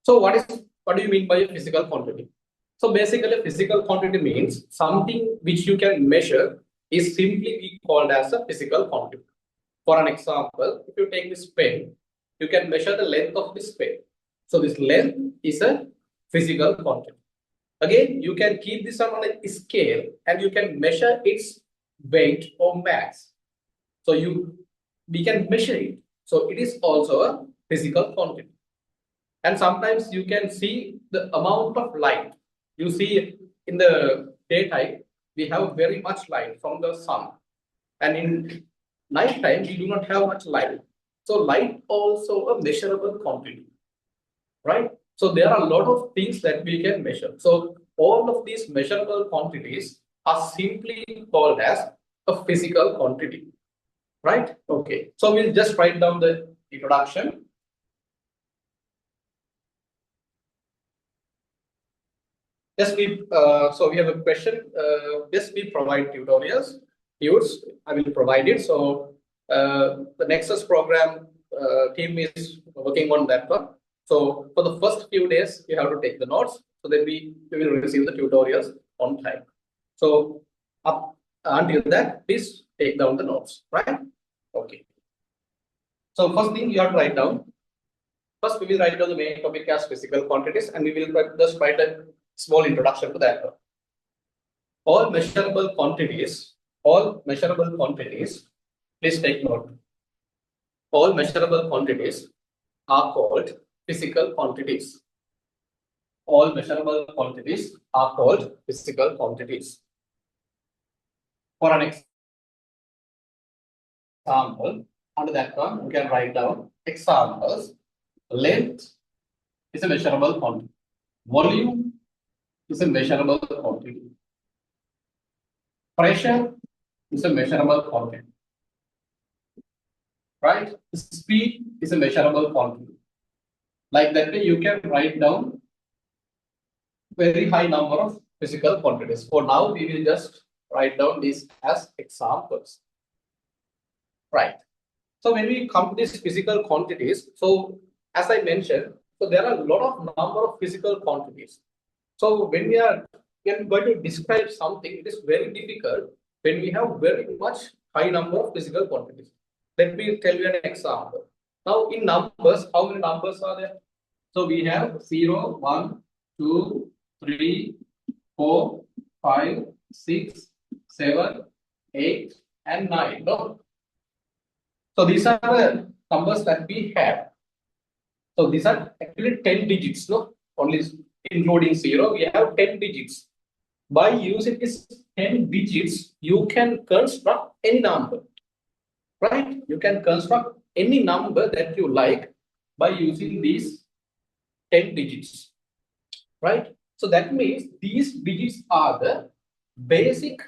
So what do you mean by a physical quantity? So basically, a physical quantity means something which you can measure is simply called as a physical quantity. For an example, if you take this pen, you can measure the length of this pen. So this length is a physical quantity. Again, you can keep this on a scale and you can measure its weight or mass. So we can measure it. So it is also a physical quantity. And sometimes you can see the amount of light. You see in the daytime, we have very much light from the sun. And in night time, we do not have much light. So light also a measurable quantity, right? So there are a lot of things that we can measure. So all of these measurable quantities are simply called as a physical quantity, right? Okay, so we'll just write down the introduction. Yes, so we have a question. Yes, we provide tutorials. I will provide it. So the Nexus program team is working on that one. So for the first few days, you have to take the notes so that we will receive the tutorials on time. So up until that, please take down the notes, right? Okay. So first thing you have to write down. First, we will write down the main topic as physical quantities, and we will just write a small introduction to that. All measurable quantities, please take note. All measurable quantities are called physical quantities. All measurable quantities are called physical quantities. For an example, under that one, we can write down examples. Length is a measurable quantity. Volume is a measurable quantity. Pressure is a measurable quantity. Right? Speed is a measurable quantity. Like that way, you can write down very high number of physical quantities. For now, we will just write down these as examples. Right. So when we come to these physical quantities, so as I mentioned, so there are a lot of number of physical quantities. So when we are going to describe something, it is very difficult when we have very much high number of physical quantities. Let me tell you an example. Now in numbers, how many numbers are there? So we have 0, 1, 2, 3, 4, 5, 6, 7, 8, and 9. No? So these are the numbers that we have. So these are actually 10 digits, no? Only including 0, we have 10 digits. By using these 10 digits, you can construct any number, right? You can construct any number that you like by using these 10 digits, right? So that means these digits are the basic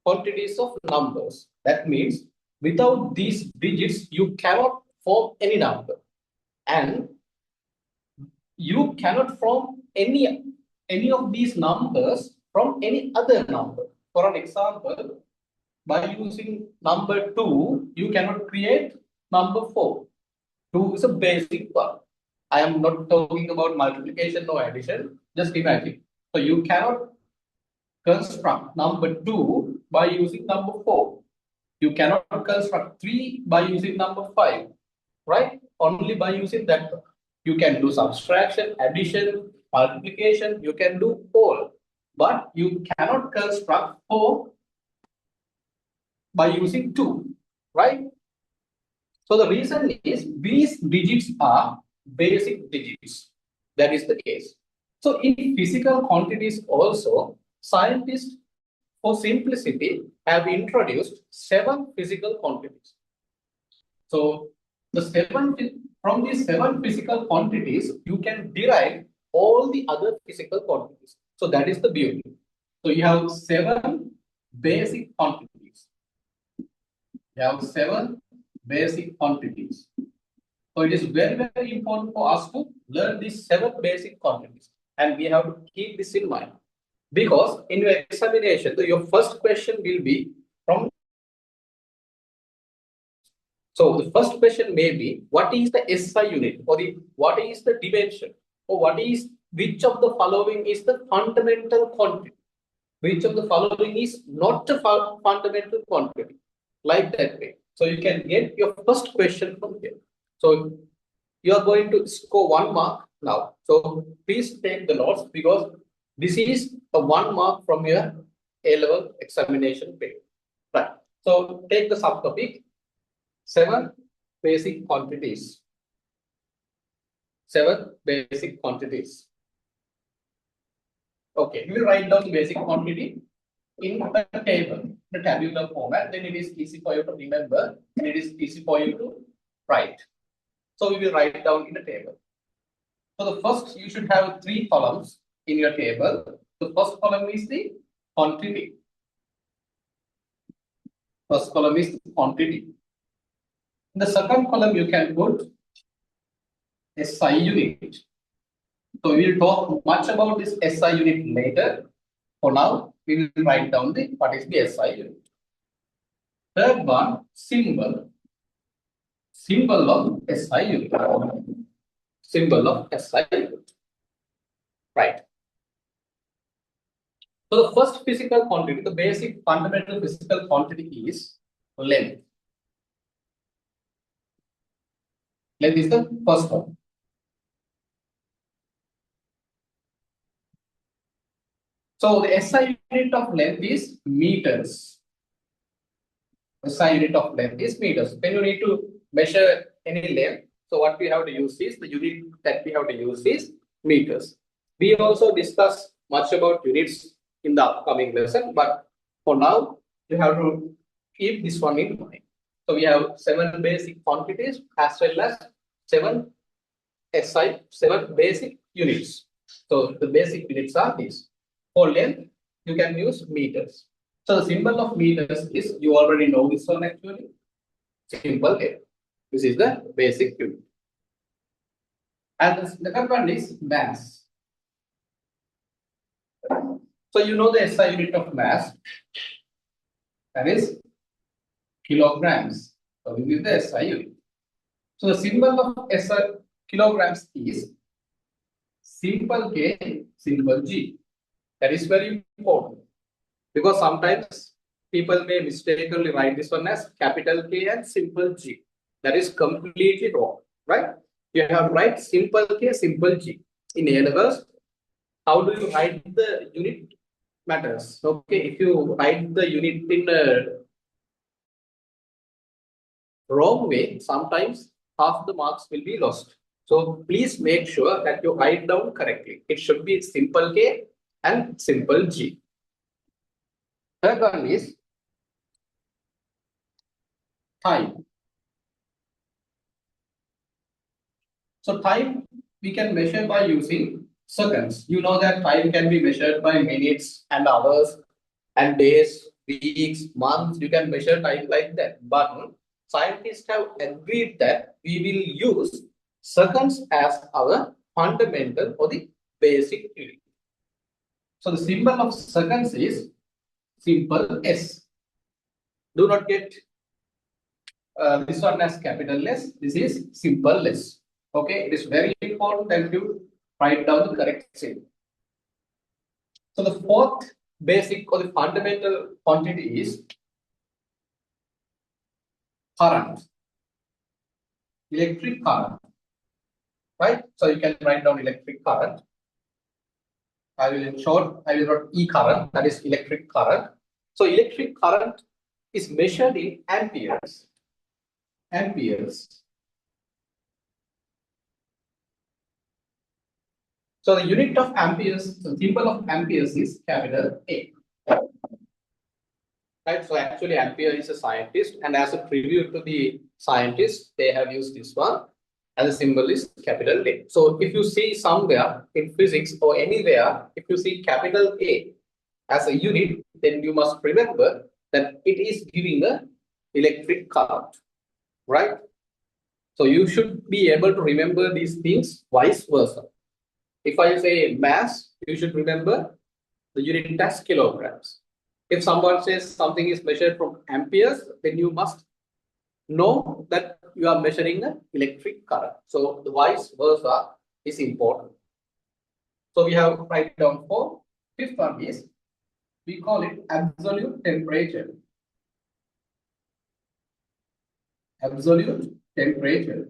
quantities of numbers. That means without these digits, you cannot form any number. And you cannot form any of these numbers from any other number. For an example, by using number 2, you cannot create number 4. 2 is a basic one. I am not talking about multiplication or addition. Just imagine. So you cannot construct number 2 by using number 4. You cannot construct 3 by using number 5. Right? Only by using that. You can do subtraction, addition, multiplication. You can do all. But you cannot construct 4 by using 2. Right? So the reason is these digits are basic digits. That is the case. So in physical quantities also, scientists for simplicity have introduced 7 physical quantities. So from these 7 physical quantities, you can derive all the other physical quantities. So that is the beauty. So you have 7 basic quantities. You have 7 basic quantities. So it is very, very important for us to learn these 7 basic quantities. And we have to keep this in mind. Because in your examination, your first question will be from. So the first question may be, what is the SI unit or what is the dimension? which of the following is the fundamental quantity? Which of the following is not a fundamental quantity? Like that way. So you can get your first question from here. So you are going to score 1 mark now. So please take the notes because this is a 1 mark from your A-level examination paper. Right. So take the subtopic 7 basic quantities. 7 basic quantities. Okay, you will write down the basic quantity in a table, the tabular format. Then it is easy for you to remember and it is easy for you to write. So we will write down in the table. So the first, you should have 3 columns in your table. The first column is the quantity. First column is the quantity. In the second column, you can put SI unit. So we will talk much about this SI unit later. For now, we will write down what is the SI unit. Third one, symbol. Symbol of SI unit. Symbol of SI unit. Right. So the first physical quantity, the basic fundamental physical quantity is length. Length is the first one. So the SI unit of length is meters. SI unit of length is meters. When you need to measure any length, so what we have to use is, the unit that we have to use is meters. We also discuss much about units in the upcoming lesson, but for now, you have to keep this one in mind. So we have 7 basic quantities as well as 7 basic units. So the basic units are these. For length, you can use meters. So the symbol of meters is, you already know this one actually, symbol A. This is the basic unit. And the second one is mass. So you know the SI unit of mass, that is kilograms. So this is the SI unit. So the symbol of SI kilograms is simple K, simple G. That is very important because sometimes people may mistakenly write this one as capital K and simple G. That is completely wrong, right? You have to write simple K, simple G. In A levels, how do you write the unit matters? Okay, if you write the unit in a wrong way, sometimes half the marks will be lost. So please make sure that you write down correctly. It should be simple K and simple G. Third one is time. So time we can measure by using seconds. You know that time can be measured by minutes and hours and days, weeks, months. You can measure time like that. But scientists have agreed that we will use seconds as our fundamental or the basic unit. So the symbol of seconds is simple S. Do not get this one as capital S. This is simple S. Okay, it is very important that you write down the correct symbol. So the fourth basic or the fundamental quantity is current, electric current, right? So you can write down electric current. I will write E current, that is electric current. So electric current is measured in amperes. Amperes. So the unit of amperes, the symbol of amperes is capital A. Right, so actually Ampere is a scientist, and as a tribute to the scientist, they have used this one, and the symbol is capital A. So if you see somewhere in physics or anywhere, if you see capital A as a unit, then you must remember that it is giving a electric current, right? So you should be able to remember these things, vice versa. If I say mass, you should remember the unit as kilograms. If someone says something is measured from amperes, then you must know that you are measuring an electric current. So the vice versa is important. So we have write down 4. Fifth one is, we call it absolute temperature. Absolute temperature.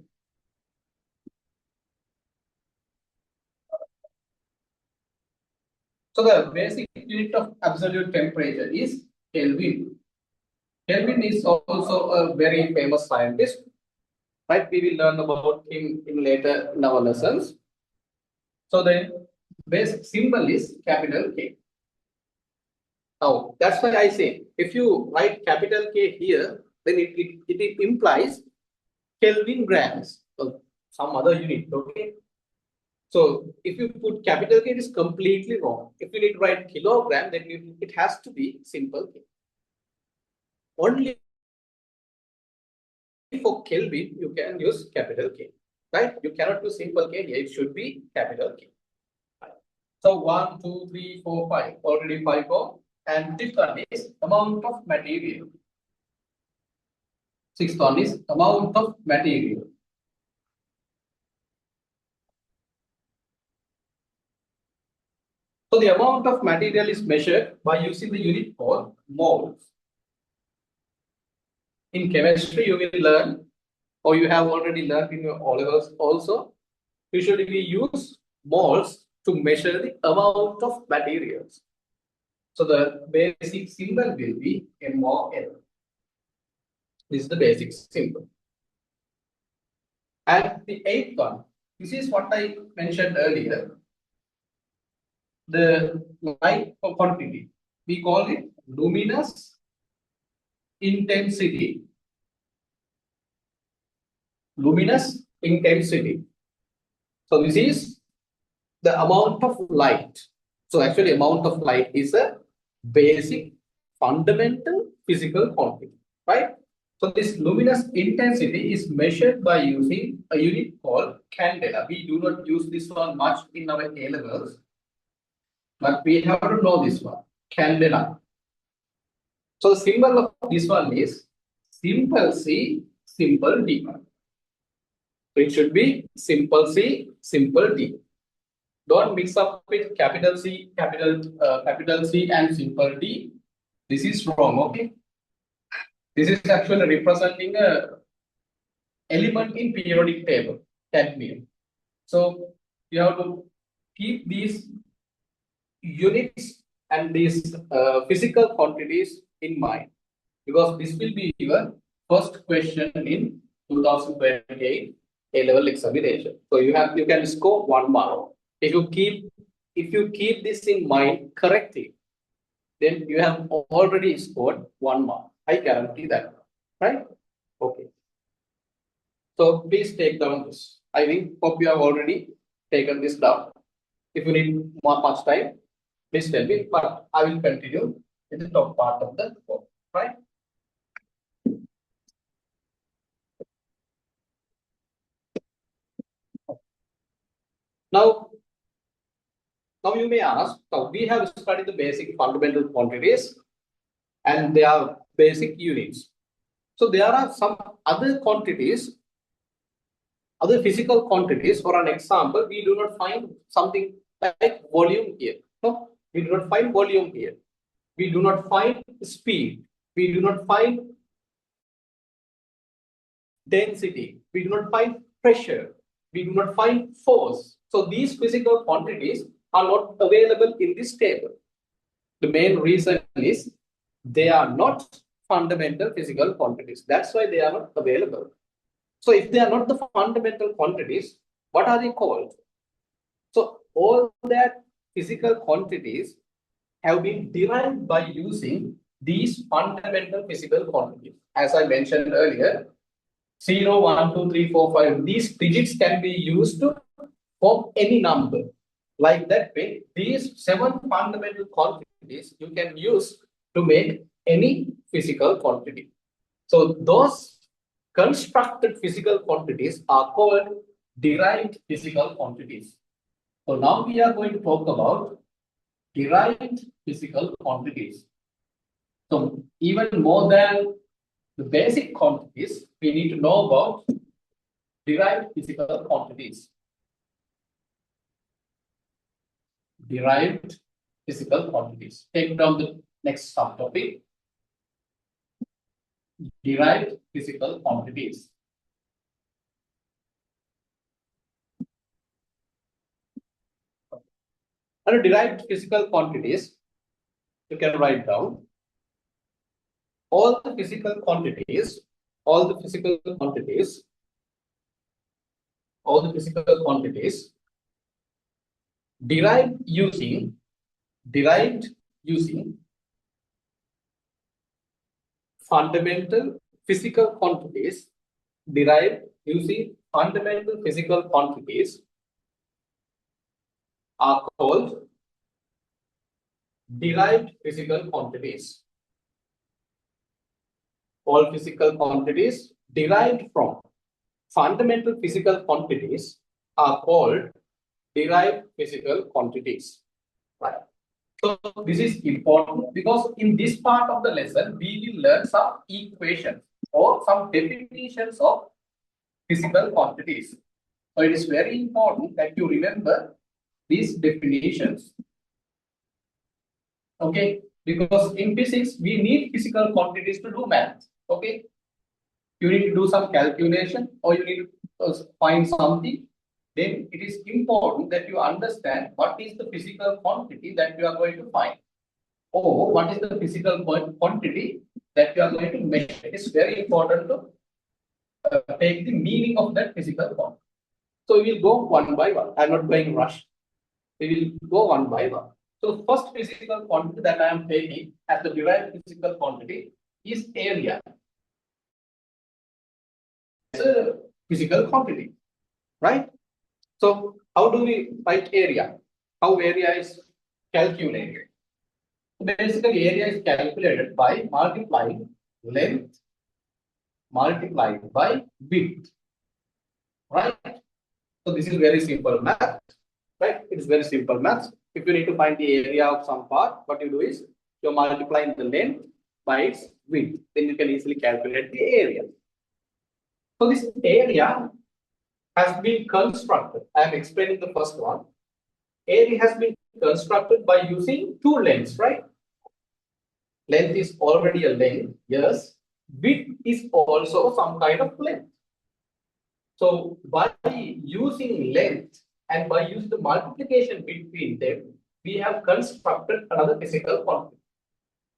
So the basic unit of absolute temperature is Kelvin. Kelvin is also a very famous scientist, right? We will learn about him in later in our lessons. So the basic symbol is capital K. Now that's why I say if you write capital K here, then it implies Kelvin grams, so some other unit. Okay. So if you put capital K, it is completely wrong. If you need to write kilogram, then it has to be simple K. Only for Kelvin, you can use capital K, right? You cannot use simple K here. It should be capital K. So 1, 2, 3, 4, 5. Already 5 more. And fifth one is amount of material. Sixth one is amount of material. So the amount of material is measured by using the unit called moles. In chemistry, you will learn, or you have already learned in your O levels also. Usually we use moles to measure the amount of materials. So the basic symbol will be MOL. This is the basic symbol. And the eighth one, this is what I mentioned earlier. The light quantity, we call it luminous intensity. Luminous intensity. So this is the amount of light. So actually amount of light is a basic fundamental physical quantity, right? So this luminous intensity is measured by using a unit called candela. We do not use this one much in our A levels, but we have to know this one, candela. So the symbol of this one is simple C, simple D. So it should be simple C, simple D. Don't mix up with capital C, capital C and simple D. This is wrong, okay? This is actually representing a element in periodic table, cadmium. So you have to keep these units and these physical quantities in mind, because this will be your first question in 2028 A-level examination. So you can score 1 mark. If you keep this in mind correctly, then you have already scored 1 mark. I guarantee that, right? Okay. So please take down this. I think hope you have already taken this down. If you need much time, please tell me, but I will continue in the top part of the book, right? Now you may ask, now we have studied the basic fundamental quantities and they are basic units. So there are some other quantities, other physical quantities. For an example, we do not find something like volume here. No, we do not find volume here. We do not find speed. We do not find density. We do not find pressure. We do not find force. So these physical quantities are not available in this table. The main reason is they are not fundamental physical quantities. That's why they are not available. So if they are not the fundamental quantities, what are they called? So all that physical quantities have been derived by using these fundamental physical quantities. As I mentioned earlier, 0, 1, 2, 3, 4, 5. These digits can be used to form any number. Like that way, these 7 fundamental quantities you can use to make any physical quantity. So those constructed physical quantities are called derived physical quantities. So now we are going to talk about derived physical quantities. So even more than the basic quantities, we need to know about derived physical quantities. derived physical quantities. Take down the next subtopic, derived physical quantities. Under derived physical quantities, you can write down all the physical quantities, all the physical quantities, all the physical quantities derived using fundamental physical quantities, derived using fundamental physical quantities are called derived physical quantities. All physical quantities derived from fundamental physical quantities are called derived physical quantities. Right. So this is important because in this part of the lesson, we will learn some equations or some definitions of physical quantities. So it is very important that you remember these definitions. Okay, because in physics, we need physical quantities to do math. Okay, you need to do some calculation or you need to find something. Then it is important that you understand what is the physical quantity that you are going to find, or what is the physical quantity that you are going to measure. It is very important to take the meaning of that physical quantity. So we will go one by one. I am not going rush. We will go one by one. So the first physical quantity that I am taking as the derived physical quantity is area. It's a physical quantity, right? So how do we write area? How area is calculated? So basically, area is calculated by multiplying length multiplied by width, right? So this is very simple math, right? It is very simple math. If you need to find the area of some part, what you do is you're multiplying the length by its width. Then you can easily calculate the area. So this area has been constructed. I am explaining the first one. Area has been constructed by using two lengths, right? Length is already a length, yes. Width is also some kind of length. So by using length and by using the multiplication between them, we have constructed another physical quantity.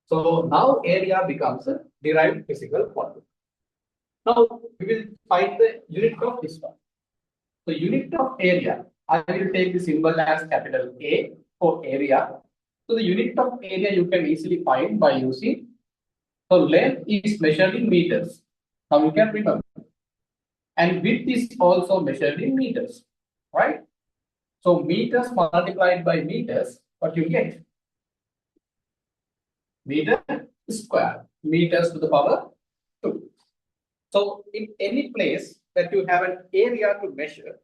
So now area becomes a derived physical quantity. Now we will find the unit of this one. So unit of area, I will take the symbol as capital A for area. So the unit of area you can easily find by using, so length is measured in meters. Now you can remember. And width is also measured in meters, right? So meters multiplied by meters, what you get? Meter square, meters to the power 2. So in any place that you have an area to measure,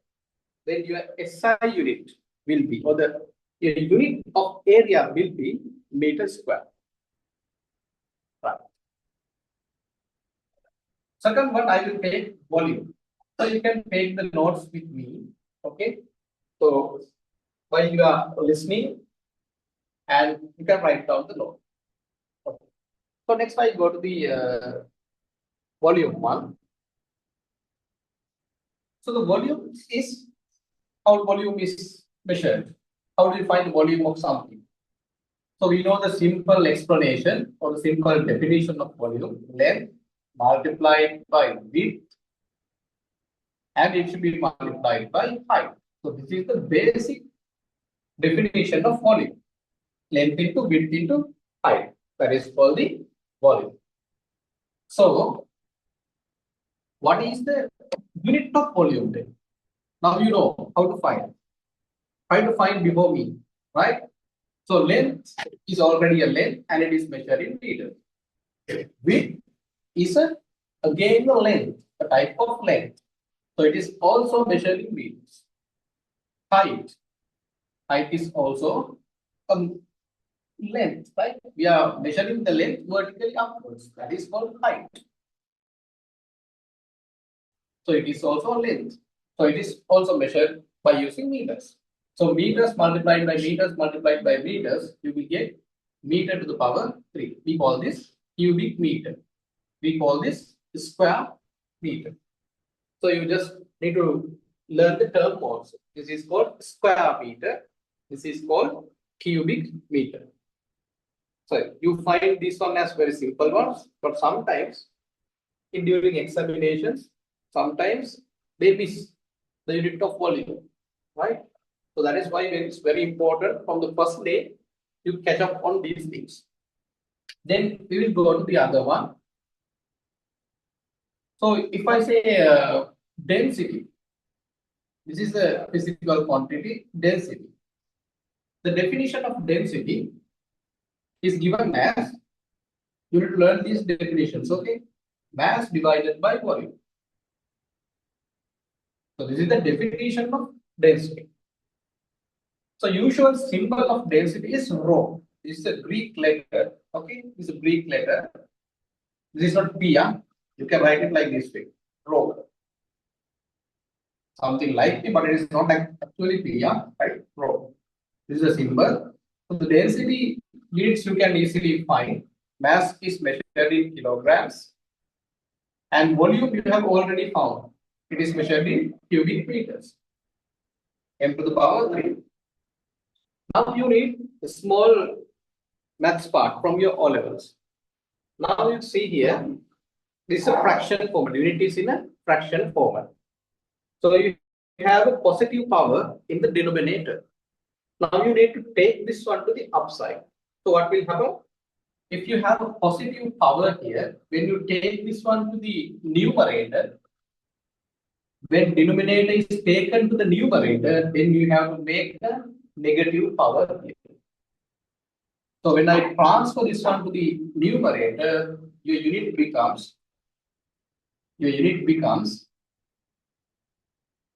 then your SI unit will be, or the unit of area will be meter square. Right. Second one, I will take volume. So you can take the notes with me. Okay. So while you are listening, and you can write down the note. Okay. So next I go to the volume one. So the volume is how volume is measured. How do you find the volume of something? So we know the simple explanation or the simple definition of volume: length multiplied by width, and it should be multiplied by height. So this is the basic definition of volume: length into width into height. That is called the volume. So what is the unit of volume then? Now you know how to find. Try to find before me, right? So length is already a length and it is measured in meters. Width is again a length, a type of length. So it is also measured in meters. Height is also a length, right? We are measuring the length vertically upwards. That is called height. So it is also a length. So it is also measured by using meters. So meters multiplied by meters, you will get meter to the power 3. We call this cubic meter. We call this square meter. So you just need to learn the term also. This is called square meter. This is called cubic meter. So you find this one as very simple ones, but sometimes during examinations, sometimes they miss the unit of volume, right? So that is why it's very important from the first day you catch up on these things. Then we will go to the other one. So if I say density, this is a physical quantity, density. The definition of density is given as, you need to learn these definitions, okay? Mass divided by volume. So this is the definition of density. So usual symbol of density is rho. This is a Greek letter, okay? This is a Greek letter. This is not P, huh? You can write it like this way, rho. Something like P, but it is not actually P, huh? Right? Rho. This is a symbol. So the density units you can easily find. Mass is measured in kilograms. And volume you have already found. It is measured in cubic meters. M to the power 3. Now you need a small maths part from your O levels. Now you see here, this is a fraction format. Unit is in a fraction format. So you have a positive power in the denominator. Now you need to take this one to the upside. So what will happen? If you have a positive power here, when you take this one to the numerator, when denominator is taken to the numerator, then you have to make the negative power here. So when I transfer this one to the numerator, your unit becomes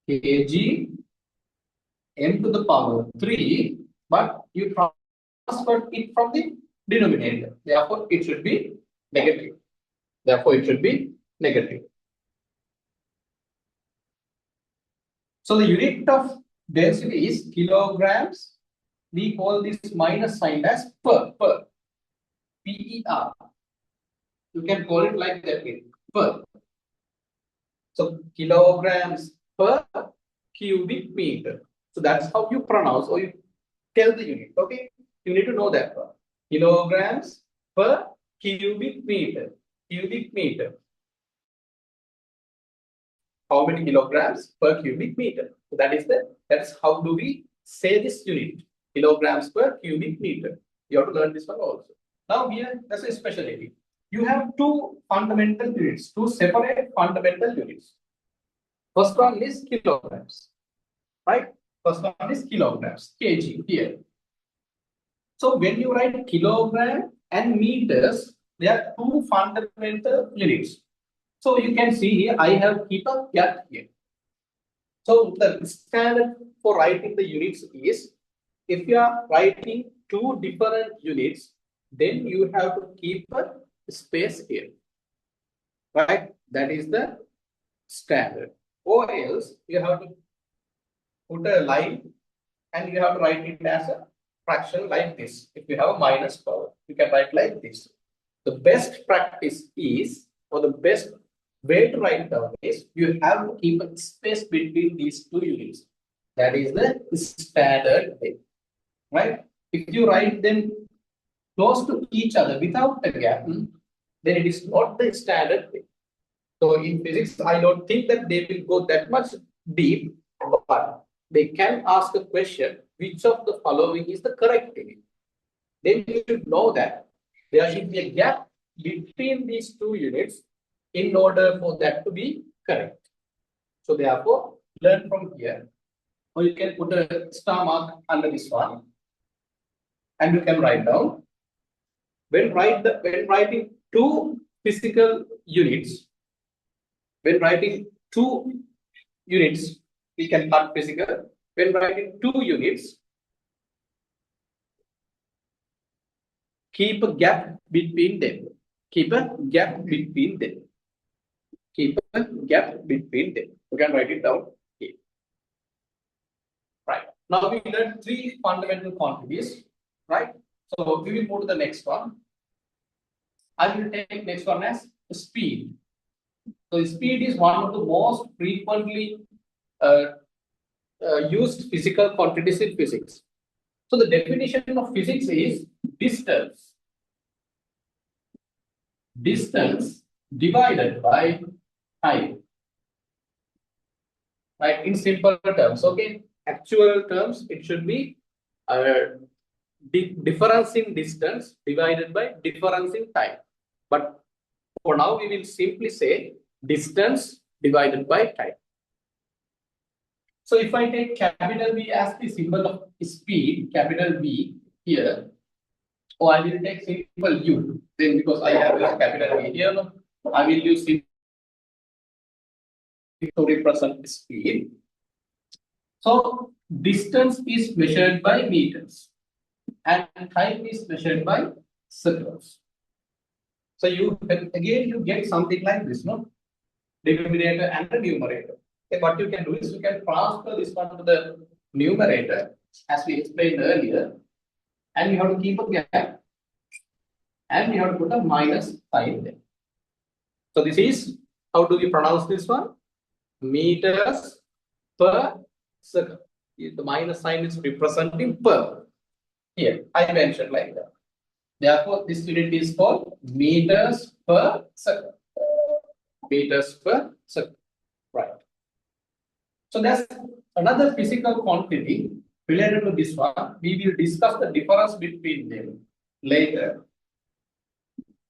kg m to the power 3, but you transferred it from the denominator. Therefore, it should be negative. So the unit of density is kilograms. We call this minus sign as per. PER. You can call it like that, per. So kilograms per cubic meter. So that's how you pronounce or you tell the unit. Okay, you need to know that one. Kilograms per cubic meter. How many kilograms per cubic meter? So that is how do we say this unit? Kilograms per cubic meter. You have to learn this one also. Now here, that's a specialty. You have two fundamental units, two separate fundamental units. First one is kilograms, right? First one is kilograms, kg here. So when you write kilogram and meters, there are two fundamental units. So you can see here, I have keep a gap here. So the standard for writing the units is, if you are writing two different units, then you have to keep a space here, right? That is the standard. Or else you have to put a line and you have to write it as a fraction like this. If you have a minus power, you can write like this. The best practice is, or the best way to write down is, you have to keep a space between these two units. That is the standard way, right? If you write them close to each other without a gap, then it is not the standard way. So in physics, I don't think that they will go that much deep, but they can ask a question, which of the following is the correct unit? Then you should know that there should be a gap between these two units in order for that to be correct. So therefore, learn from here, or you can put a star mark under this one, and you can write down. When writing two physical units, we can cut physical. When writing two units, keep a gap between them. You can write it down here. Right. Now we learned three fundamental quantities, right? So we will move to the next one. I will take next one as speed. So speed is one of the most frequently used physical quantities in physics. So the definition of physics is distance. Distance divided by time. Right, in simple terms, okay? Actual terms, it should be difference in distance divided by difference in time. But for now, we will simply say distance divided by time. So if I take capital V as the symbol of speed, capital V here, or I will take simple U, then because I have a capital V here, I will use it to represent speed. So distance is measured by meters and time is measured by seconds. So you again you get something like this, no? Denominator and the numerator. Okay, what you can do is you can transfer this one to the numerator as we explained earlier, and you have to keep a gap, and you have to put a minus sign there. So this is, how do we pronounce this one? Meters per second. The minus sign is representing per. Here, I mentioned like that. Therefore, this unit is called meters per second. Meters per second. Right. So that's another physical quantity related to this one. We will discuss the difference between them later.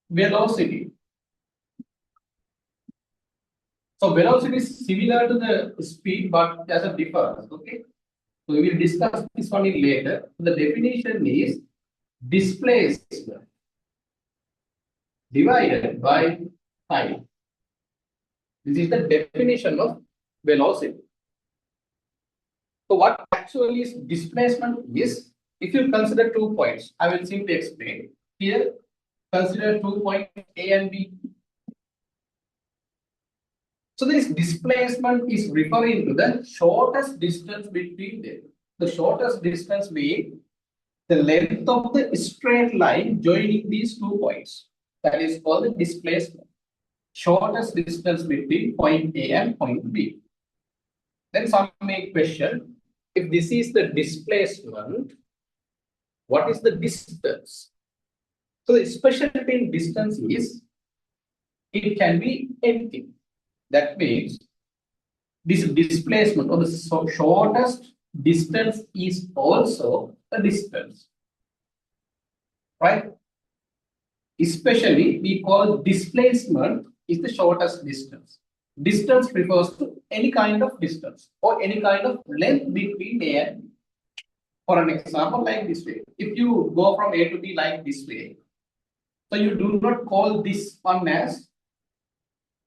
Velocity. So velocity is similar to the speed, but there's a difference. Okay. So we will discuss this one in later. The definition is displacement divided by time. This is the definition of velocity. So what actually is displacement is, if you consider 2 points, I will simply explain. Here, consider 2 points A and B. So this displacement is referring to the shortest distance between them. The shortest distance being the length of the straight line joining these 2 points. That is called the displacement. Shortest distance between point A and point B. Then some may question, if this is the displacement, what is the distance? So the specialty in distance is, it can be anything. That means this displacement or the shortest distance is also a distance. Right? Especially we call displacement is the shortest distance. Distance refers to any kind of distance or any kind of length between A and B. For an example, like this way, if you go from A to B like this way, so you do not call this one as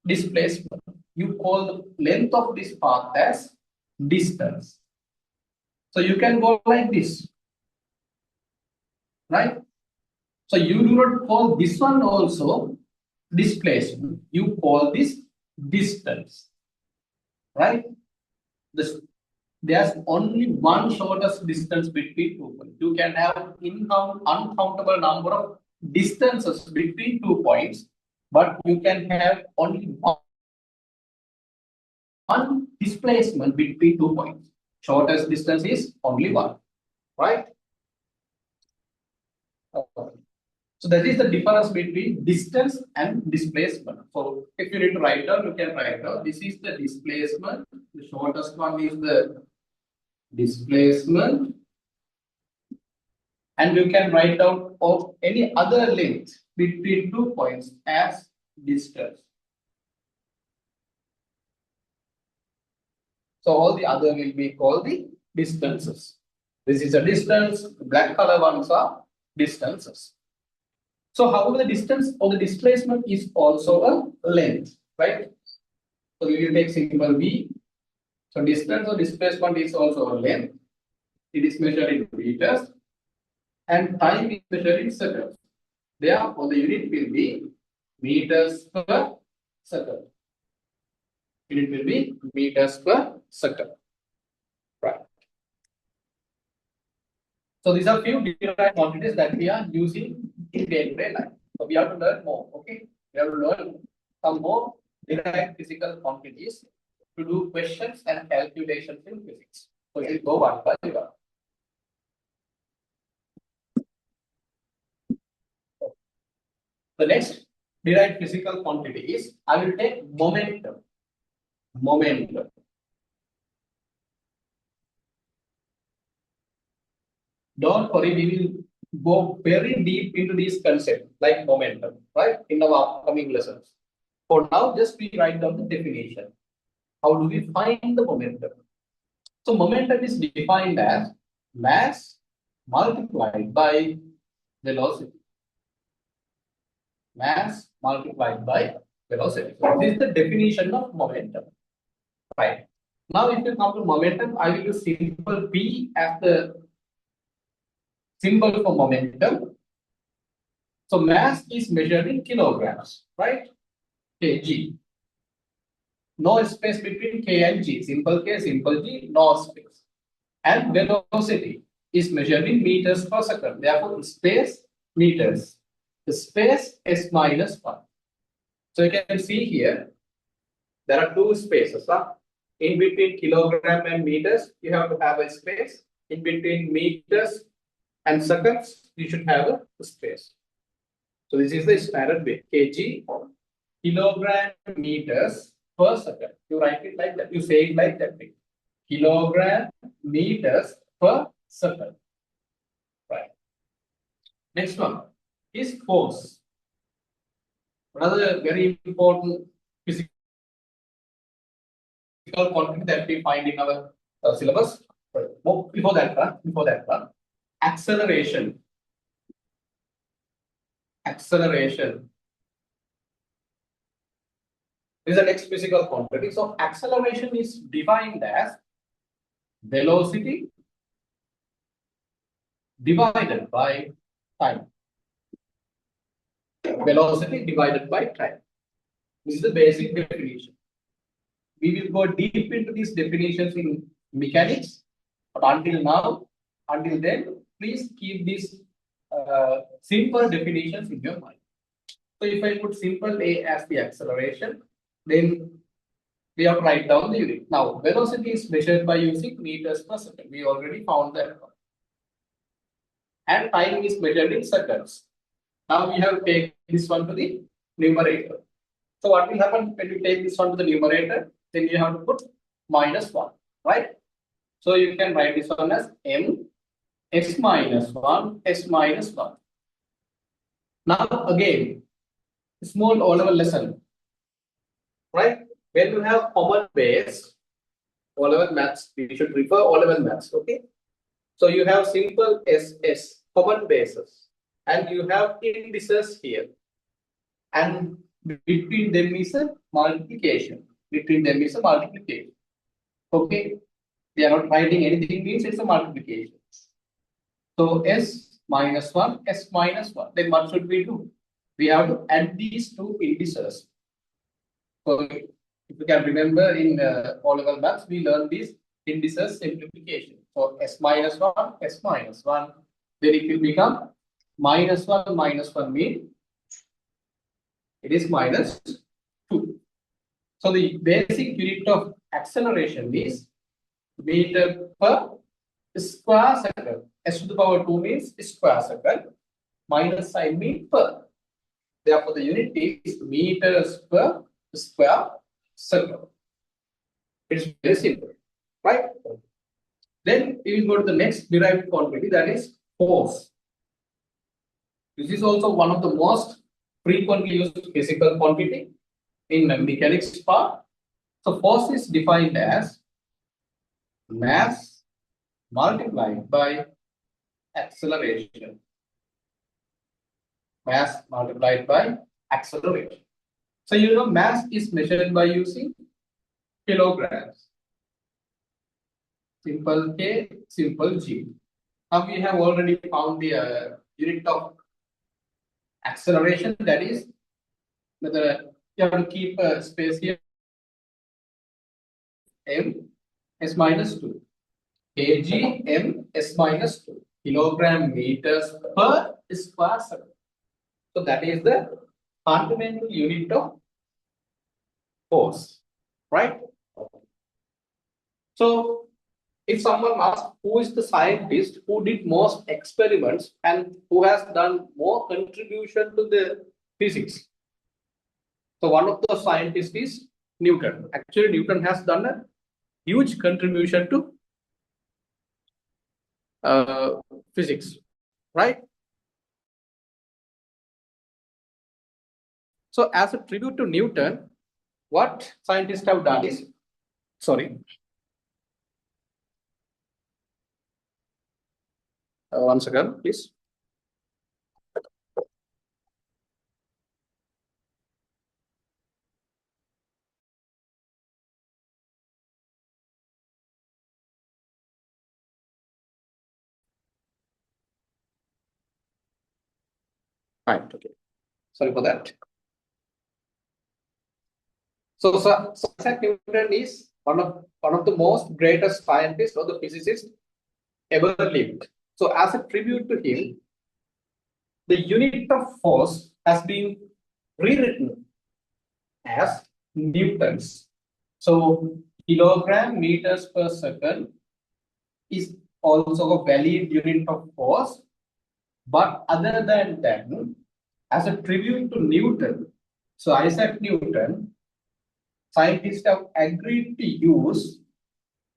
displacement. You call the length of this path as distance. So you can go like this, right? So you do not call this one also displacement. You call this distance, right? There's only one shortest distance between 2 points. You can have uncountable number of distances between 2 points, but you can have only one displacement between 2 points. Shortest distance is only one, right? Okay. So that is the difference between distance and displacement. So if you need to write down, you can write down. This is the displacement. The shortest one is the displacement. And you can write down of any other length between 2 points as distance. So all the other will be called the distances. This is a distance. The black color ones are distances. So however, the distance or the displacement is also a length, right? So we will take symbol V. So distance or displacement is also a length. It is measured in meters, and time is measured in seconds. Therefore, the unit will be meters per second. Unit will be meters per second. Right. So these are few derived quantities that we are using in day-to-day life. So we have to learn more. Okay, we have to learn some more derived physical quantities to do questions and calculations in physics. So we'll go one by one. The next derived physical quantity is, I will take momentum. Momentum. Don't worry, we will go very deep into these concepts like momentum, right? In our upcoming lessons. For now, just we write down the definition. How do we find the momentum? So momentum is defined as mass multiplied by velocity. Mass multiplied by velocity. So this is the definition of momentum. Right. Now, if you come to momentum, I will use simple P as the symbol for momentum. So mass is measured in kilograms, right? Kg. No space between K and G. Simple K, simple G, no space. And velocity is measured in meters per second. Therefore, space meters. The space S minus 1. So you can see here, there are two spaces. In between kilogram and meters, you have to have a space. In between meters and seconds, you should have a space. So this is the standard way. Kg, kilogram meters per second. You write it like that. You say it like that. Kilogram meters per second. Right. Next one is force. Another very important physical quantity that we find in our syllabus. Before that, acceleration. Acceleration is the next physical quantity. So acceleration is defined as velocity divided by time. Velocity divided by time. This is the basic definition. We will go deep into these definitions in mechanics, but until then, please keep these simple definitions in your mind. So if I put simple A as the acceleration, then we have to write down the unit. Now, velocity is measured by using meters per second. We already found that one. And time is measured in seconds. Now we have to take this one to the numerator. So what will happen when you take this one to the numerator? Then you have to put minus 1, right? So you can write this one as m s minus 1 s minus 1. Now again, small O-level lesson, right? When you have common base, O-level maths, we should refer O-level maths, okay? So you have simple SS, common bases, and you have indices here. And between them is a multiplication. Between them is a multiplication. Okay? We are not writing anything, means it's a multiplication. So S minus 1, S minus 1. Then what should we do? We have to add these two indices. So if you can remember in O-level maths, we learned these indices simplification. So S minus 1, S minus 1. Then it will become minus 1 mean it is minus 2. So the basic unit of acceleration is meter per square second. S to the power 2 means square second. Minus sign means per. Therefore, the unit is meters per square second. It's very simple, right? Then we will go to the next derived quantity, that is force. This is also one of the most frequently used physical quantity in the mechanics part. So force is defined as mass multiplied by acceleration. Mass multiplied by acceleration. So you know mass is measured by using kilograms. Simple K, simple G. Now we have already found the unit of acceleration, that is the you have to keep a space here, m s minus 2 kg m s minus 2. kilogram meters per square second. So that is the fundamental unit of force, right? So if someone asks who is the scientist who did most experiments and who has done more contribution to the physics, so one of the scientists is Newton. Actually, Newton has done a huge contribution to physics, right? So as a tribute to Newton, what scientists have done is, sorry, once again, please. Right, okay. Sorry for that. So Isaac Newton is one of the most greatest scientists or the physicists ever lived. So as a tribute to him, the unit of force has been rewritten as newtons. So kilogram meters per second is also a valid unit of force. But other than that, as a tribute to Newton, so Isaac Newton, scientists have agreed to use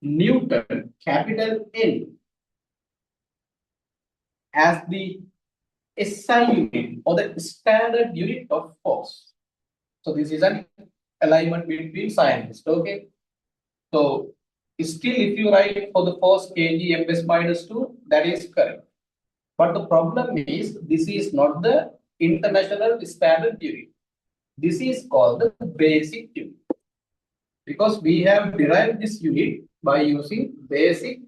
Newton, capital N, as the SI unit or the standard unit of force. So this is an alignment between scientists. Okay. So still, if you write for the force kg ms minus 2, that is correct. But the problem is this is not the international standard unit. This is called the basic unit. Because we have derived this unit by using basic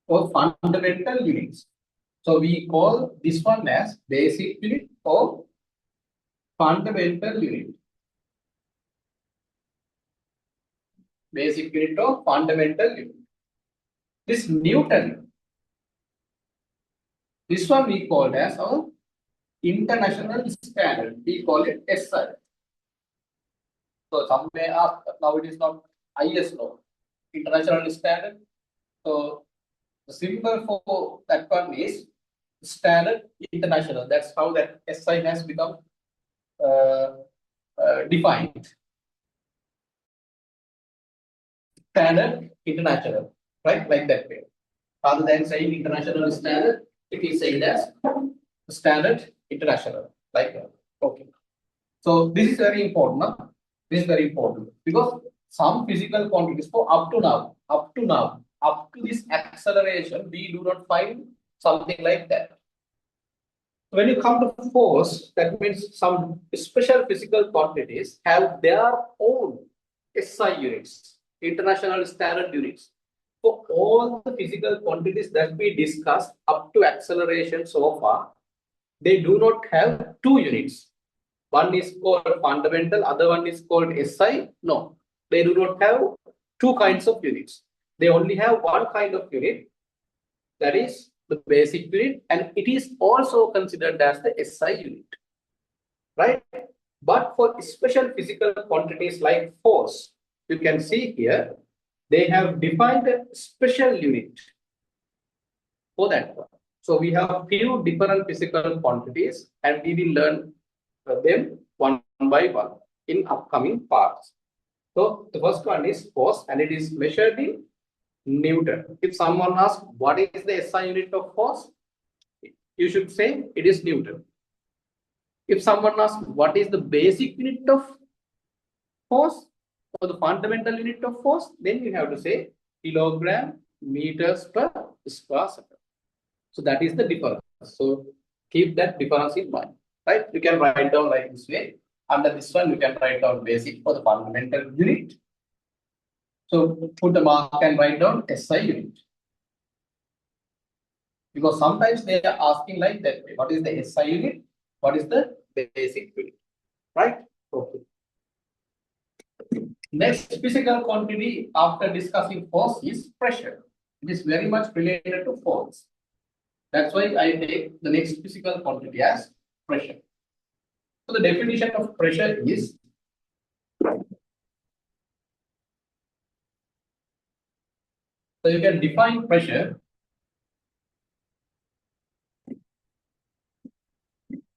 or fundamental units. So we call this one as basic unit or fundamental unit. Basic unit or fundamental unit. This Newton, this one we call as our international standard. We call it SI. So some may ask, now it is not ISO, international standard. So the symbol for that one is standard international. That's how that SI has become defined. Standard international, right? Like that way. Rather than saying international standard, it is said as standard international, like that. Okay. So this is very important. Huh? This is very important because some physical quantities for up to this acceleration, we do not find something like that. When you come to force, that means some special physical quantities have their own SI units, international standard units. For all the physical quantities that we discussed up to acceleration so far, they do not have two units. One is called fundamental, other one is called SI. No, they do not have two kinds of units. They only have one kind of unit, that is the basic unit, and it is also considered as the SI unit, right? But for special physical quantities like force, you can see here, they have defined a special unit for that one. So we have few different physical quantities and we will learn them one by one in upcoming parts. So the first one is force and it is measured in Newton. If someone asks what is the SI unit of force, you should say it is Newton. If someone asks what is the basic unit of force or the fundamental unit of force, then you have to say kilogram meters per square second. So that is the difference. So keep that difference in mind, right? You can write down like this way. Under this one, you can write down basic for the fundamental unit. So put the mark and write down SI unit. Because sometimes they are asking like that way. What is the SI unit? What is the basic unit? Right? Okay. Next physical quantity after discussing force is pressure. It is very much related to force. That's why I take the next physical quantity as pressure. So the definition of pressure is so you can define pressure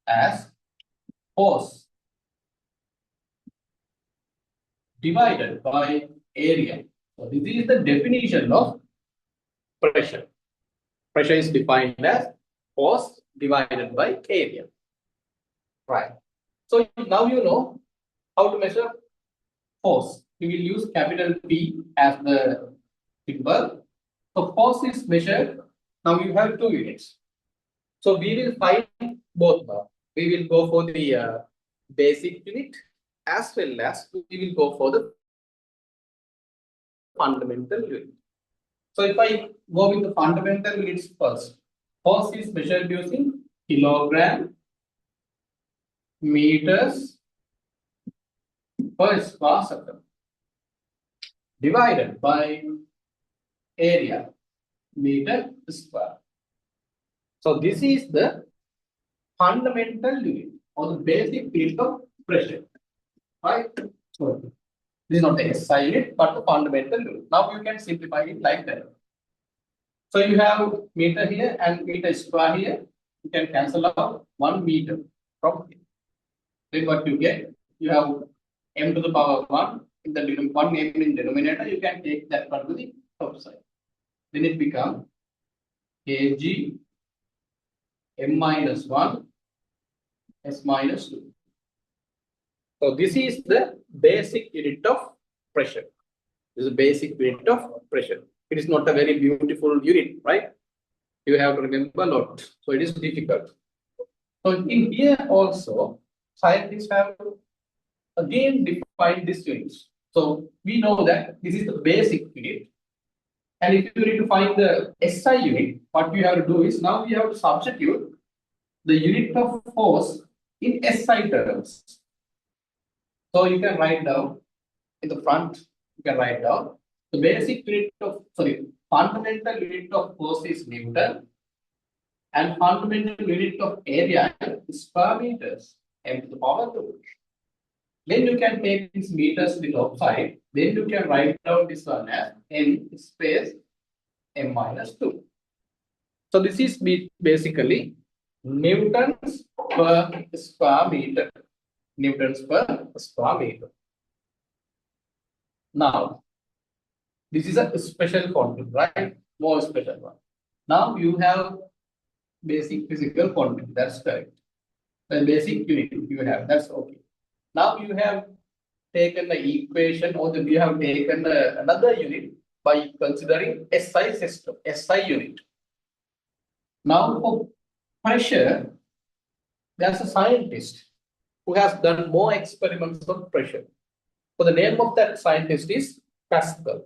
as force divided by area. So this is the definition of pressure. Pressure is defined as force divided by area. Right. So now you know how to measure force. We will use capital P as the symbol. So force is measured. Now you have two units. So we will find both now. We will go for the basic unit as well as we will go for the fundamental unit. So if I go with the fundamental units first, force is measured using kilogram, meters per square second divided by area, meter square. So this is the fundamental unit or the basic unit of pressure, right? So this is not the SI unit, but the fundamental unit. Now you can simplify it like that. So you have meter here and meter square here. You can cancel out 1 meter from here. Then what you get? You have m to the power 1 in the 1 m in denominator. You can take that one to the top side. Then it becomes kg m minus 1 s minus 2. So this is the basic unit of pressure. This is the basic unit of pressure. It is not a very beautiful unit, right? You have to remember a lot. So it is difficult. So in here also, scientists have again defined this units. So we know that this is the basic unit. And if you need to find the SI unit, what you have to do is now you have to substitute the unit of force in SI terms. So you can write down in the front, you can write down the basic unit of, fundamental unit of force is Newton and fundamental unit of area is per meters, m to the power 2. Then you can take these meters to the outside, then you can write down this one as n space m minus 2. So this is basically newtons per square meter. Newtons per square meter. Now, this is a special quantity, right? More special one. Now you have basic physical quantity. That's correct. The basic unit you have. That's okay. Now you have taken the equation, or we have taken another unit by considering SI system, SI unit. Now for pressure, there's a scientist who has done more experiments on pressure. So the name of that scientist is Pascal.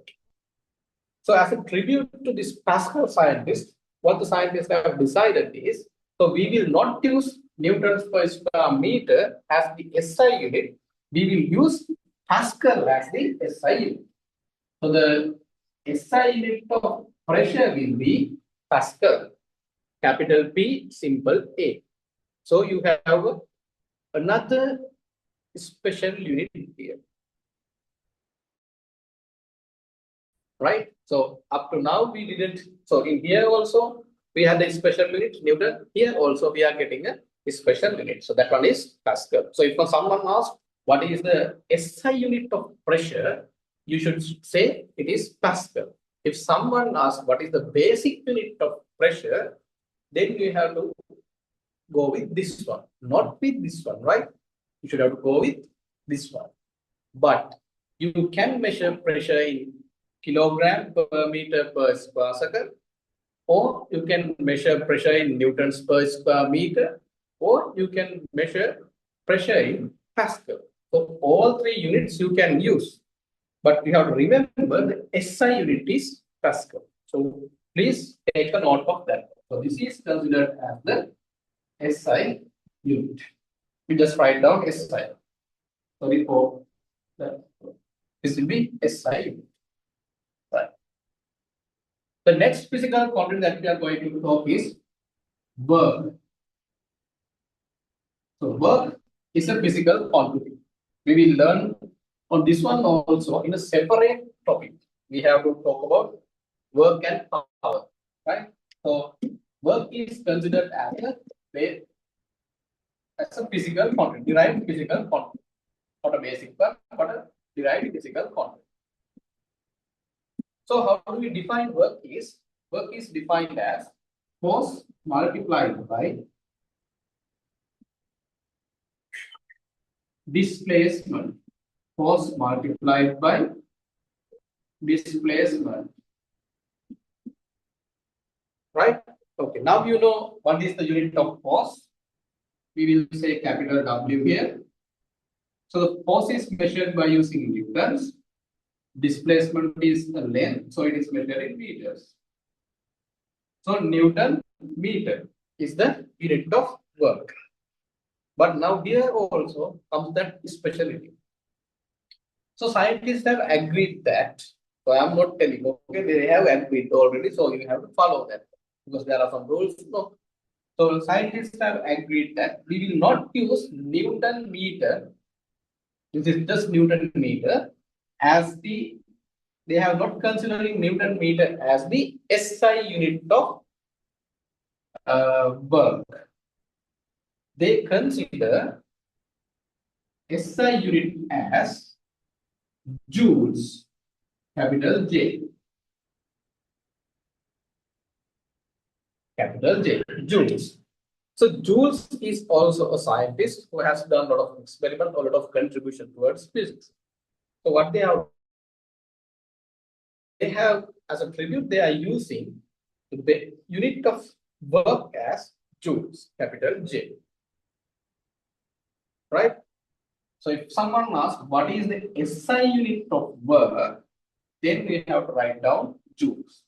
So as a tribute to this Pascal scientist, what the scientists have decided is, so we will not use newtons per square meter as the SI unit. We will use Pascal as the SI unit. So the SI unit of pressure will be Pascal, capital P, simple A. So you have another special unit here. Right? So up to now we didn't. So in here also we had a special unit Newton. Here also we are getting a special unit. So that one is Pascal. So if someone asks what is the SI unit of pressure, you should say it is Pascal. If someone asks what is the basic unit of pressure, then you have to go with this one, not with this one, right? You should have to go with this one. But you can measure pressure in kilogram per meter per square second, or you can measure pressure in newtons per square meter, or you can measure pressure in Pascal. So all three units you can use, but you have to remember the SI unit is Pascal. So please take a note of that. So this is considered as the SI unit. We just write down SI. Sorry for that. This will be SI unit. Right. The next physical quantity that we are going to talk is work. So work is a physical quantity. We will learn on this one also in a separate topic. We have to talk about work and power, right? So work is considered as a physical quantity, derived physical quantity, not a basic work, but a derived physical quantity. So how do we define work is? Work is defined as force multiplied by displacement. Force multiplied by displacement. Right? Okay, now you know what is the unit of force. We will say capital W here. So the force is measured by using newtons. Displacement is a length, so it is measured in meters. So Newton meter is the unit of work. But now here also comes that specialty. So scientists have agreed that. So I am not telling, okay, they have agreed already, so you have to follow that because there are some rules. No. So scientists have agreed that we will not use Newton meter. This is just Newton meter as they have not considering Newton meter as the SI unit of work. They consider SI unit as joules, capital J. Capital J, joules. So Joules is also a scientist who has done a lot of experiment, a lot of contribution towards physics. So what they have as a tribute, they are using the unit of work as joules, capital J. Right? So if someone asks what is the SI unit of work, then we have to write down joules.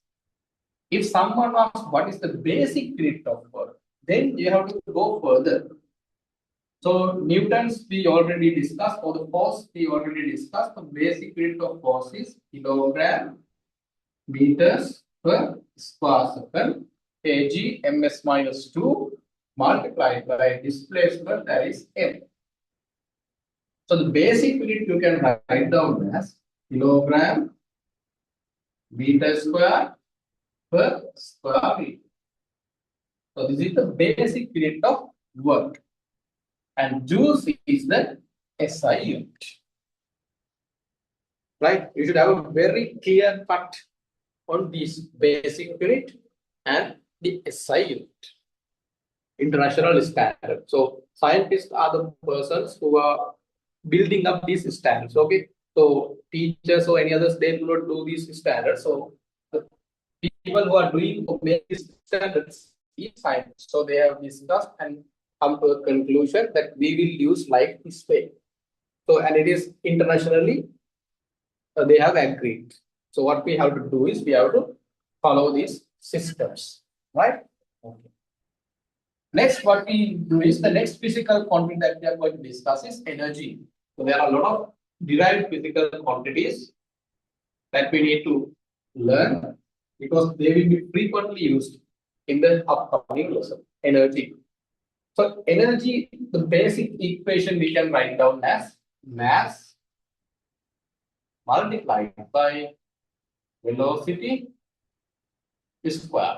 If someone asks what is the basic unit of work, then you have to go further. So Newtons we already discussed, or the force we already discussed. The basic unit of force is kilogram meters per square second, kg ms minus 2 multiplied by displacement, that is m. So the basic unit you can write down as kilogram meter square per square meter. So this is the basic unit of work. And joules is the SI unit. Right? You should have a very clear cut on this basic unit and the SI unit. International standard. So scientists are the persons who are building up these standards. Okay. So teachers or any others, they do not do these standards. So the people who are doing these standards is scientists. So they have discussed and come to a conclusion that we will use like this way. So and it is internationally they have agreed. So what we have to do is we have to follow these systems, right? Okay. Next, what we do is the next physical quantity that we are going to discuss is energy. So there are a lot of derived physical quantities that we need to learn because they will be frequently used in the upcoming lesson. Energy. So energy, the basic equation we can write down as mass multiplied by velocity square.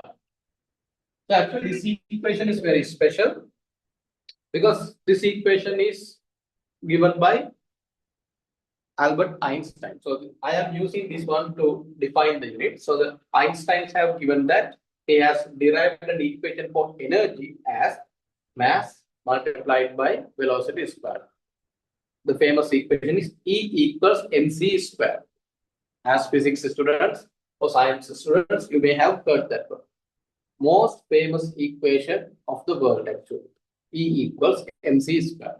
So actually this equation is very special because this equation is given by Albert Einstein. So I am using this one to define the unit. So the Einsteins have given that he has derived an equation for energy as mass multiplied by velocity square. The famous equation is E equals mc square. As physics students or science students, you may have heard that one. Most famous equation of the world actually. E equals mc square.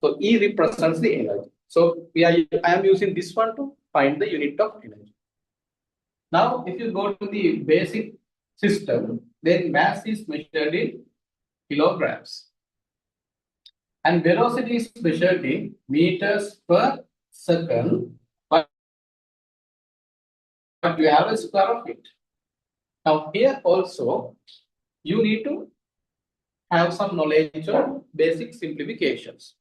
So E represents the energy. So I am using this one to find the unit of energy. Now, if you go to the basic system, then mass is measured in kilograms. And velocity is measured in meters per second. But you have a square of it. Now here also, you need to have some knowledge on basic simplifications.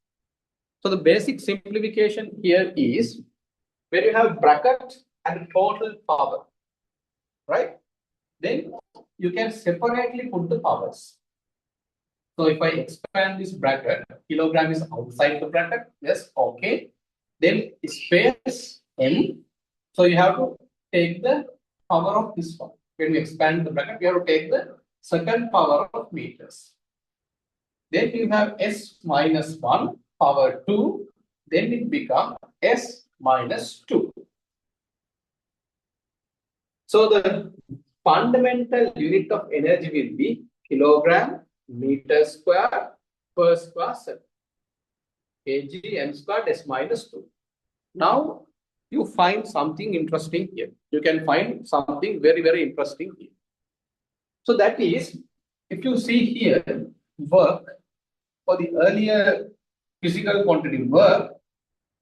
So the basic simplification here is when you have bracket and total power, right? Then you can separately put the powers. So if I expand this bracket, kilogram is outside the bracket, yes, okay. Then space M. So you have to take the power of this one. When we expand the bracket, we have to take the second power of meters. Then you have S minus 1 power 2. Then it becomes S minus 2. So the fundamental unit of energy will be kilogram meter square per square cell. kg m squared S minus 2. Now you find something interesting here. You can find something very, very interesting here. So that is, if you see here, work for the earlier physical quantity work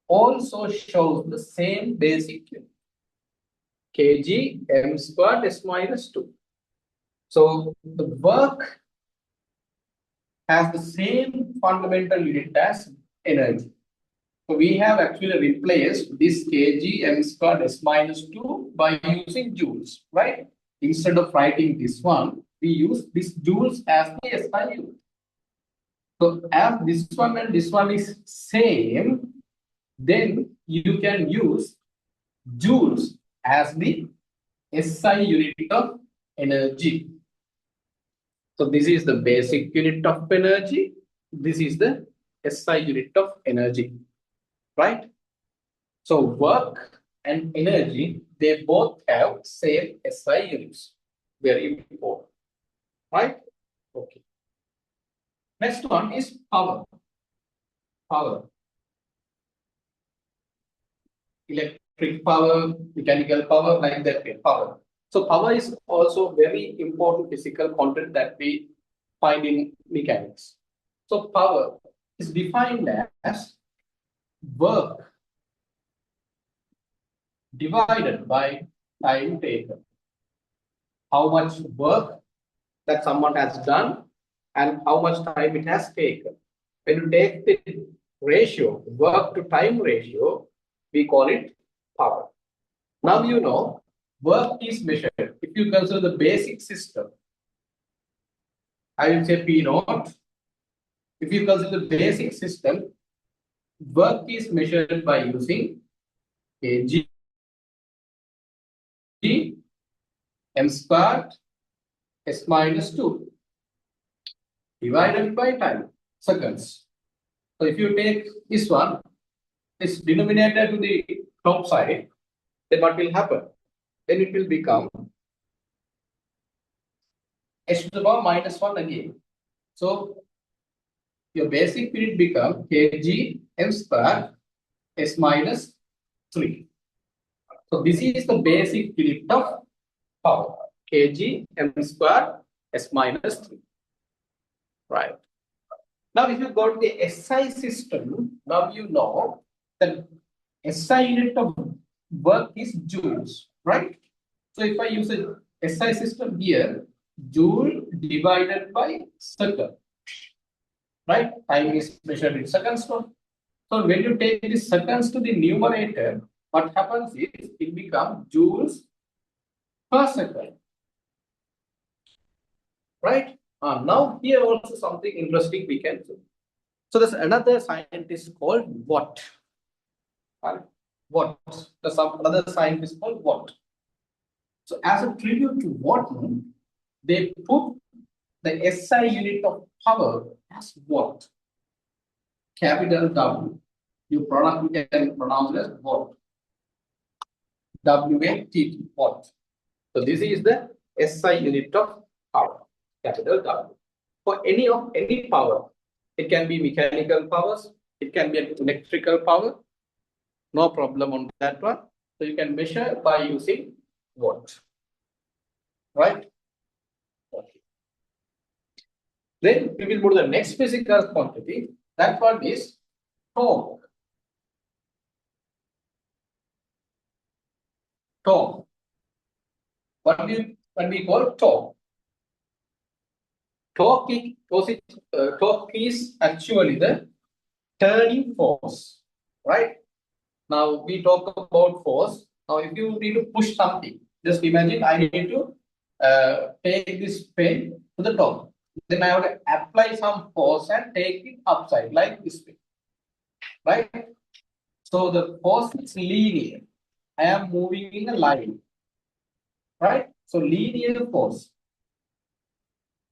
also shows the same basic unit. kg m squared S minus 2. So the work has the same fundamental unit as energy. So we have actually replaced this kg m squared S minus 2 by using joules, right? Instead of writing this one, we use this joules as the SI unit. So as this one and this one is same, then you can use joules as the SI unit of energy. So this is the basic unit of energy. This is the SI unit of energy, right? So work and energy, they both have same SI units. Very important, right? Okay. Next one is power. Power. Electric power, mechanical power, like that power. So power is also very important physical content that we find in mechanics. So power is defined as work divided by time taken. How much work that someone has done and how much time it has taken. When you take the ratio, work to time ratio, we call it power. Now you know work is measured. If you consider the basic system, I will say P naught. If you consider the basic system, work is measured by using kg m squared S minus 2 divided by time, seconds. So if you take this one, this denominator to the top side, then what will happen? Then it will become h to the power minus 1 again. So your basic unit become kg m squared S minus 3. So this is the basic unit of power, kg m squared S minus 3. Right. Now if you go to the SI system, now you know that SI unit of work is joules, right? So if I use a SI system here, joule divided by second, right? Time is measured in seconds. So when you take the seconds to the numerator, what happens is it becomes joules per second, right? Now here also something interesting we can do. So there's another scientist called Watt. Watt. There's another scientist called Watt. So as a tribute to Watt, they put the SI unit of power as Watt. Capital W. You can pronounce it as Watt. W-A-T-T, Watt. So this is the SI unit of power, capital W. For any power, it can be mechanical powers, it can be an electrical power, no problem on that one. So you can measure by using watt, right? Okay. Then we will go to the next physical quantity. That one is torque. Torque. What we call torque? torque is actually the turning force, right? Now we talk about force. Now, if you need to push something, just imagine I need to take this pen to the top. Then I have to apply some force and take it upside like this way, right? So the force is linear. I am moving in a line, right? So linear force.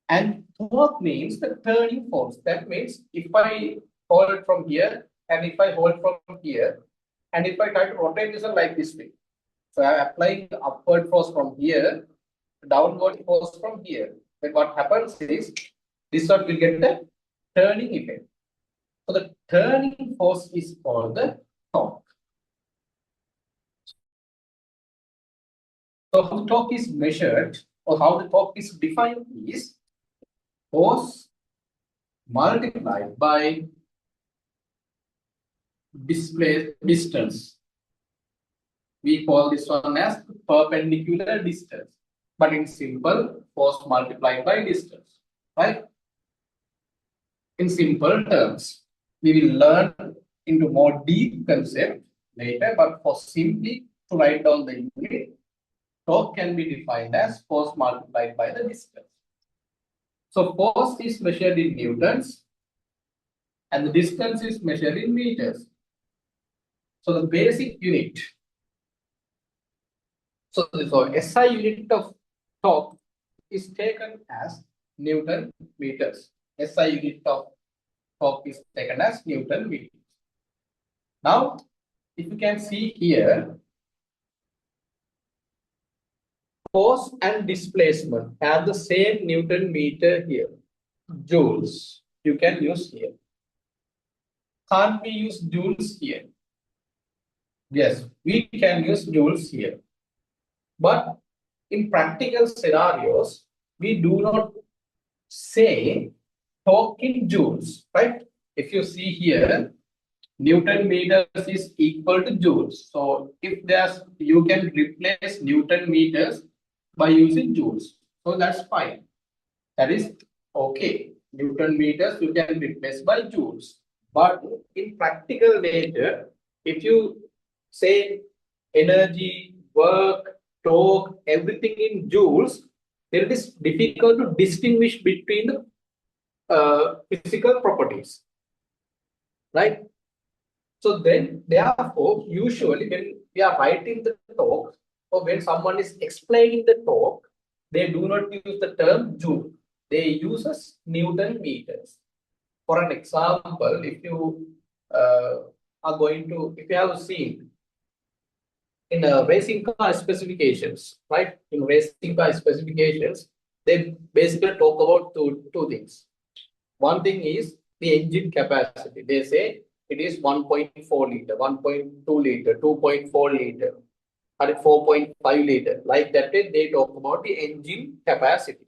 And torque means the turning force. That means if I hold from here and if I hold from here and if I try to rotate this one like this way. So I am applying the upward force from here, downward force from here. Then what happens is this one will get the turning effect. So the turning force is called the torque. So how the torque is measured or how the torque is defined is force multiplied by displaced distance. We call this one as perpendicular distance. But in simple, force multiplied by distance, right? In simple terms, we will learn into more deep concept later, but for simply to write down the unit, torque can be defined as force multiplied by the distance. So force is measured in newtons and the distance is measured in meters. So the basic unit. So SI unit of torque is taken as Newton meters. SI unit of torque is taken as Newton meters. Now, if you can see here, force and displacement have the same Newton meter here. Joules, you can use here. Can't we use joules here? Yes, we can use joules here. But in practical scenarios, we do not say torque in joules, right? If you see here, Newton meters is equal to joules. So if there's, you can replace Newton meters by using joules. So that's fine. That is okay. Newton meters you can replace by joules. But in practical nature, if you say energy, work, torque, everything in joules, then it is difficult to distinguish between the physical properties, right? So then, therefore, usually when we are writing the torque or when someone is explaining the torque, they do not use the term joule. They use as Newton meters. For an example, if you are going to, if you have seen in racing car specifications, right? In racing car specifications, they basically talk about two things. One thing is the engine capacity. They say it is 1.4 liter, 1.2 liter, 2.4 liter, or 4.5 liter. Like that, they talk about the engine capacity.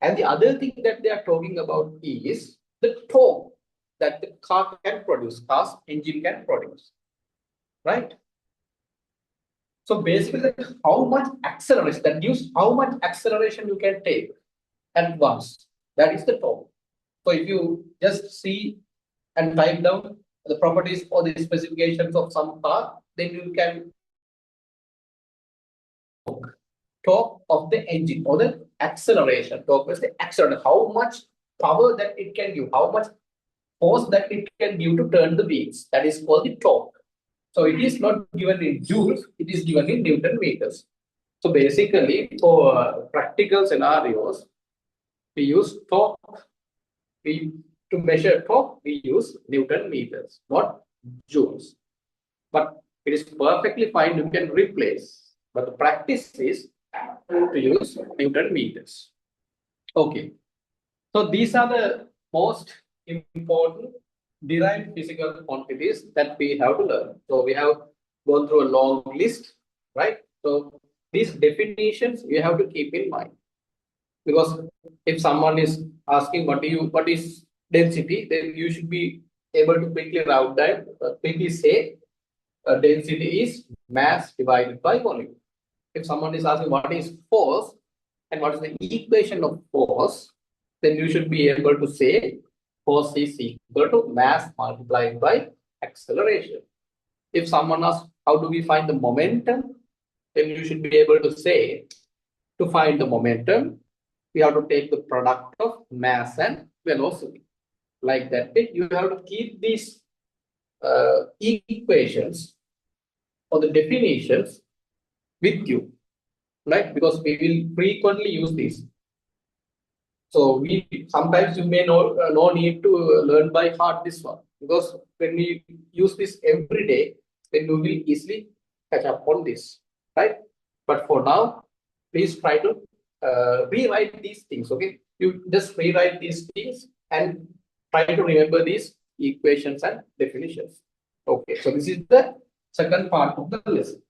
And the other thing that they are talking about is the torque that the car can produce, car's engine can produce, right? So basically, how much acceleration, that gives how much acceleration you can take at once. That is the torque. So if you just see and type down the properties or the specifications of some car, then you can torque of the engine or the acceleration. Torque is the acceleration, how much power that it can give, how much force that it can give to turn the wheels. That is called the torque. So it is not given in joules, it is given in Newton meters. So basically, for practical scenarios, we use torque. To measure torque, we use Newton meters, not joules. But it is perfectly fine, you can replace. But the practice is to use Newton meters. Okay. So these are the most important derived physical quantities that we have to learn. So we have gone through a long list, right? So these definitions you have to keep in mind. Because if someone is asking what is density, then you should be able to quickly route that, quickly say density is mass divided by volume. If someone is asking what is force and what is the equation of force, then you should be able to say force is equal to mass multiplied by acceleration. If someone asks, how do we find the momentum? Then you should be able to say, to find the momentum, we have to take the product of mass and velocity. Like that, you have to keep these equations or the definitions with you, right? Because we will frequently use these. So we sometimes you may no need to learn by heart this one, because when we use this every day, then you will easily catch up on this, right? But for now, please try to rewrite these things. Okay, you just rewrite these things and try to remember these equations and definitions. Okay, so this is the second part of the lesson.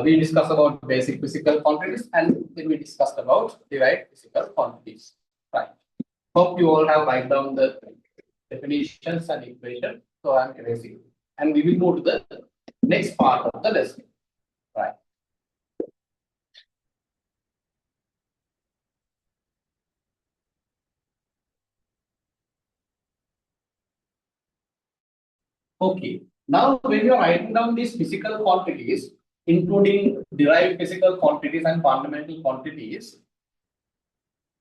We discussed about basic physical quantities, and then we discussed about derived physical quantities. Right. Hope you all have write down the definitions and equations. So I'm erasing, and we will move to the next part of the lesson. Right. Okay. Now, when you are writing down these physical quantities, including derived physical quantities and fundamental quantities,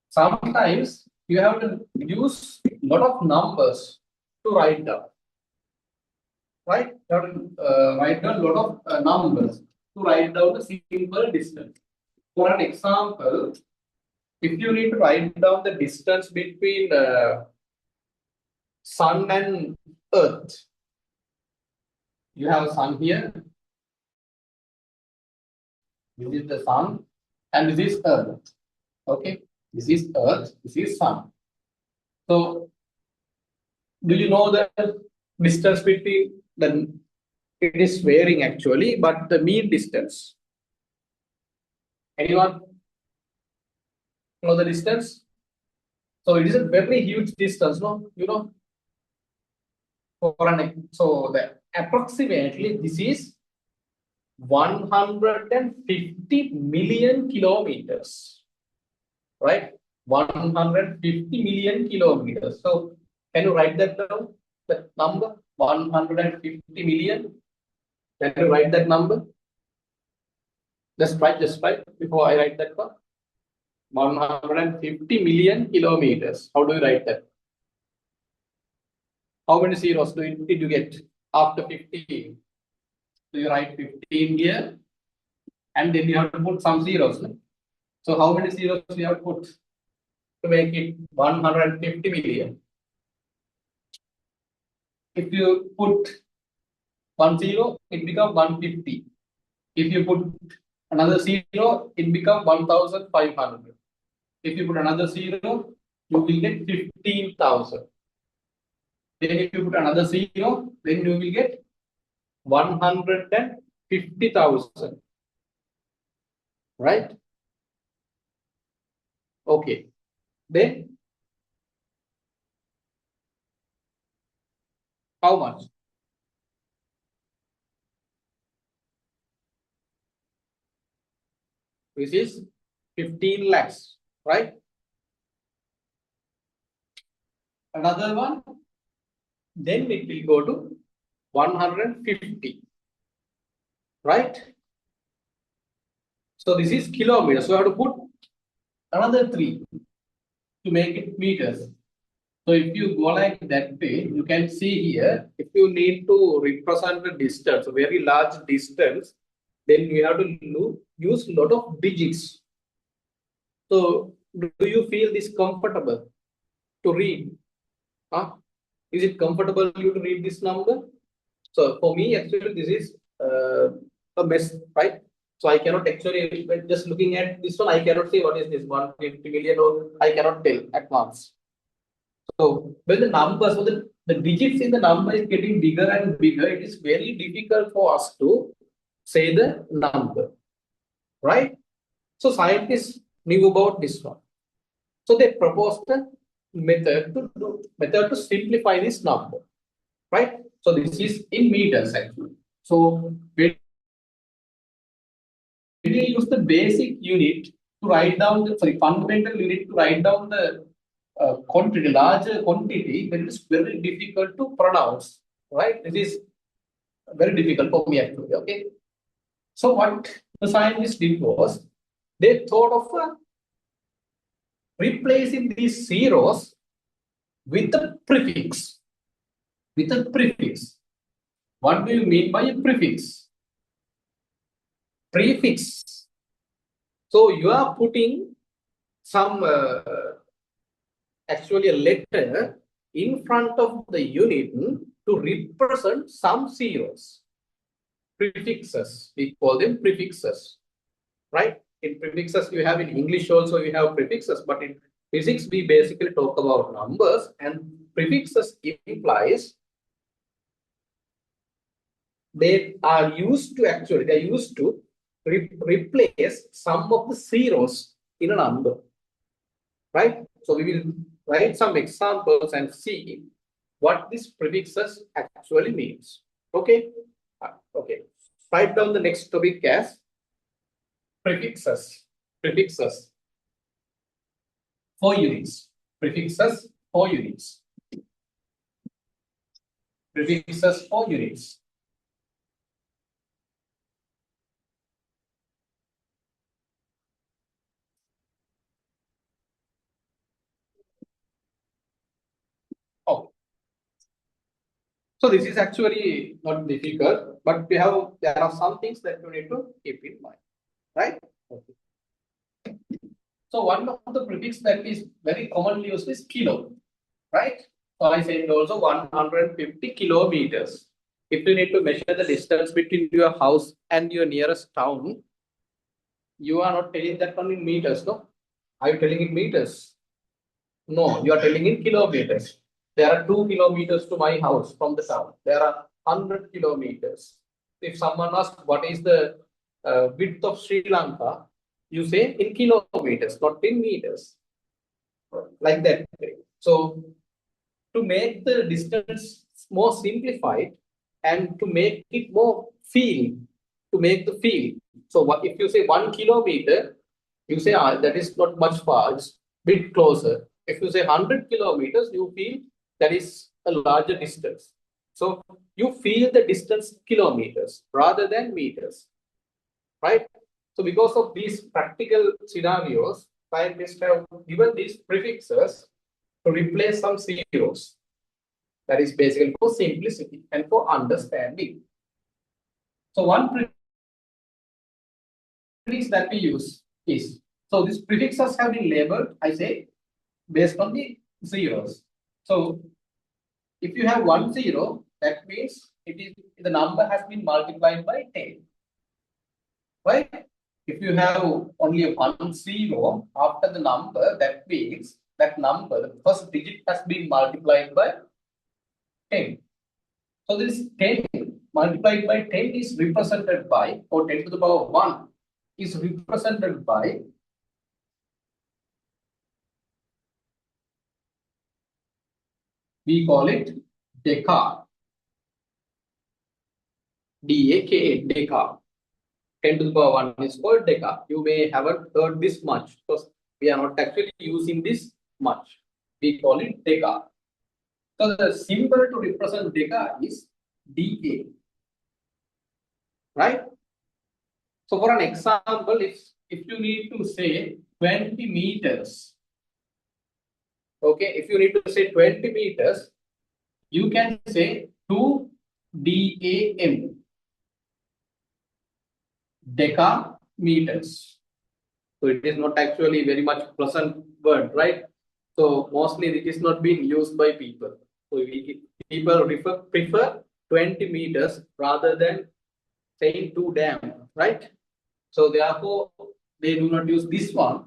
sometimes you have to use a lot of numbers to write down. Right? You have to write down a lot of numbers to write down a simple distance. For an example, if you need to write down the distance between Sun and Earth, you have Sun here. This is the Sun, and this is Earth. Okay, this is Earth. This is Sun. So, do you know the distance between the? It is varying actually, but the mean distance. Anyone know the distance? So it is a very huge distance, no? You know, so the approximately this is 150 million kilometers, right? 150 million kilometers. So can you write that down? That number 150 million. Can you write that number? Just write before I write that one. 150 million kilometers. How do you write that? How many zeros did you get after 15? So you write 15 here, and then you have to put some zeros. So how many zeros you have to put to make it 150 million? If you put 10, it becomes 150. If you put another zero, it becomes 1500. If you put another zero, you will get 15,000. Then if you put another zero, then you will get 150,000. Right? Okay. Then how much? Which is 15 lakhs, right? Another one, then it will go to 150, right? So this is kilometers. So you have to put another 3 to make it meters. So if you go like that way, you can see here, if you need to represent the distance, a very large distance, then you have to use a lot of digits. So do you feel this comfortable to read? Huh? Is it comfortable you to read this number? So for me, actually, this is a mess, right? So I cannot actually, just looking at this one, I cannot say what is this 150 million, or I cannot tell at once. So when the numbers, so the digits in the number is getting bigger and bigger, it is very difficult for us to say the number, right? So scientists knew about this one. So they proposed a method to simplify this number, right? So this is in meters actually. So when you use the basic unit to write down the, sorry, fundamental you need to write down the quantity, larger quantity, then it's very difficult to pronounce, right? It is very difficult for me actually, okay? So what the scientists did was, they thought of replacing these zeros with a prefix, with a prefix. What do you mean by a prefix? Prefix. So you are putting some actually a letter in front of the unit to represent some zeros. Prefixes, we call them prefixes, right? In prefixes you have, in English also you have prefixes, but in physics we basically talk about numbers, and prefixes implies they are used to actually, they are used to replace some of the zeros in a number, right? So we will write some examples and see what this prefixes actually means. Okay. Okay. Write down the next topic as prefixes. Prefixes for units. Prefixes for units. Prefixes for units. Oh. So this is actually not difficult, but there are some things that you need to keep in mind, right? Okay. So one of the prefix that is very commonly used is kilo, right? So I said also 150 kilometers. If you need to measure the distance between your house and your nearest town, you are not telling that one in meters, no? Are you telling in meters? No, you are telling in kilometers. There are 2 kilometers to my house from the town. There are 100 kilometers. If someone asks what is the width of Sri Lanka, you say in kilometers, not in meters. Like that. So to make the distance more simplified and to make it more feel, to make the feel. So what if you say 1 kilometer, you say that is not much far, it's bit closer. If you say 100 kilometers, you feel that is a larger distance. So you feel the distance kilometers rather than meters, right? So because of these practical scenarios, scientists have given these prefixes to replace some zeros. That is basically for simplicity and for understanding. So one prefix that we use is, so these prefixes have been labeled, I say, based on the zeros. So if you have 1 0, that means it is the number has been multiplied by 10. Right? If you have only 1 0 after the number, that means that number, the first digit has been multiplied by 10. So this 10 multiplied by 10 is represented by, or 10 to the power 1 is represented by we call it deca. D-A-K-A, deca. 10 to the power 1 is called deca. You may haven't heard this much because we are not actually using this much. We call it deca. So the symbol to represent deca is DA. Right? So for an example, if you need to say 20 meters, okay, if you need to say 20 meters, you can say 2 DAM, decameters. So it is not actually very much pleasant word, right? So mostly it is not being used by people. So people prefer 20 meters rather than saying 2 dam, right? So therefore, they do not use this one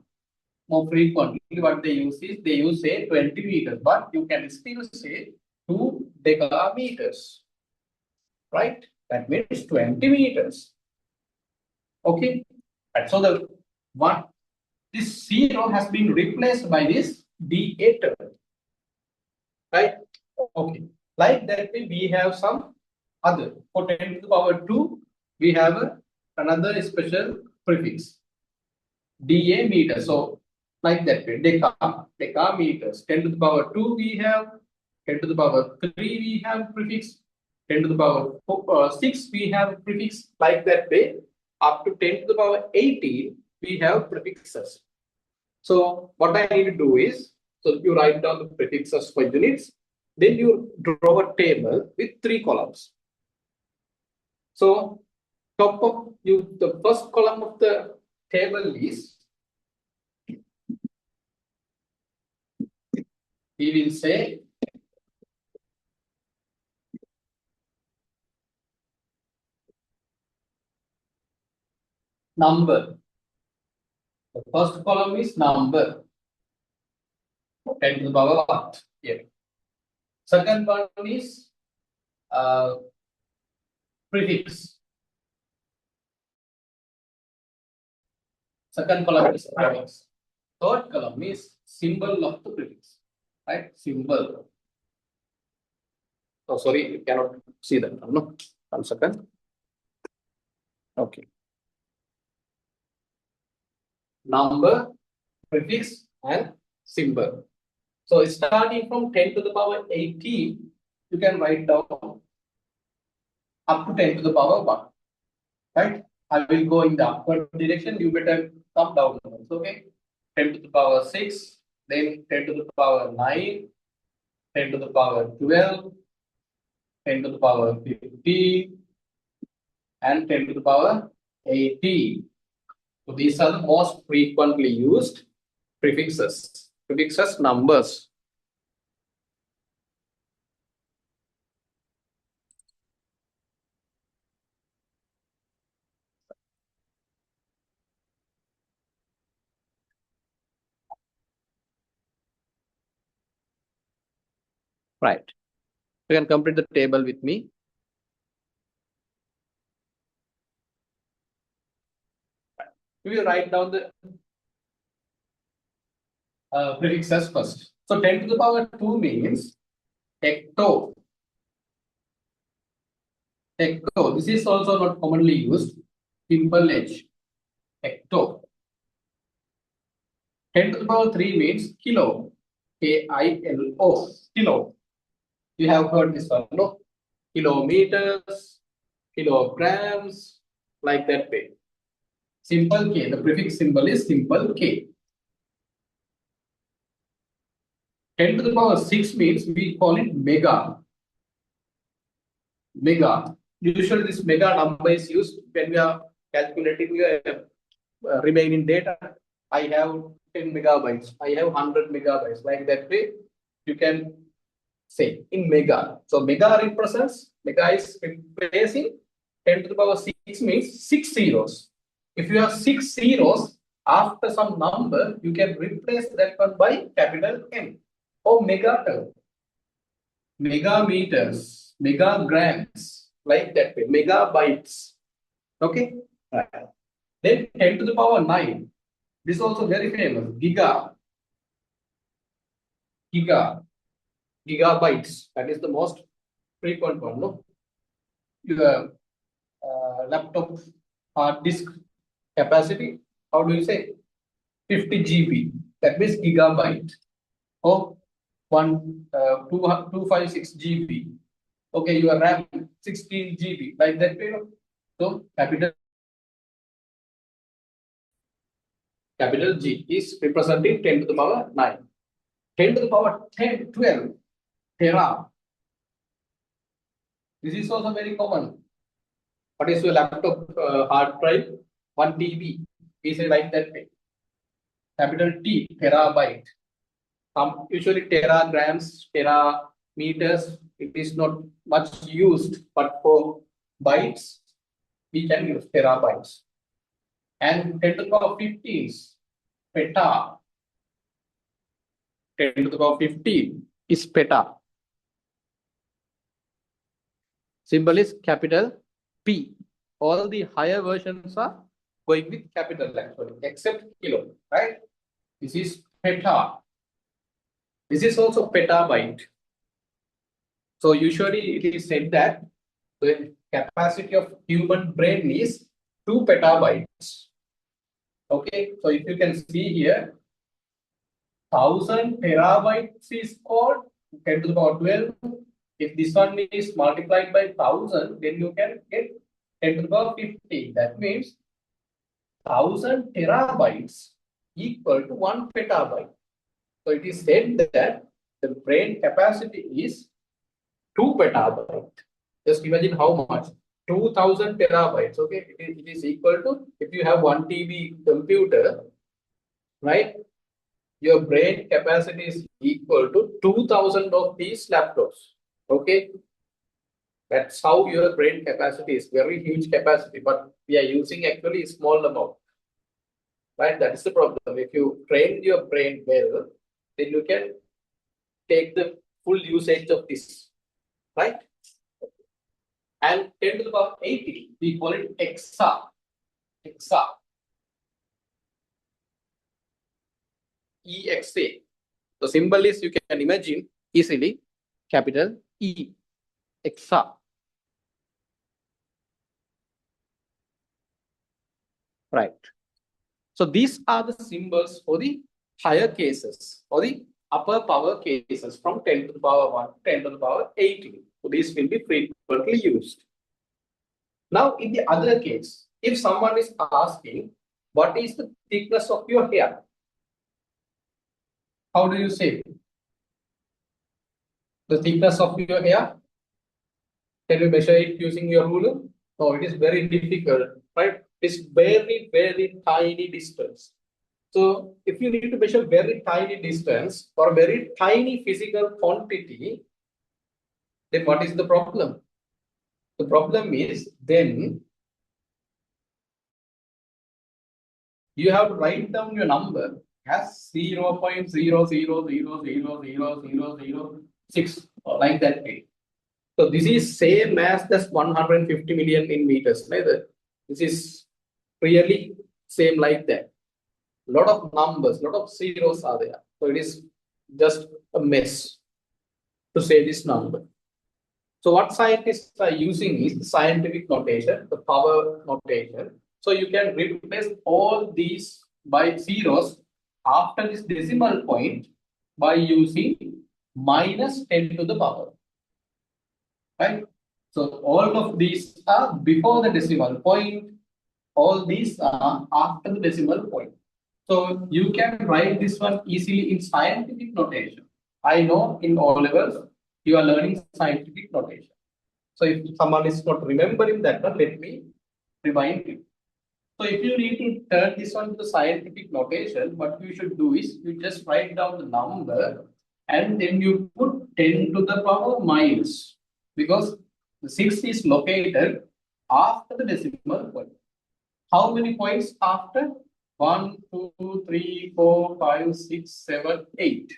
more frequently. What they use is, they use say 20 meters, but you can still say 2 decameters, right? That means 20 meters. Okay. And so the one, this 0 has been replaced by this DA term, right? Okay. Like that way, we have some other, for 10 to the power 2, we have another special prefix. DA meter. So like that way, decameters. 10 to the power 2 we have, 10 to the power 3 we have prefix, 10 to the power 6 we have prefix, like that way. Up to 10 to the power 18 we have prefixes. So what I need to do is, so you write down the prefixes for units, then you draw a table with 3 columns. So top of you, the first column of the table is, we will say number. The first column is number, 10 to the power what? Here. Second one is prefix. Second column is prefix. Third column is symbol of the prefix, right? Symbol. Oh, sorry, you cannot see that. No, 1 second. Okay. Number, prefix, and symbol. So starting from 10 to the power 18, you can write down up to 10 to the power 1. Right? I will go in the upward direction. You better come down. Okay. 10 to the power 6, then 10 to the power 9, 10 to the power 12, 10 to the power 15, and 10 to the power 18. So these are the most frequently used prefixes. Prefixes numbers. Right. You can complete the table with me. We will write down the prefixes first. So 10 to the power 2 means hecto. Hecto. This is also not commonly used. Simple H. Hecto. 10 to the power 3 means kilo. K-I-L-O. Kilo. You have heard this one, no? Kilometers, kilograms, like that way. Simple K. The prefix symbol is simple K. 10 to the power 6 means we call it mega. Mega. Usually this mega number is used when we are calculating your remaining data. I have 10 megabytes. I have 100 megabytes. Like that way, you can say in mega. So mega represents, mega is replacing 10 to the power 6 means 6 zeros. If you have 6 zeros after some number, you can replace that one by capital M or mega term. Megameters, megagrams, like that way, megabytes. Okay. Right. Then 10 to the power 9. This is also very famous. Gigabytes. That is the most frequent one. No? Your laptop hard disk capacity, how do you say? 50 GB. That means gigabyte. Or 256 GB. Okay, your RAM 16 GB. Like that way. So capital G is representing 10 to the power 9. 10 to the power 10, 12, tera. This is also very common. What is your laptop hard drive? 1 TB. We say like that way. Capital T, terabyte. Usually teragrams, terameters, it is not much used, but for bytes, we can use terabytes. And 10 to the power 15 is peta. 10 to the power 15 is peta. Symbol is capital P. All the higher versions are going with capital actually, except kilo, right? This is peta. This is also petabyte. So usually it is said that the capacity of human brain is 2 petabytes. Okay, so if you can see here, 1000 terabytes is called 10 to the power 12. If this one is multiplied by 1000, then you can get 10 to the power 15. That means 1000 terabytes equal to 1 petabyte. So it is said that the brain capacity is 2 petabyte. Just imagine how much. 2000 terabytes. Okay, it is equal to, if you have 1 TB computer, right? Your brain capacity is equal to 2000 of these laptops. Okay, that's how your brain capacity is. Very huge capacity, but we are using actually small amount. Right? That is the problem. If you train your brain well, then you can take the full usage of this. Right? And 10 to the power 80, we call it exa. Exa. EXA. The symbol is, you can imagine easily, capital E. Exa. Right. So these are the symbols for the higher cases, or the upper power cases from 10 to the power 1 to 10 to the power 18. So these will be frequently used. Now, in the other case, if someone is asking, what is the thickness of your hair? How do you say the thickness of your hair? Can you measure it using your ruler? No, it is very difficult, right? It's very, very tiny distance. So if you need to measure very tiny distance or very tiny physical quantity, then what is the problem? The problem is then you have to write down your number as 0.00000006 or like that way. So this is same as this 150 million in meters. Right? This is really same like that. Lot of numbers, lot of zeros are there. So it is just a mess to say this number. So what scientists are using is the scientific notation, the power notation. So you can replace all these by zeros after this decimal point by using minus 10 to the power. Right? So all of these are before the decimal point. All these are after the decimal point. So you can write this one easily in scientific notation. I know in all levels you are learning scientific notation. So if someone is not remembering that one, let me remind you. So if you need to turn this one to the scientific notation, what you should do is you just write down the number and then you put 10 to the power minus, because the 6 is located after the decimal point. How many points after? 1, 2, 3, 4, 5, 6, 7, 8.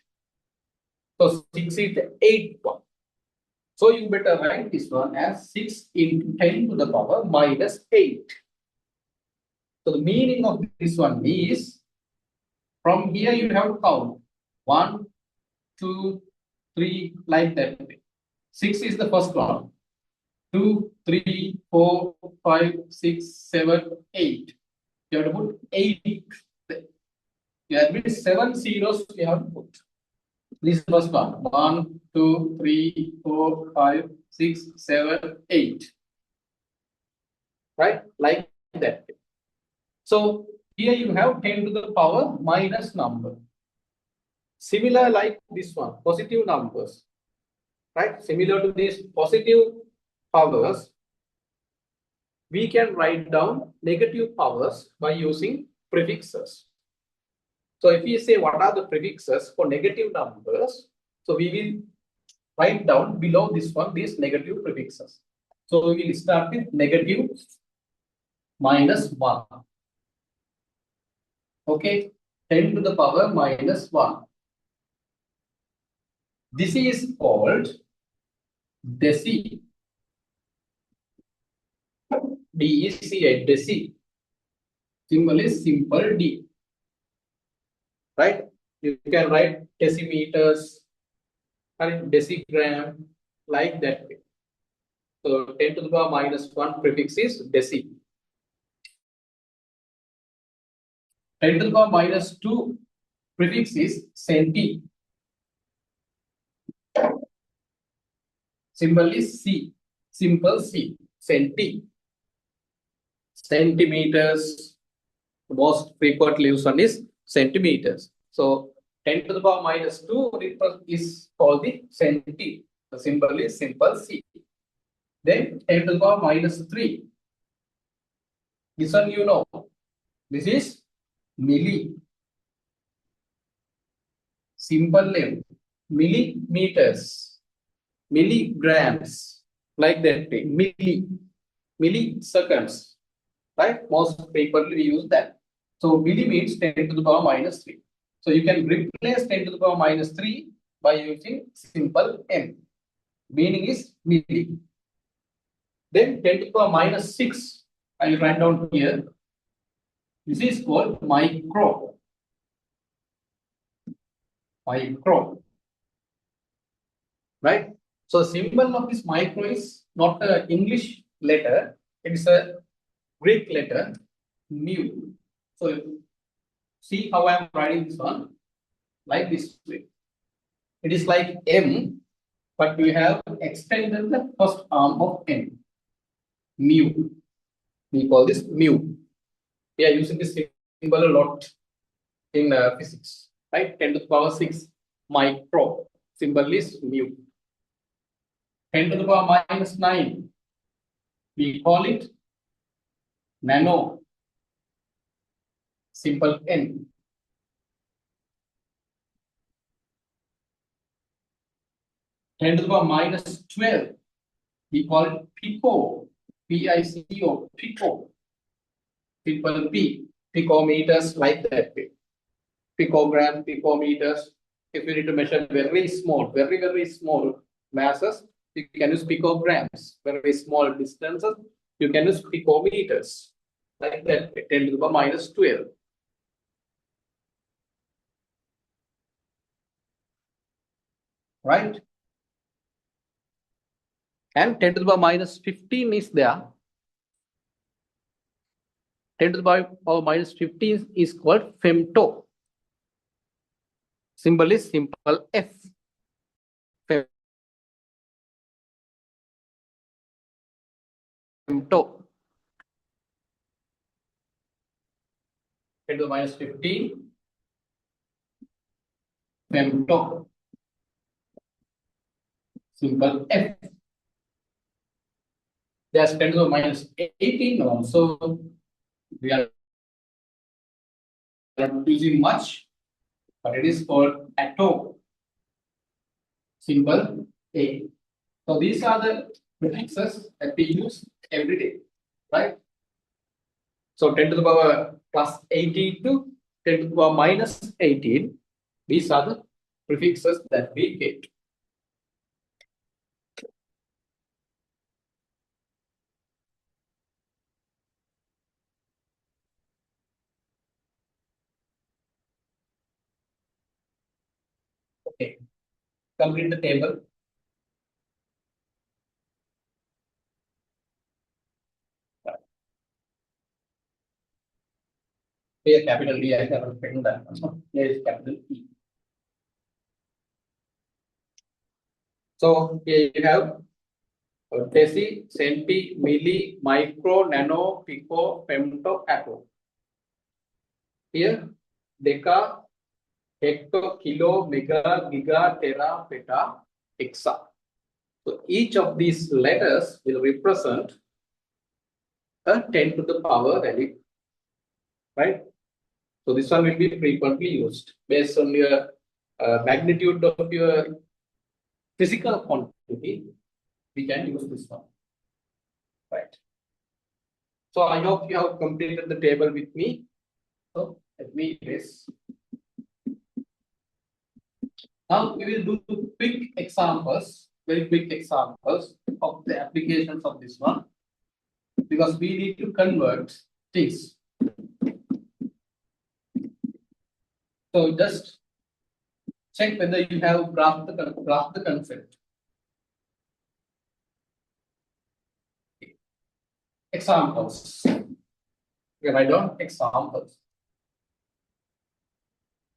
So 6 is the 8th one. So you better write this one as 6 into 10 to the power minus 8. So the meaning of this one is, from here you have to count 1, 2, 3, like that. 6 is the first one. 2, 3, 4, 5, 6, 7, 8. You have to put 8. That means 7 zeros you have to put. This is the first one. 1, 2, 3, 4, 5, 6, 7, 8. Right? Like that. So here you have 10 to the power minus number. Similar like this one, positive numbers. Right? Similar to these positive powers, we can write down negative powers by using prefixes. So if we say what are the prefixes for negative numbers, so we will write down below this one these negative prefixes. So we will start with negative minus 1. Okay, 10 to the power minus 1. This is called deci. DECI, deci. Symbol is simple D. Right? You can write decimeters and decigram like that way. So 10 to the power minus 1 prefix is deci. 10 to the power minus 2 prefix is centi. Symbol is C. Simple C. Centi. Centimeters. The most frequently used one is centimeters. So 10 to the power minus 2 is called the centi. The symbol is simple C. Then 10 to the power minus 3. This one you know. This is milli. Simple name. Millimeters. Milligrams. Like that. Milliseconds. Right? Most frequently we use that. So milli means 10 to the power minus 3. So you can replace 10 to the power minus 3 by using simple m. Meaning is milli. Then 10 to the power minus 6. I will write down here. This is called micro. Micro. Right? So symbol of this micro is not an English letter. It is a Greek letter mu. So see how I am writing this one, like this way. It is like M, but we have extended the first arm of M. Mu. We call this mu. We are using this symbol a lot in physics, right? 10 to the power 6 micro. Symbol is mu. 10 to the power minus 9. We call it nano. Simple N. 10 to the power minus 12. We call it pico. P-I-C-O. Pico. Simple P. Picometers, like that way. Picogram, picometers. If you need to measure very small, very small masses, you can use picograms. Very small distances, you can use picometers. Like that, 10 to the power minus 12. Right? And 10 to the power minus 15 is there. 10 to the power minus 15 is called femto. Symbol is simple F. Femto. 10 to the minus 15. Femto. Simple F. There's 10 to the minus 18 also. We are not using much, but it is called atom. Symbol A. So these are the prefixes that we use every day, right? So 10 to the power plus 18 to 10 to the power minus 18. These are the prefixes that we get. Okay. Complete the table. Here capital D, I have written that one. Here is capital E. So here you have deci, centi, milli, micro, nano, pico, femto, atto. Here deca, hecto, kilo, mega, giga, tera, peta, hexa. So each of these letters will represent a 10 to the power value, right? So this one will be frequently used based on your magnitude of your physical quantity. We can use this one, right? So I hope you have completed the table with me. So let me erase. Now we will do quick examples, very quick examples of the applications of this one, because we need to convert things. So just check whether you have grasped the concept. Examples. We write down examples.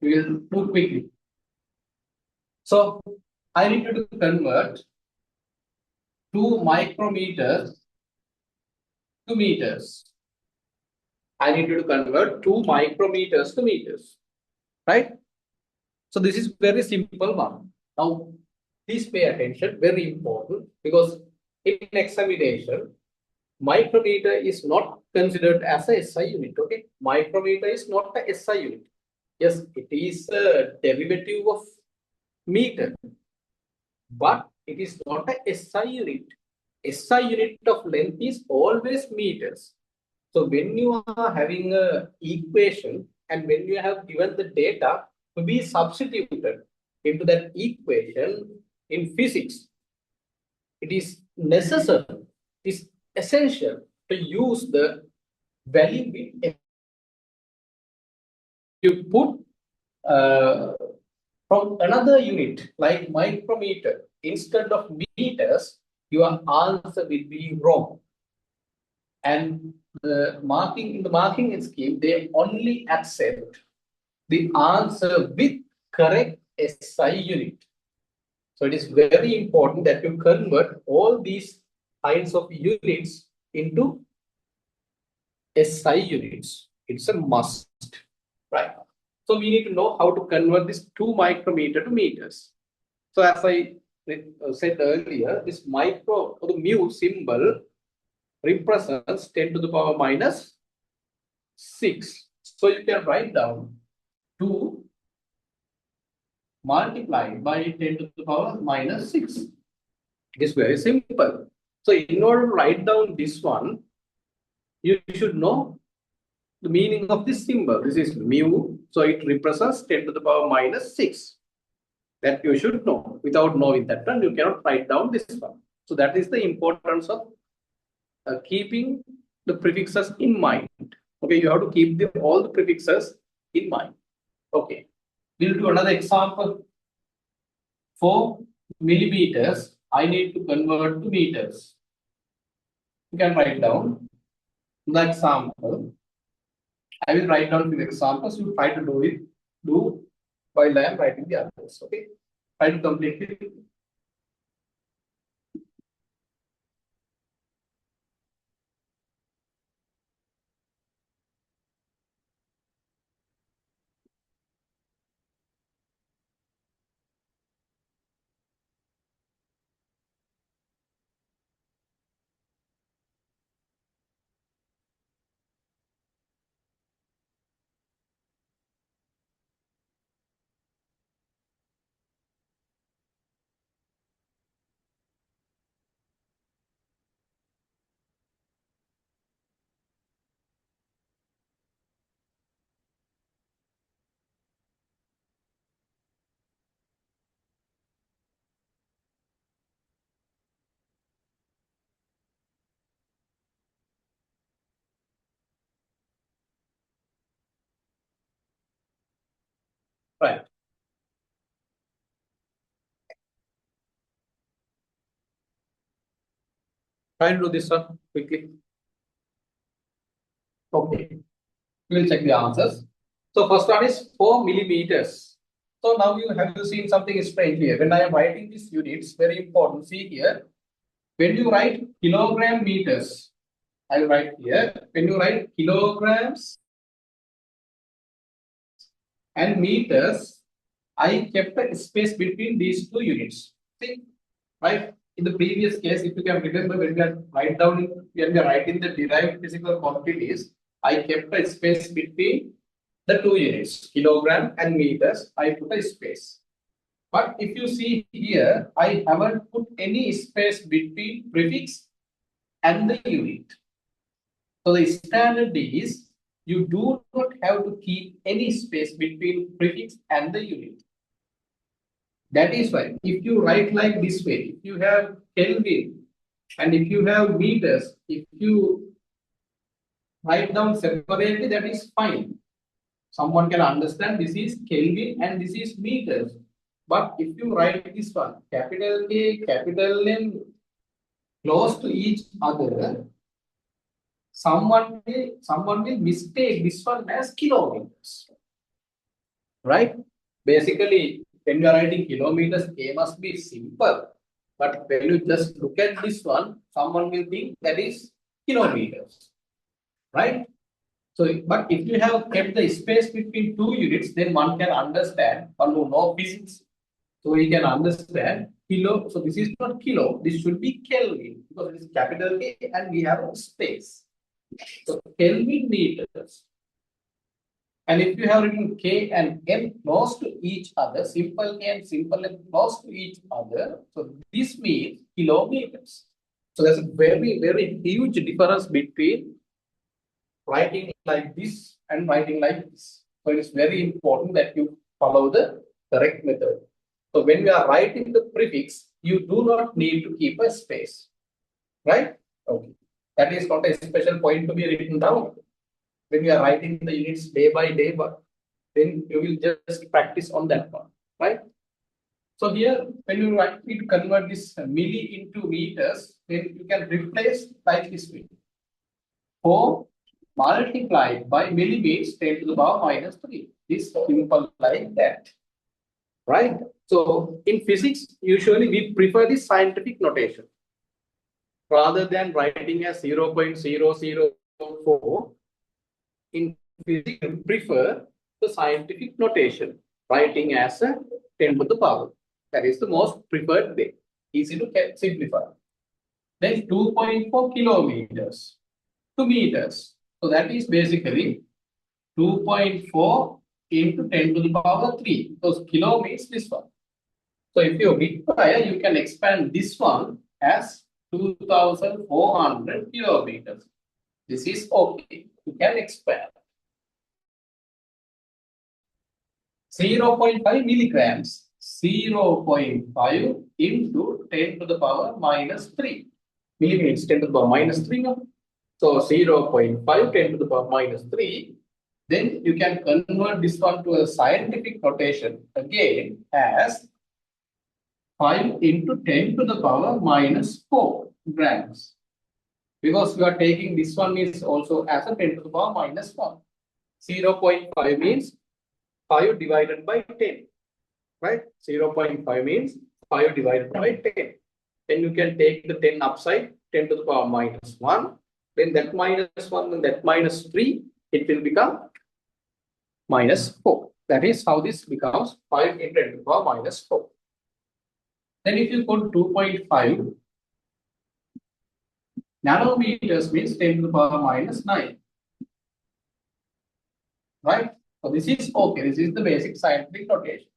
We will move quickly. So I need you to convert 2 micrometers to meters. I need you to convert 2 micrometers to meters, right? So this is very simple one. Now, please pay attention, very important, because in examination, micrometer is not considered as a SI unit, okay? Micrometer is not a SI unit. Yes, it is a derivative of meter, but it is not a SI unit. SI unit of length is always meters. So when you are having a equation and when you have given the data to be substituted into that equation in physics, it is necessary, it is essential to use the value. You put from another unit like micrometer instead of meters, your answer will be wrong. And the marking scheme, they only accept the answer with correct SI unit. So it is very important that you convert all these kinds of units into SI units. It's a must, right? So we need to know how to convert this 2 micrometer to meters. So as I said earlier, this micro or the mu symbol represents 10 to the power minus 6. So you can write down 2 multiplied by 10 to the power minus 6. It is very simple. So in order to write down this one, you should know the meaning of this symbol. This is mu, so it represents 10 to the power minus 6. That you should know. Without knowing that one, you cannot write down this one. So that is the importance of keeping the prefixes in mind. Okay, you have to keep all the prefixes in mind. Okay, we'll do another example. 4 millimeters, I need to convert to meters. You can write down the example. I will write down the examples. You try to do while I am writing the others. Okay, try to complete it. Right. Try to do this one quickly. Okay, we'll check the answers. So first one is 4 millimeters. So now you seen something strange here. When I am writing these units, very important. See here, when you write kilogram meters, I will write here. When you write kilograms and meters, I kept a space between these two units. See, right? In the previous case, if you can remember, when we are writing the derived physical quantities, I kept a space between the two units, kilogram and meters. I put a space. But if you see here, I haven't put any space between prefix and the unit. So the standard is you do not have to keep any space between prefix and the unit. That is why if you write like this way, if you have Kelvin and if you have meters, if you write down separately, that is fine. Someone can understand this is Kelvin and this is meters. But if you write this one, capital K, capital N, close to each other, someone will mistake this one as kilometers. right? Basically, when you are writing kilometers, K must be simple. But when you just look at this one, someone will think that is kilometers, right? So, but if you have kept the space between two units, then one can understand, one who know physics, so we can understand kilo. So this is not kilo, this should be Kelvin because it is capital K and we have a space. So Kelvin meters. And if you have written K and M close to each other, simple K and simple M close to each other, so this means kilometers. So there's a very, very huge difference between writing like this and writing like this. So it is very important that you follow the correct method. So when we are writing the prefix, you do not need to keep a space, right? Okay. That is not a special point to be written down. When you are writing the units day by day, but then you will just practice on that one, right? So here, when you need to convert this milli into meters, then you can replace like this way. 4 multiplied by milli means 10 to the power minus 3. This simple like that, right? So in physics, usually we prefer the scientific notation rather than writing as 0.004. In physics, we prefer the scientific notation, writing as a 10 to the power. That is the most preferred way. Easy to simplify. Then 2.4 kilometers to meters. So that is basically 2.4 into 10 to the power 3. Because kilo means this one. So if you require, you can expand this one as 2,400 kilometers. This is okay. You can expand. 0.5 milligrams. 0.5 into 10 to the power minus 3. Milli means 10 to the power minus 3. No? So 0.5 10 to the power minus 3. Then you can convert this one to a scientific notation again as 5 into 10 to the power minus 4 grams. Because we are taking this one is also as a 10 to the power minus 1. 0.5 means 5 divided by 10. Right? 0.5 means 5 divided by 10. Then you can take the 10 upside, 10 to the power minus 1. Then that minus 1 and that minus 3, it will become minus 4. That is how this becomes 5 into 10 to the power minus 4. Then if you put 2.5 nanometers means 10 to the power minus 9. Right? So this is okay. This is the basic scientific notation.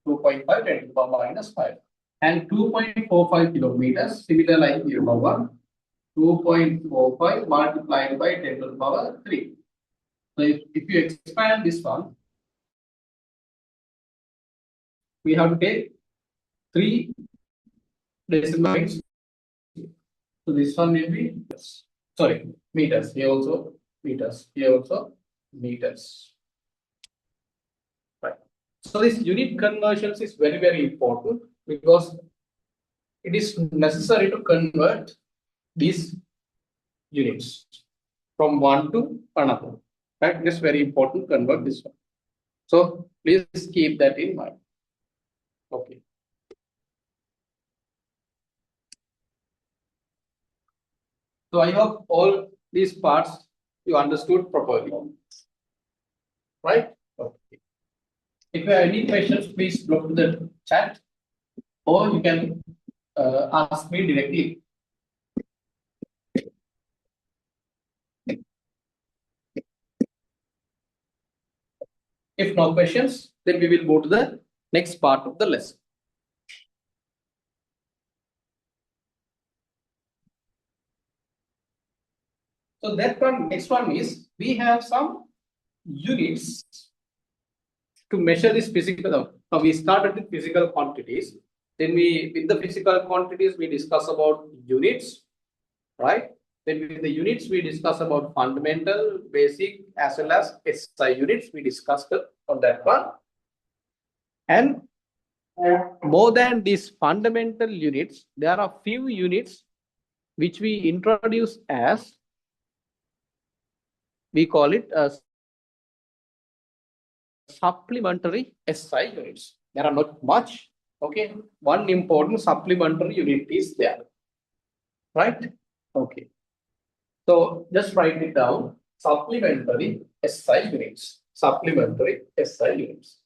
2.5 10 to the power minus 5. And 2.45 kilometers, similar like here, 2.45 multiplied by 10 to the power 3. So if you expand this one, we have to take 3 decimal points. So this one will be meters. Here also meters. Here also meters. Right. So this unit conversions is very, very important because it is necessary to convert these units from one to another. Right? It is very important to convert this one. So please keep that in mind. Okay. So I hope all these parts you understood properly. Right? Okay. If you have any questions, please drop to the chat or you can ask me directly. If no questions, then we will go to the next part of the lesson. So that one, next one is we have some units to measure this physical. We started with physical quantities. Then with the physical quantities, we discuss about units, right? Then with the units, we discuss about fundamental, basic, as well as SI units. We discussed on that one. And more than these fundamental units, there are few units which we introduce as, we call it as supplementary SI units. There are not much. Okay, one important supplementary unit is there, right? Okay, so just write it down. Supplementary SI units. Supplementary SI units.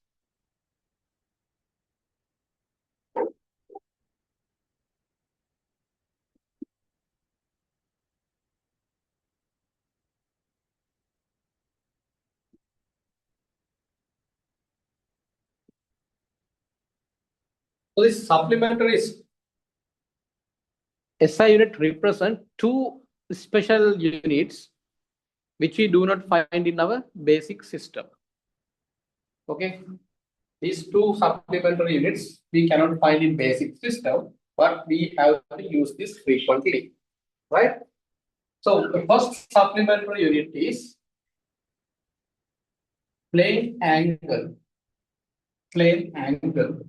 So this supplementary SI unit represent two special units which we do not find in our basic system. Okay, these two supplementary units we cannot find in basic system, but we have to use this frequently, right? So the first supplementary unit is plane angle. Plane angle.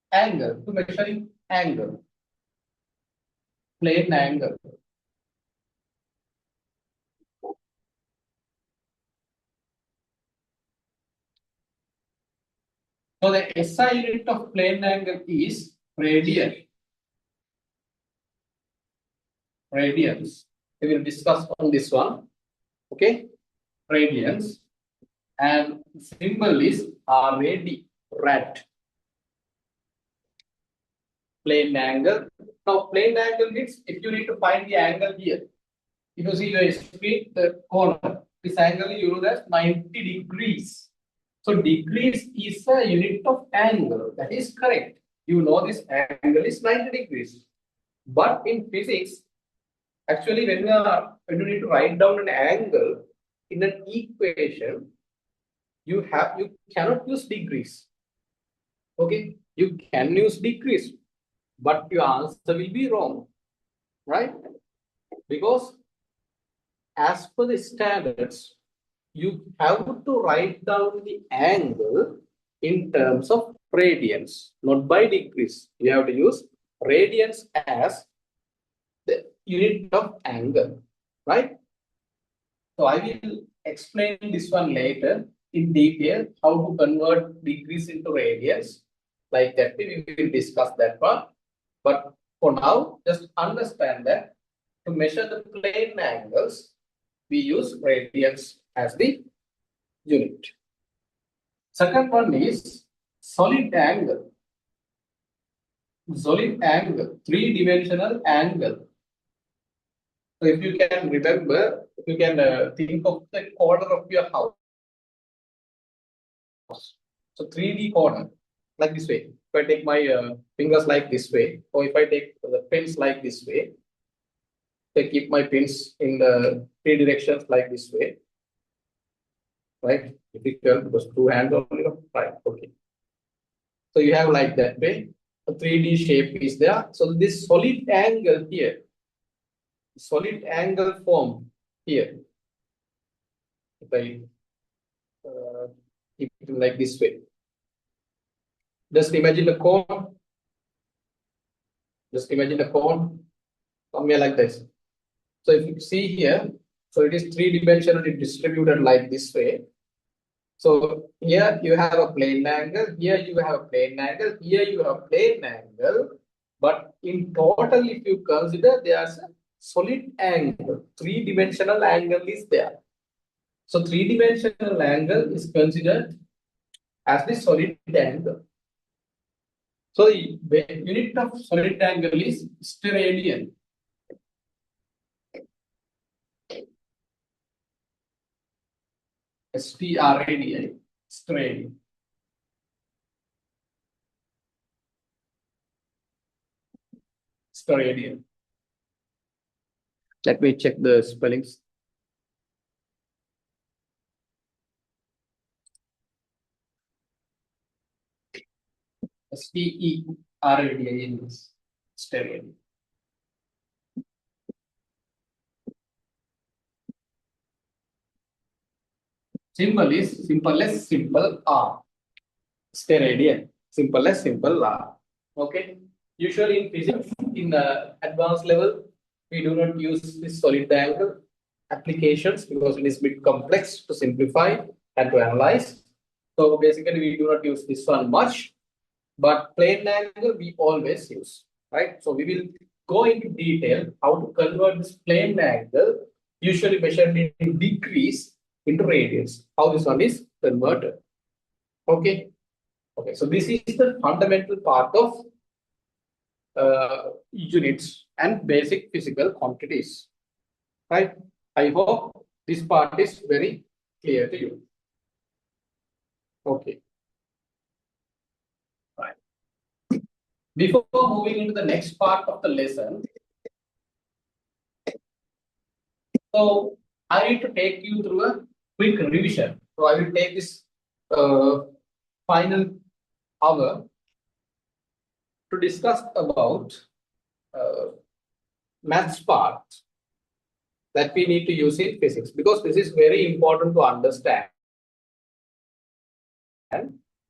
Angle to measuring angle. Plane angle. So the SI unit of plane angle is radian. Radians. We will discuss on this one. Okay, radians. And symbol is RAD. Rad. Plane angle. Now, plane angle means if you need to find the angle here, if you see your screen, the corner, this angle you know that's 90 degrees. So degrees is a unit of angle. That is correct. You know this angle is 90 degrees. But in physics, actually when you need to write down an angle in an equation, you cannot use degrees. Okay, you can use degrees, but your answer will be wrong, right? Because as per the standards, you have to write down the angle in terms of radians, not by degrees. You have to use radians as the unit of angle, right? So I will explain this one later in detail, how to convert degrees into radians. Like that, we will discuss that one. But for now, just understand that to measure the plane angles, we use radians as the unit. Second one is solid angle. Solid angle, three-dimensional angle. So if you can remember, if you can think of the corner of your house. So 3D corner, like this way. If I take my fingers like this way, or if I take the pins like this way, I keep my pins in the three directions like this way, right? Difficult because two hands only, right? Okay. So you have like that way, a 3D shape is there. So this solid angle here, solid angle form here. If I keep it like this way, just imagine the cone. Just imagine the cone somewhere like this. So if you see here, so it is three-dimensionally distributed like this way. So here you have a plane angle, here you have a plane angle, here you have a plane angle. But in total, if you consider, there's a solid angle, three-dimensional angle is there. So three-dimensional angle is considered as the solid angle. So the unit of solid angle is steradian. STRADI, steradian. Steradian. Let me check the spellings. STERADIAN is steradian. Symbol is simple as simple R. Steradian. Simple as simple R. Okay. Usually in physics, in the advanced level, we do not use this solid angle applications because it is a bit complex to simplify and to analyze. So basically, we do not use this one much, but plane angle we always use, right? So we will go into detail how to convert this plane angle, usually measured in degrees, into radians. How this one is converted. Okay. Okay. So this is the fundamental part of units and basic physical quantities, right? I hope this part is very clear to you. Okay. Right. Before moving into the next part of the lesson, so I need to take you through a quick revision. So I will take this final hour to discuss about maths part that we need to use in physics, because this is very important to understand,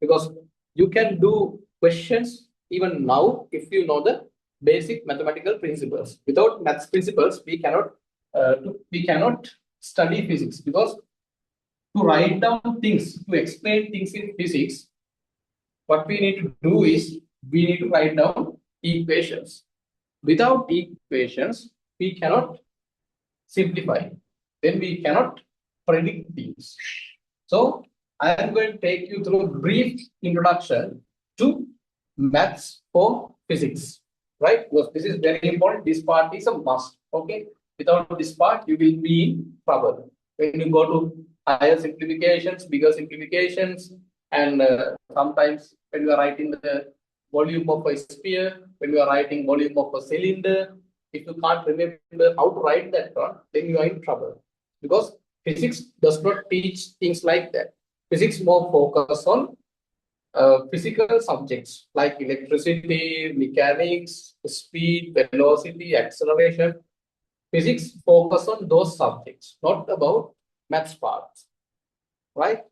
because you can do questions even now if you know the basic mathematical principles. Without maths principles, we cannot study physics, because to write down things, to explain things in physics, what we need to do is we need to write down equations. Without equations, we cannot simplify. Then we cannot predict things. So I am going to take you through a brief introduction to maths for physics, right? Because this is very important. This part is a must. Okay. Without this part, you will be in trouble. When you go to higher simplifications, bigger simplifications, and sometimes when you are writing the volume of a sphere, when you are writing volume of a cylinder, if you can't remember how to write that one, then you are in trouble. Because physics does not teach things like that. Physics more focus on physical subjects like electricity, mechanics, speed, velocity, acceleration. Physics focus on those subjects, not about maths parts, right?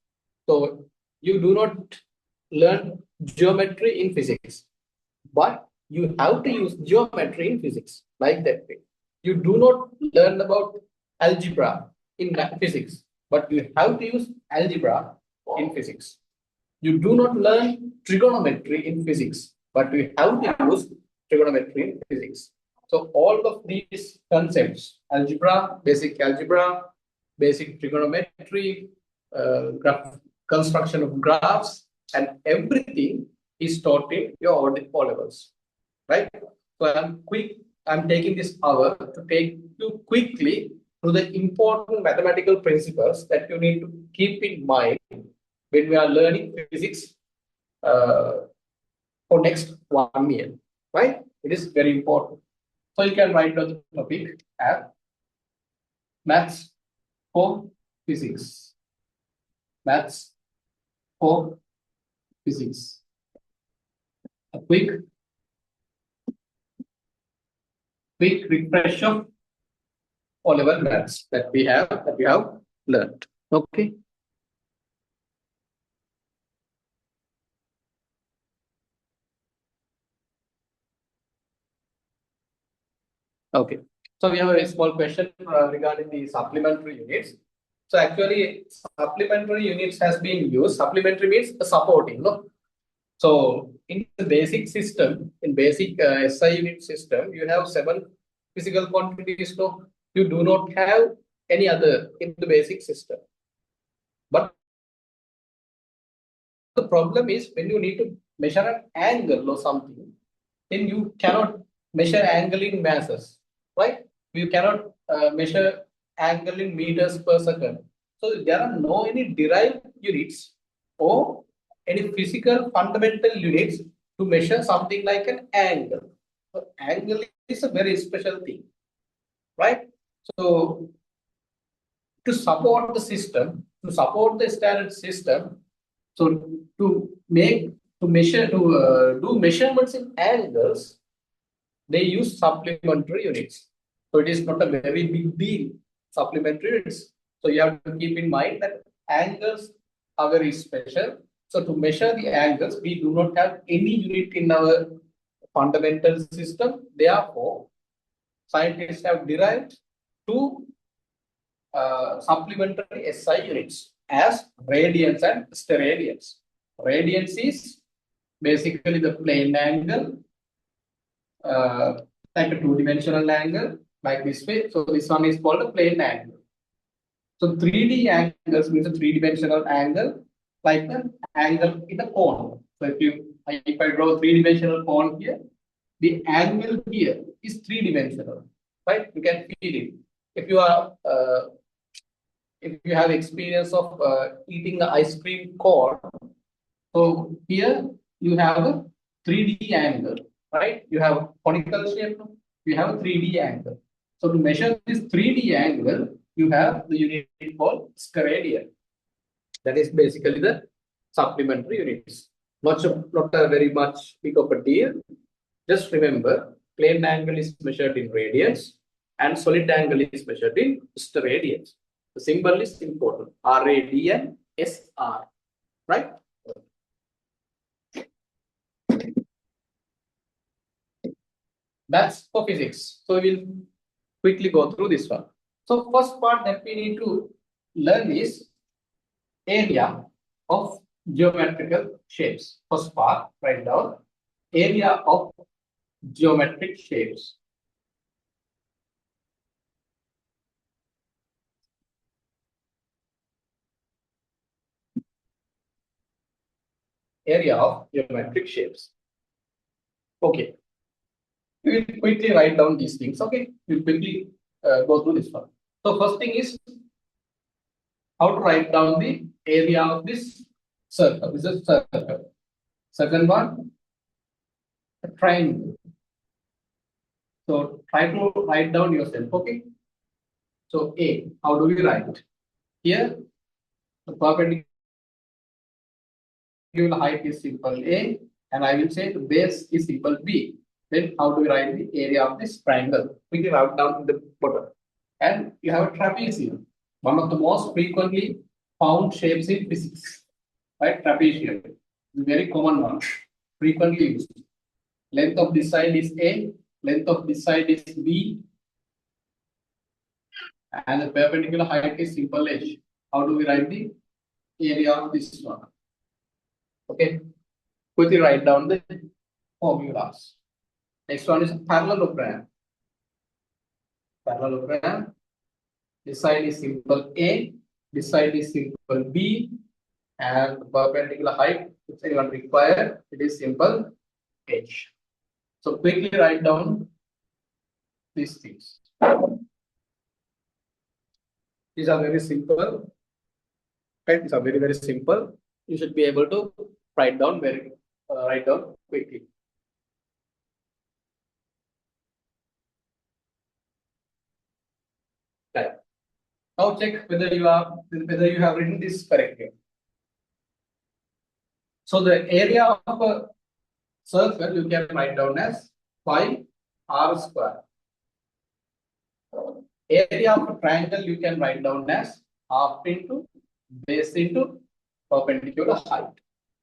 So you do not learn geometry in physics, but you have to use geometry in physics, like that way. You do not learn about algebra in physics, but you have to use algebra in physics. You do not learn trigonometry in physics, but you have to use trigonometry in physics. So all of these concepts, algebra, basic trigonometry, graph, construction of graphs, and everything is taught in your O levels, right? So I'm taking this hour to take you quickly through the important mathematical principles that you need to keep in mind when we are learning physics for next 1 year, right? It is very important. So you can write down the topic as maths for physics. Maths for physics. A quick refresh of all level maths that we have learned. Okay. Okay. So we have a small question regarding the supplementary units. So actually, supplementary units has been used. Supplementary means supporting, no? So in the basic system, in basic SI unit system, you have 7 physical quantities. No, you do not have any other in the basic system. But the problem is when you need to measure an angle or something, then you cannot measure angle in masses, right? You cannot measure angle in meters per second. So there are no any derived units or any physical fundamental units to measure something like an angle. So angle is a very special thing, right? So to support the system, to support the standard system, so to measure do measurements in angles, they use supplementary units. So it is not a very big deal, supplementary units. So you have to keep in mind that angles are very special. So to measure the angles, we do not have any unit in our fundamental system. Therefore, scientists have derived two supplementary SI units. as radians and steradians. Radians is basically the plane angle, like a two-dimensional angle, like this way. So this one is called a plane angle. So 3D angles means a three-dimensional angle, like the angle in a cone. So if I draw a three-dimensional cone here, the angle here is three-dimensional, right? You can feel it. If you are if you have experience of eating the ice cream cone, so here you have a 3D angle, right? You have conical shape, you have a 3D angle. So to measure this 3D angle, you have the unit called steradian. That is basically the supplementary units. Not a very much big of a deal. Just remember, plane angle is measured in radians and solid angle is measured in steradians. The symbol is important. RAD and SR, right? That's for physics. So we'll quickly go through this one. So first part that we need to learn is area of geometrical shapes. First part, write down area of geometric shapes. Area of geometric shapes. Okay. We will quickly write down these things. Okay. We'll quickly go through this one. So first thing is how to write down the area of this circle. This is a circle. Second one, a triangle. So try to write down yourself. Okay. So A, how do we write? Here, the perpendicular height is simple A, and I will say the base is simple B. Then how do we write the area of this triangle? We can write down in the bottom. And you have a trapezium, one of the most frequently found shapes in physics. Right? Trapezium, very common one, frequently used. Length of this side is A, length of this side is B, and the perpendicular height is simple H. How do we write the area of this one? Okay, quickly write down the formulas. Next one is parallelogram. Parallelogram. This side is simple A, this side is simple B, and the perpendicular height, if anyone require, it is simple H. So quickly write down these things. These are very simple. Right? These are very, very simple. You should be able to write down quickly. Right. Now check whether you have written this correctly. So the area of a circle you can write down as pi r square. Area of a triangle you can write down as half into base into perpendicular height.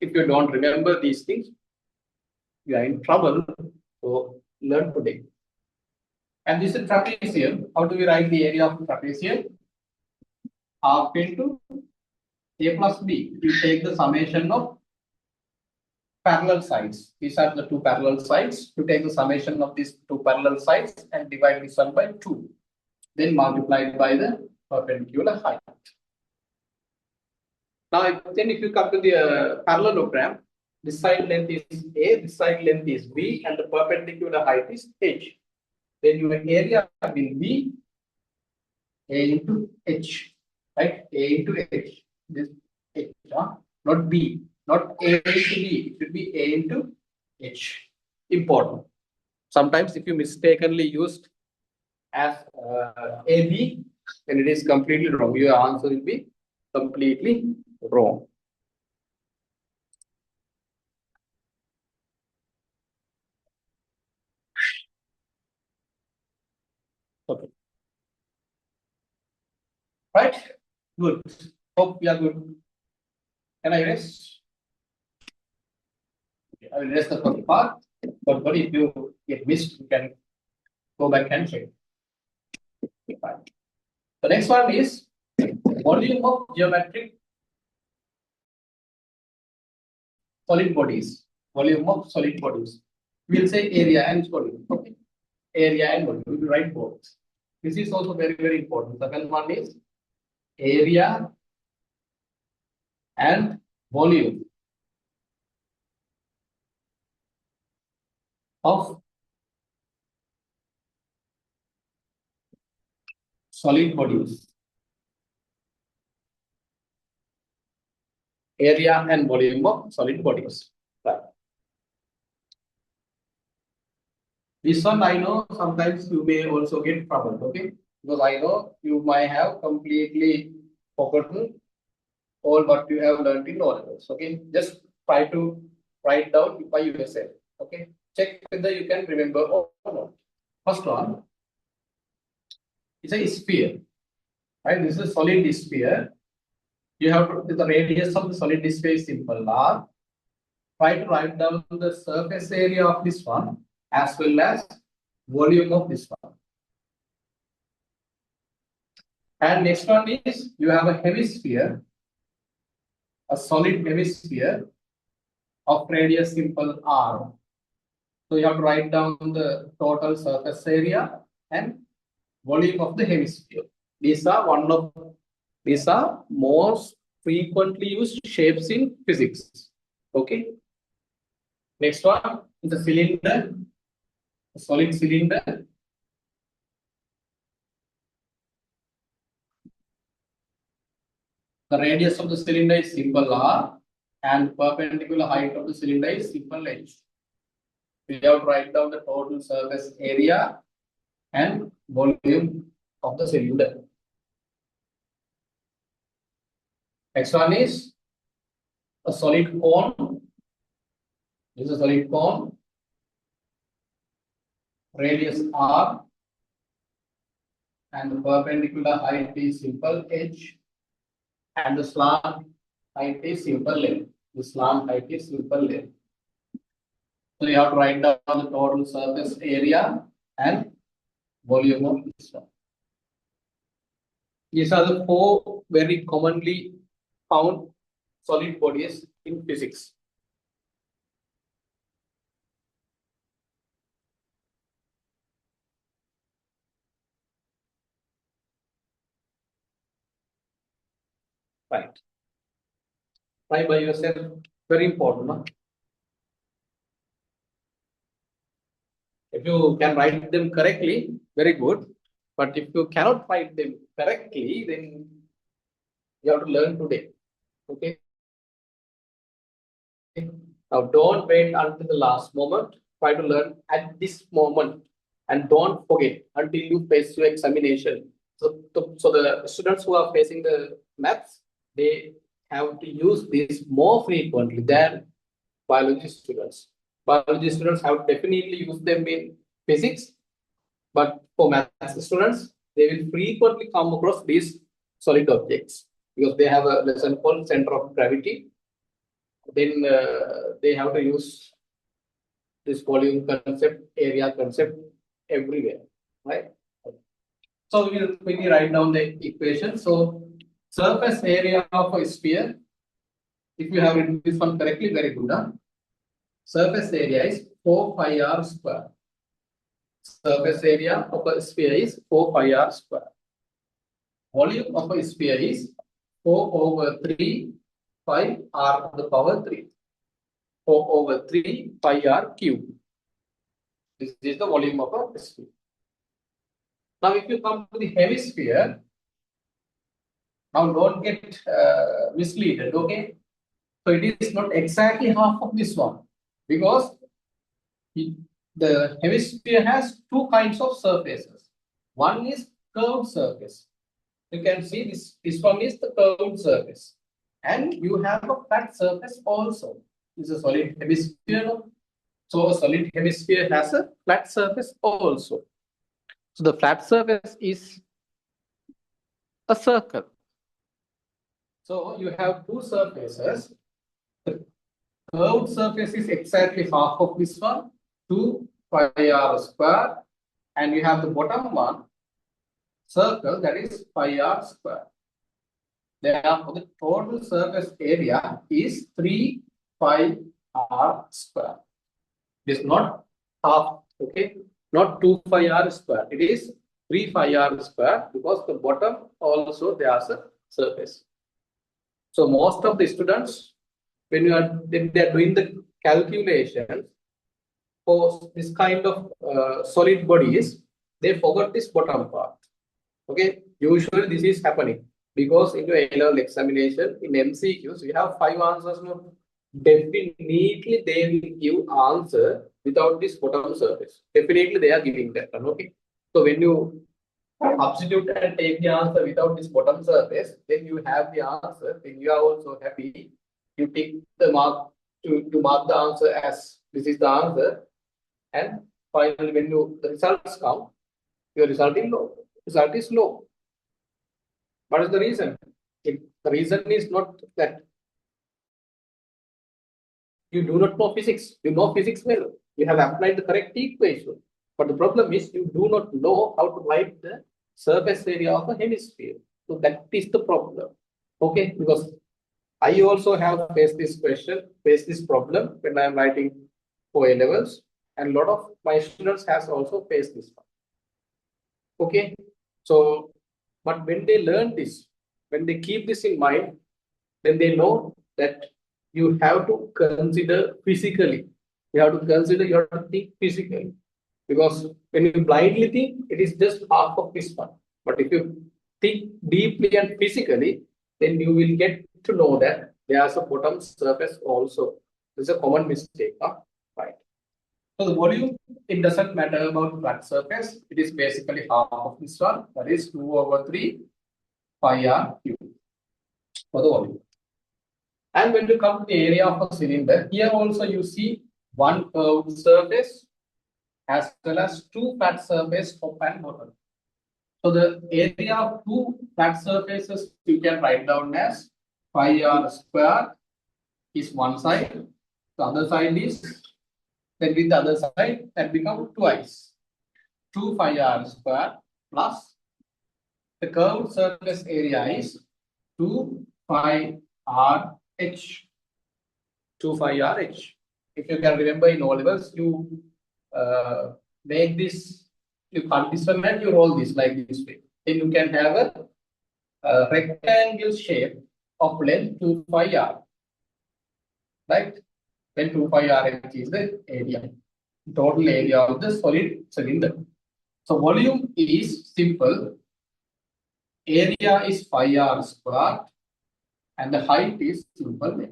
If you don't remember these things, you are in trouble. So learn today. And this is trapezium. How do we write the area of trapezium? Half into A plus B. You take the summation of parallel sides. These are the two parallel sides. You take the summation of these two parallel sides and divide this one by 2. Then multiplied by the perpendicular height. Now, then if you come to the parallelogram, this side length is A, this side length is B, and the perpendicular height is H. Then your area will be A into H, right? A into H. This H, not B, not A into B. It should be A into H. Important. Sometimes if you mistakenly used as AB, then it is completely wrong. Your answer will be completely wrong. Okay. Right? Good. Hope we are good. Can I erase? Okay, I will erase the first part. But if you get missed, you can go back and check. Okay, fine. The next one is volume of geometric solid bodies, volume of solid bodies. We'll say area and volume. Okay, area and volume. We will write both. This is also very, very important. The second one is area and volume of solid bodies. Area and volume of solid bodies. Right. This one I know sometimes you may also get trouble, okay? Because I know you might have completely forgotten all what you have learned in O-levels, okay? Just try to write down by yourself, okay? Check whether you can remember or not. First one is a sphere, right? This is a solid sphere. You have to, the radius of the solid sphere is simple r. Try to write down the surface area of this one as well as volume of this one. And next one is you have a hemisphere, a solid hemisphere of radius simple r. So you have to write down the total surface area and volume of the hemisphere. These are most frequently used shapes in physics. Okay. Next one is a cylinder, a solid cylinder. The radius of the cylinder is simple r and perpendicular height of the cylinder is simple h. We have to write down the total surface area and volume of the cylinder. Next one is a solid cone. This is a solid cone. Radius r and the perpendicular height is simple h and the slant height is simple l. The slant height is simple l. So you have to write down the total surface area and volume of this one. These are the four very commonly found solid bodies in physics. Right. Try by yourself. Very important. No? If you can write them correctly, very good. But if you cannot write them correctly, then you have to learn today. Okay. Now don't wait until the last moment. Try to learn at this moment and don't forget until you face your examination. So the students who are facing the maths, they have to use this more frequently than biology students. Biology students have definitely used them in physics, but for maths students, they will frequently come across these solid objects because they have a lesson called center of gravity. Then they have to use this volume concept, area concept everywhere, right? So we will quickly write down the equation. So surface area of a sphere, if you have written this one correctly, very good. Huh? Surface area is 4 pi r square. Surface area of a sphere is 4 pi r square. Volume of a sphere is 4 over 3 pi r to the power 3. 4 over 3 pi r cube. This is the volume of a sphere. Now, if you come to the hemisphere, now don't get misleaded, okay? So it is not exactly half of this one because the hemisphere has two kinds of surfaces. One is curved surface. You can see this one is the curved surface. And you have a flat surface also. This is a solid hemisphere. So a solid hemisphere has a flat surface also. So the flat surface is a circle. So you have two surfaces. The curved surface is exactly half of this one, 2 pi r square. And you have the bottom one, circle, that is pi r square. Therefore, the total surface area is 3 pi r square. It is not half, okay? Not 2 pi r square. It is 3 pi r square because the bottom also there's a surface. So most of the students, when they are doing the calculation for this kind of solid bodies, they forgot this bottom part. Okay, usually this is happening because in your A-level examination in MCQs we have 5 answers. No, definitely they will give answer without this bottom surface. Definitely they are giving that one. Okay, so when you substitute and take the answer without this bottom surface, then you have the answer. Then you are also happy. You take the mark to mark the answer as this is the answer, and finally when the results come, your result is low. What is the reason? The reason is not that you do not know physics. You know physics well. You have applied the correct equation. But the problem is you do not know how to write the surface area of a hemisphere. So that is the problem. Okay, because I also have faced this question, faced this problem when I am writing for A levels, and a lot of my students has also faced this one. Okay, so but when they learn this, when they keep this in mind, then they know that you have to consider physically. You have to consider, you have to think physically. Because when you blindly think, it is just half of this one. But if you think deeply and physically, then you will get to know that there's a bottom surface also. This is a common mistake, huh? Right. So the volume, it doesn't matter about flat surface. It is basically half of this one. That is 2/3 pi r cube for the volume. And when you come to the area of a cylinder, here also you see one curved surface as well as two flat surfaces top and bottom. So the area of two flat surfaces you can write down as pi r square is one side, the other side is, then with the other side that becomes twice 2 pi r square plus the curved surface area is 2 pi r h. 2 pi r h. If you can remember in all levels, you make this, you cut this one and you roll this like this way. Then you can have a rectangle shape of length 2 pi r. Right? Then 2 pi r h is the area, total area of the solid cylinder. So volume is simple. Area is pi r square and the height is simple h.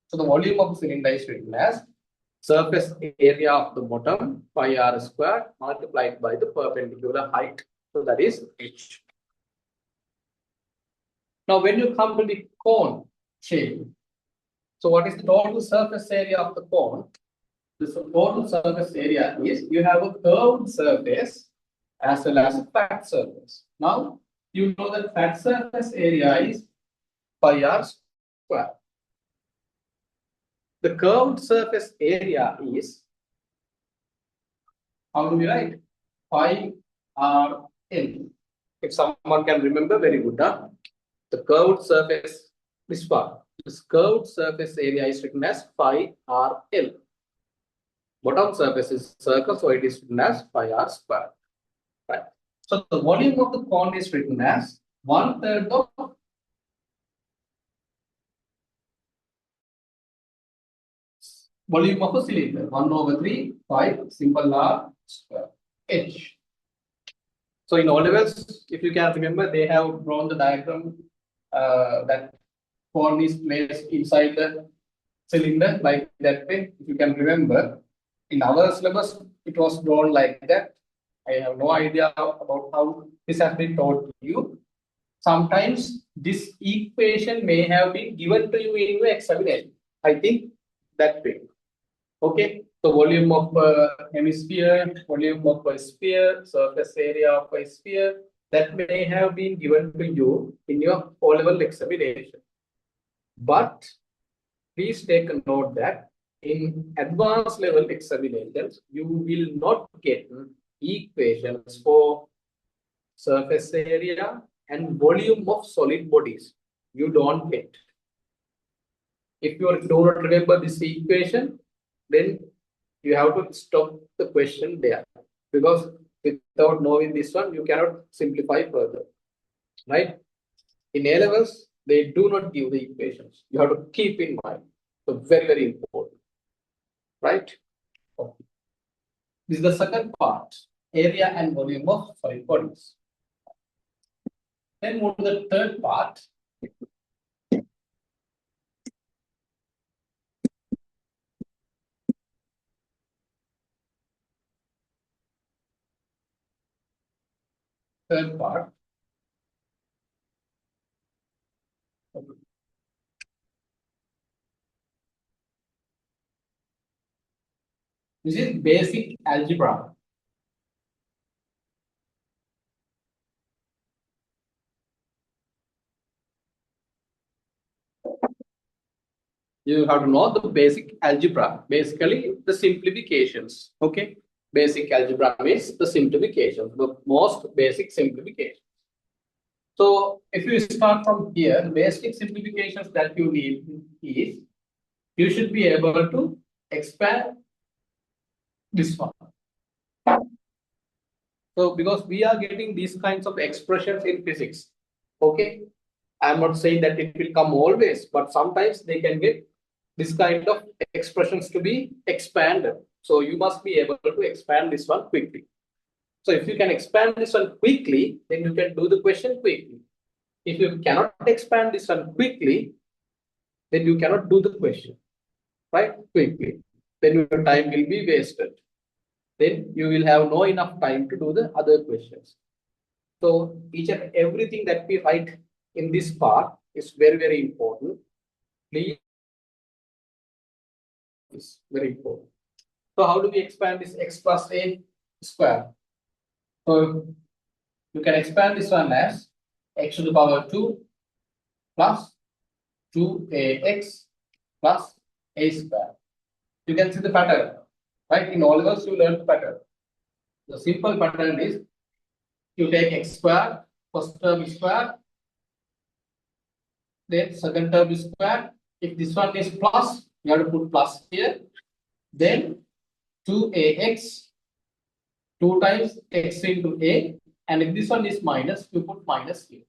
So the volume of the cylinder is written as surface area of the bottom pi r square multiplied by the perpendicular height. So that is h. Now when you come to the cone shape, so what is the total surface area of the cone? The total surface area is you have a curved surface as well as a flat surface. Now you know that flat surface area is pi r square. The curved surface area is, how do we write? Pi r l. If someone can remember, very good. Huh? The curved surface, this part, this curved surface area is written as pi r l. Bottom surface is circle, so it is written as pi r square. Right. So the volume of the cone is written as 1/3 of volume of a cylinder. 1/3 pi simple r square h. So in all levels, if you can remember, they have drawn the diagram that cone is placed inside the cylinder like that way. If you can remember, in our syllabus, it was drawn like that. I have no idea about how this has been taught to you. Sometimes this equation may have been given to you in your examination. I think that way. Okay, so volume of a hemisphere, volume of a sphere, surface area of a sphere, that may have been given to you in your O-level examination. But please take a note that in advanced level examinations, you will not get equations for surface area and volume of solid bodies. You don't get. If you do not remember this equation, then you have to stop the question there, because without knowing this one, you cannot simplify further, right? In A levels, they do not give the equations. You have to keep in mind. So very, very important, right? Okay. This is the second part, area and volume of solid bodies. Then move to the third part. Third part. This is basic algebra. You have to know the basic algebra, basically the simplifications. Okay, basic algebra means the simplifications, the most basic simplification. So if you start from here, basic simplifications that you need is you should be able to expand this one. So because we are getting these kinds of expressions in physics, okay, I'm not saying that it will come always, but sometimes they can get this kind of expressions to be expanded. So you must be able to expand this one quickly. So if you can expand this one quickly, then you can do the question quickly. If you cannot expand this one quickly, then you cannot do the question, right? Quickly. Then your time will be wasted. Then you will have no enough time to do the other questions. So each and everything that we write in this part is very, very important. Please, is very important. So how do we expand this x plus a square? So you can expand this one as x to the power 2 plus 2ax plus a square. You can see the pattern, right? In all levels, you learn the pattern. The simple pattern is you take x square, first term is square, then second term is square. If this one is plus, you have to put plus here. Then 2ax, 2 times x into a, and if this one is minus, you put minus here.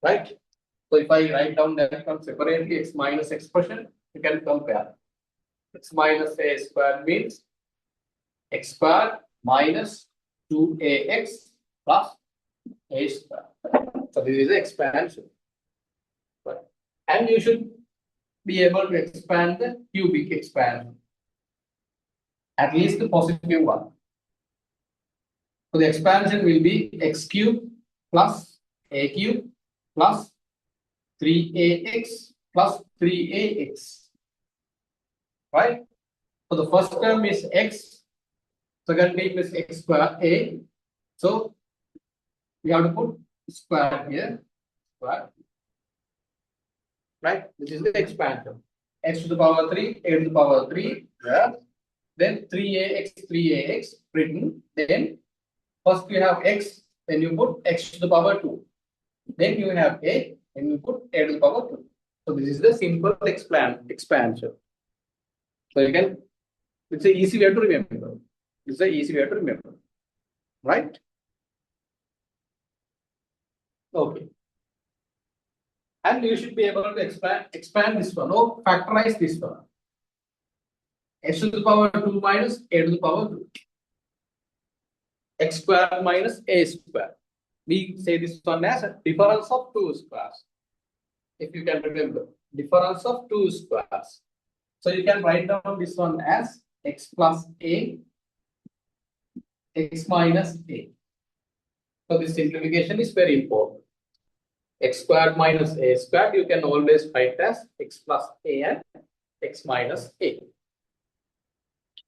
Right? So if I write down that one separately, x minus expression, you can compare. X minus a square means x square minus 2ax plus a square. So this is the expansion. Right? And you should be able to expand the cubic expansion, at least the positive one. So the expansion will be x cube plus a cube plus 3ax plus 3ax. Right? So the first term is x, second term is x square a. So we have to put square here. Square. Right? This is the expansion. X to the power 3, a to the power 3. Yeah. Then 3ax written. Then first you have x, then you put x to the power 2. Then you have a, and you put a to the power 2. So this is the simple expansion. So you can, it's an easy way to remember. It's an easy way to remember. Right? Okay. And you should be able to expand this one or factorize this one. X to the power 2 minus a to the power 2. X square minus a square. We say this one as a difference of 2 squares. If you can remember, difference of 2 squares. So you can write down this one as x plus a, x minus a. So this simplification is very important. X squared minus a squared, you can always write as x plus a and x minus a.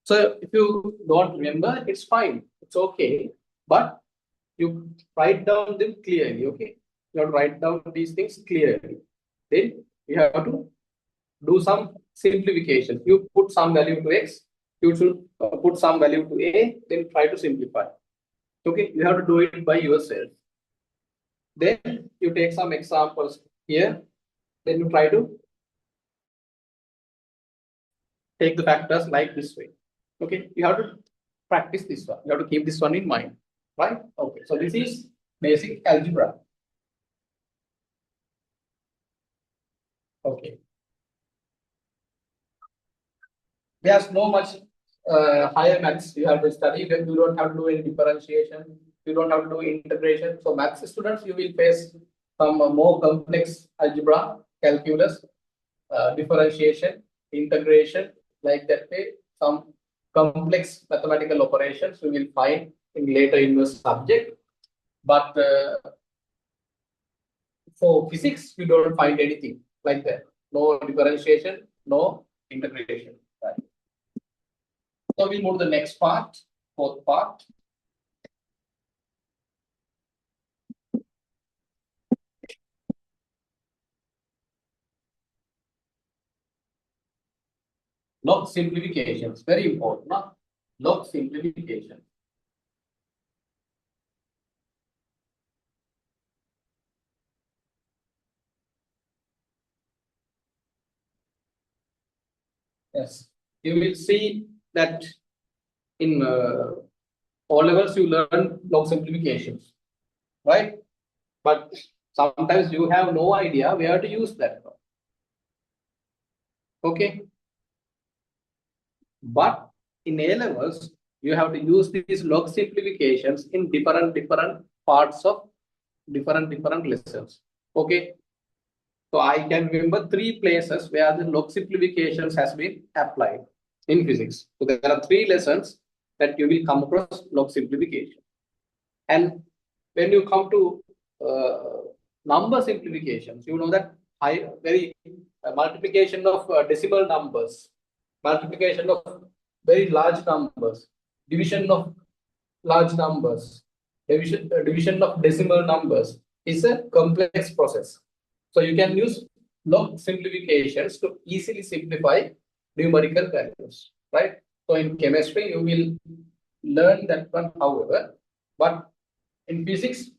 So if you don't remember, it's fine. It's okay. But you write down them clearly, okay? You have to write down these things clearly. Then you have to do some simplification. You put some value to x, you should put some value to a, then try to simplify. Okay, you have to do it by yourself. Then you take some examples here, then you try to take the factors like this way. Okay, you have to practice this one. You have to keep this one in mind, right? Okay, so this is basic algebra. Okay, there's no much higher maths you have to study. You don't have to do any differentiation. You don't have to do integration. So maths students, you will face some more complex algebra, calculus, differentiation, integration, like that way. Some complex mathematical operations we will find in later in the subject. But for physics, you don't find anything like that. No differentiation, no integration. Right. So we'll move to the next part, fourth part. Log simplifications, very important. No? Log simplification. Yes, you will see that in O levels you learn log simplifications, right? But sometimes you have no idea where to use that. Okay, but in A levels you have to use these log simplifications in different parts of different lessons. Okay, so I can remember 3 places where the log simplifications has been applied in physics. So there are 3 lessons that you will come across log simplification. And when you come to number simplifications, you know that multiplication of decimal numbers, multiplication of very large numbers, division of large numbers, division of decimal numbers is a complex process. So you can use log simplifications to easily simplify numerical values, right? So in chemistry, you will learn that one, however, but in physics,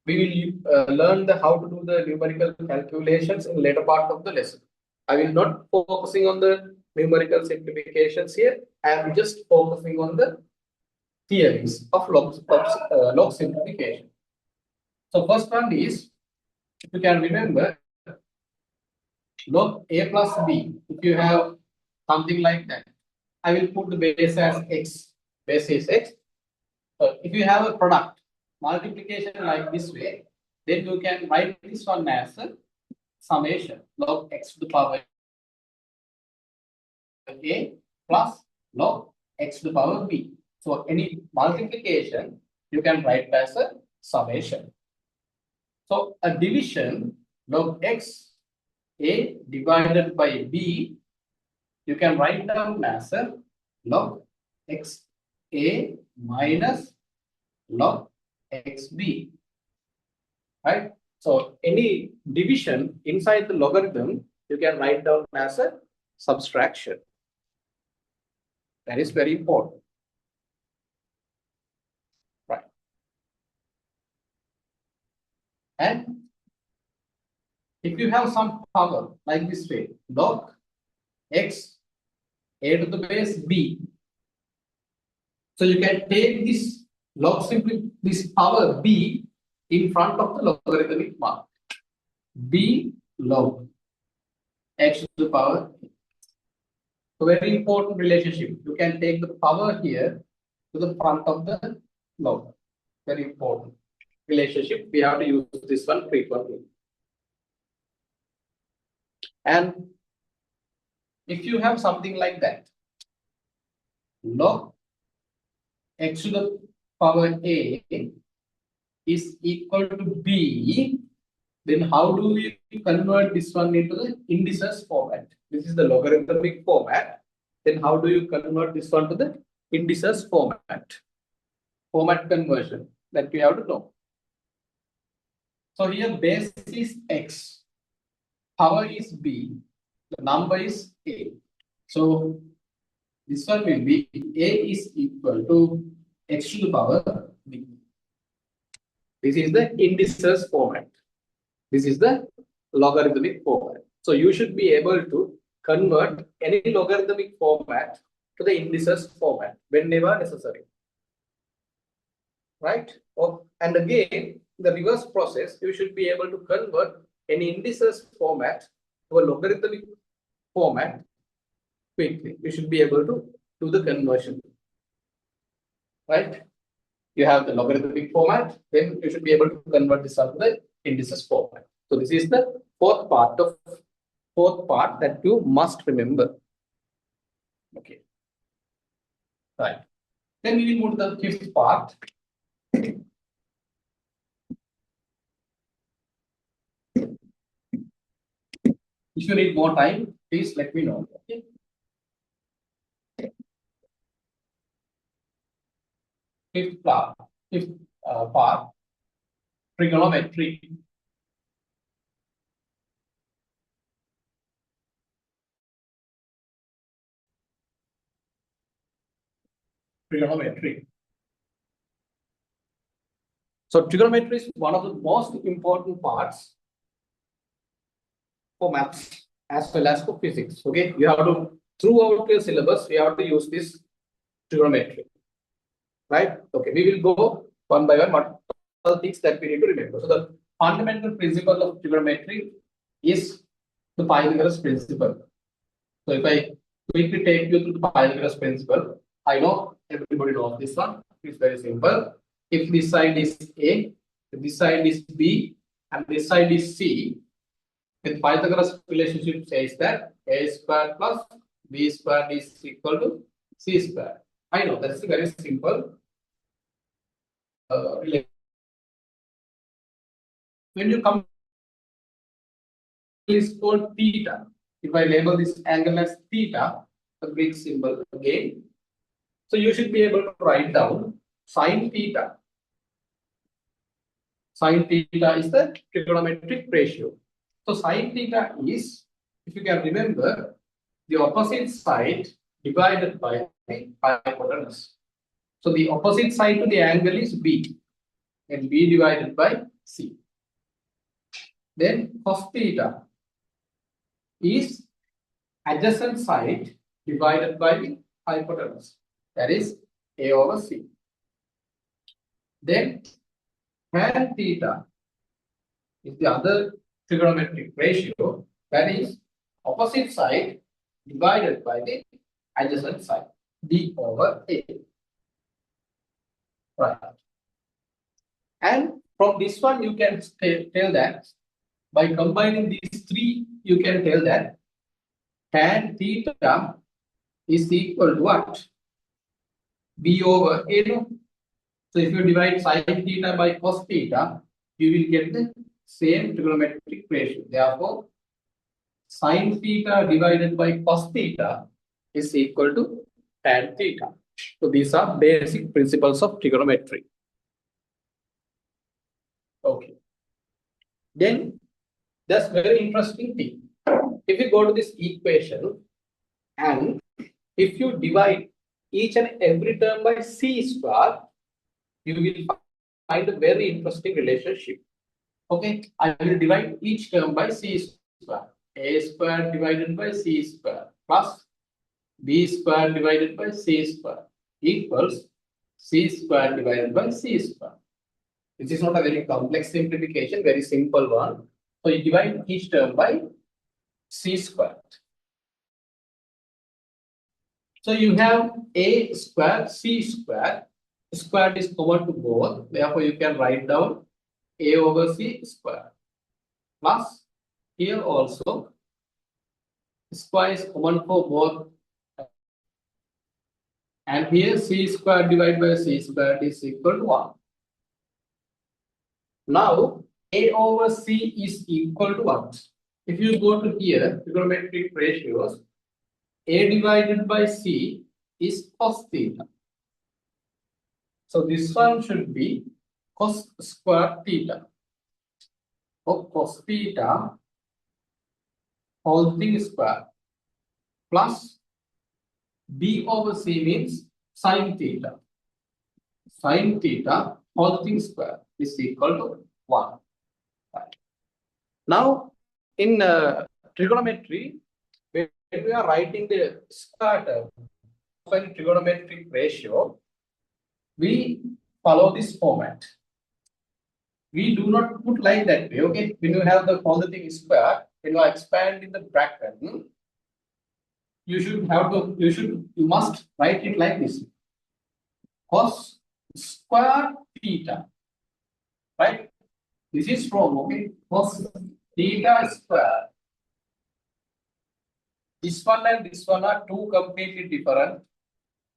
we will learn how to do the numerical calculations in later part of the lesson. I will not focusing on the numerical simplifications here. I am just focusing on the theories of log simplification. So first one is, if you can remember, log a plus b. If you have something like that, I will put the base as x. Base is x. If you have a product multiplication like this way, then you can write this one as a summation log x to the power a plus log x to the power b. So any multiplication you can write as a summation. So a division log x a divided by b, you can write down as a log x a minus log xb, right? So any division inside the logarithm, you can write down as a subtraction. That is very important, right? And if you have some power like this way, log x a to the base b, so you can take this this power b in front of the logarithmic mark. B log x to the power. So very important relationship. You can take the power here to the front of the log. Very important relationship. We have to use this one frequently. And if you have something like that, log x to the power a is equal to b, then how do we convert this one into the indices format? This is the logarithmic format. Then how do you convert this one to the indices format? Format conversion that we have to know. So here base is x, power is b, the number is a. So this one will be a is equal to x to the power b. This is the indices format. This is the logarithmic format. So you should be able to convert any logarithmic format to the indices format whenever necessary. Right? And again, the reverse process, you should be able to convert any indices format to a logarithmic format quickly. You should be able to do the conversion. Right? You have the logarithmic format, then you should be able to convert this to the indices format. So this is the fourth part that you must remember. Okay. Right. Then we will move to the fifth part. If you need more time, please let me know. Okay. Fifth part, trigonometry. Trigonometry. So trigonometry is one of the most important parts for maths as well as for physics. Okay, you have to, throughout your syllabus, you have to use this trigonometry. Right? Okay, we will go one by one. What are the things that we need to remember? So the fundamental principle of trigonometry is the Pythagoras principle. So if I quickly take you through the Pythagoras principle, I know everybody knows this one. It's very simple. If this side is A, if this side is B, and this side is C, with Pythagoras relationship says that A square plus B square is equal to C square. I know that's a very simple relation. When you come, is called theta. If I label this angle as theta, a Greek symbol again, so you should be able to write down sine theta. Sine theta is the trigonometric ratio. So sine theta is, if you can remember, the opposite side divided by the hypotenuse. So the opposite side to the angle is B, and B divided by C. Then cos theta is adjacent side divided by the hypotenuse, that is A over C. Then tan theta is the other trigonometric ratio, that is opposite side divided by the adjacent side, D over A. Right. And from this one, you can tell that by combining these three, you can tell that tan theta is equal to what? B over A. So if you divide sine theta by cos theta, you will get the same trigonometric ratio. Therefore, sine theta divided by cos theta is equal to tan theta. So these are basic principles of trigonometry. Okay. Then that's very interesting thing. If you go to this equation and if you divide each and every term by c square, you will find a very interesting relationship. Okay, I will divide each term by c square. A square divided by c square plus b square divided by c square equals c square divided by c square. This is not a very complex simplification, very simple one. So you divide each term by c square. So you have a square, c square. Square is common to both. Therefore, you can write down a over c square. Plus, here also, square is common for both. And here c square divided by c square is equal to 1. Now, a over c is equal to what? If you go to here, trigonometric ratios, a divided by c is cos theta. So this one should be cos square theta. Or cos theta whole thing square plus b over c means sine theta. Sine theta whole thing square is equal to 1. Right. Now, in trigonometry, when we are writing the square term of a trigonometric ratio, we follow this format. We do not put like that way, okay? When you have the all the thing square, when you expand in the bracket, you must write it like this. Cos square theta, right? This is from, okay? Cos theta square. This one and this one are two completely different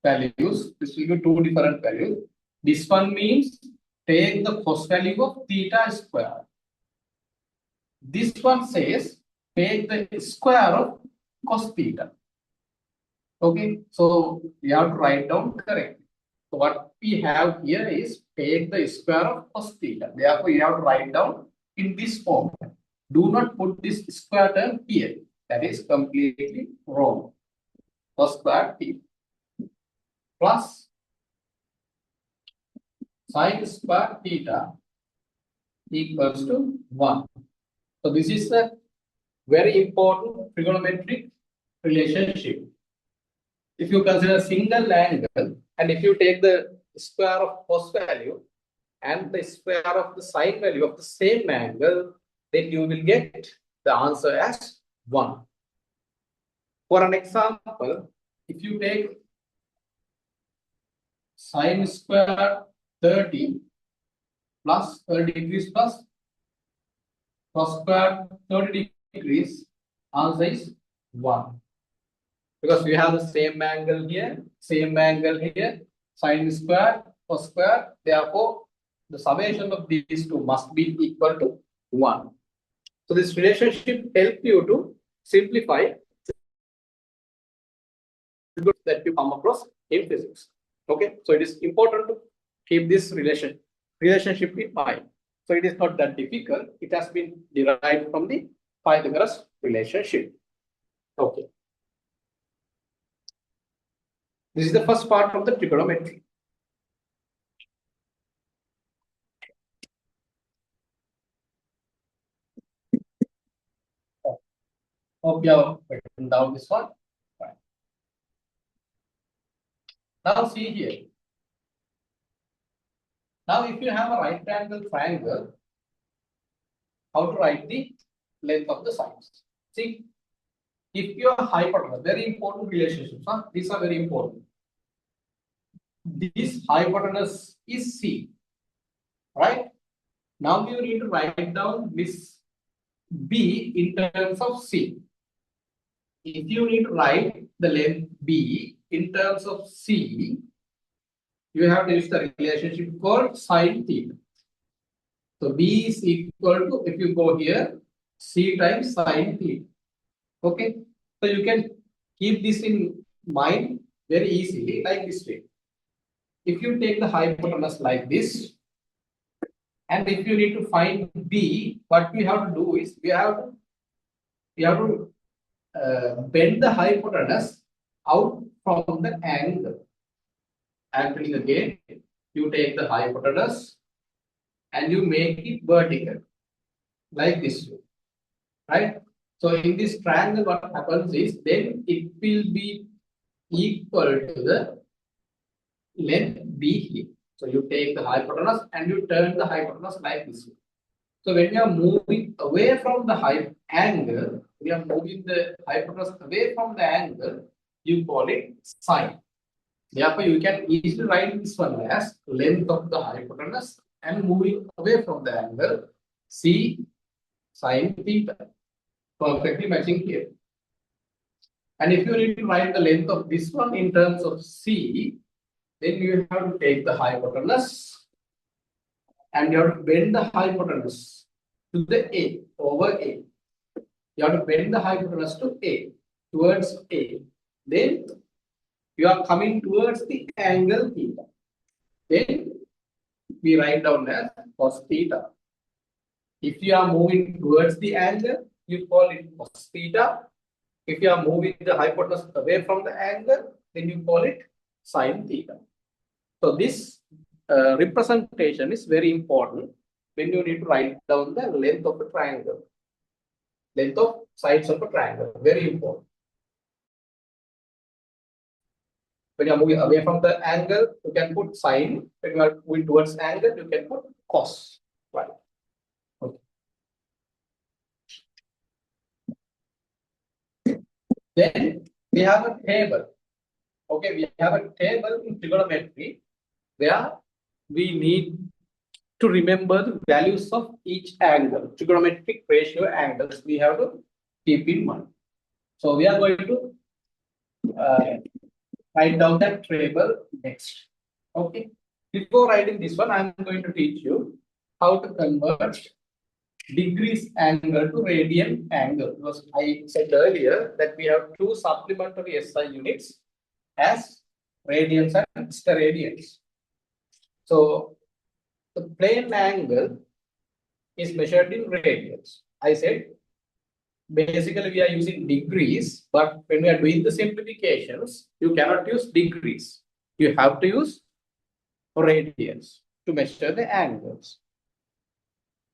values. This will be two different values. This one means take the cos value of theta square. This one says take the square of cos theta. Okay, so we have to write down correctly. So what we have here is take the square of cos theta. Therefore, you have to write down in this form. Do not put this square term here. That is completely wrong. Cos square theta plus sin square theta equals to 1. So this is a very important trigonometric relationship. If you consider a single angle and if you take the square of cos value and the square of the sine value of the same angle, then you will get the answer as 1. For an example, if you take sine square 30 plus 30 degrees plus cos square 30 degrees, answer is 1. Because we have the same angle here, sine square, cos square. Therefore, the summation of these two must be equal to 1. So this relationship helps you to simplify that you come across in physics. Okay, so it is important to keep this relationship in mind. So it is not that difficult. It has been derived from the Pythagoras relationship. Okay. This is the first part of the trigonometry. Hope you have written down this one. Right. Now see here. Now if you have a right angle triangle, how to write the length of the sides? See, if your hypotenuse, very important relationships, huh? These are very important. This hypotenuse is C, right? Now you need to write down this B in terms of C. If you need to write the length B in terms of C, you have to use the relationship called sine theta. So B is equal to, if you go here, C times sine theta. Okay, so you can keep this in mind very easily like this way. If you take the hypotenuse like this, and if you need to find B, what we have to do is we have to bend the hypotenuse out from the angle. Actually, again, you take the hypotenuse and you make it vertical like this way, right? So in this triangle, what happens is then it will be equal to the length B here. So you take the hypotenuse and you turn the hypotenuse like this way. So when you are moving away from the angle, we are moving the hypotenuse away from the angle, you call it sine. Therefore, you can easily write this one as length of the hypotenuse and moving away from the angle, C sine theta. Perfectly matching here. And if you need to write the length of this one in terms of C, then you have to take the hypotenuse and you have to bend the hypotenuse to the A, over A. You have to bend the hypotenuse to A, towards A. Then you are coming towards the angle theta. Then we write down as cos theta. If you are moving towards the angle, you call it cos theta. If you are moving the hypotenuse away from the angle, then you call it sine theta. So this representation is very important when you need to write down the length of the triangle, length of sides of a triangle, very important. When you are moving away from the angle, you can put sine. When you are moving towards angle, you can put cos. Right. Okay. Then we have a table. Okay, we have a table in trigonometry where we need to remember the values of each angle. Trigonometric ratio angles we have to keep in mind. So we are going to write down that table next. Okay. Before writing this one, I am going to teach you how to convert degrees angle to radian angle. Because I said earlier that we have two supplementary SI units as radians and steradians. So the plane angle is measured in radians. I said basically we are using degrees, but when we are doing the simplifications, you cannot use degrees. You have to use radians to measure the angles.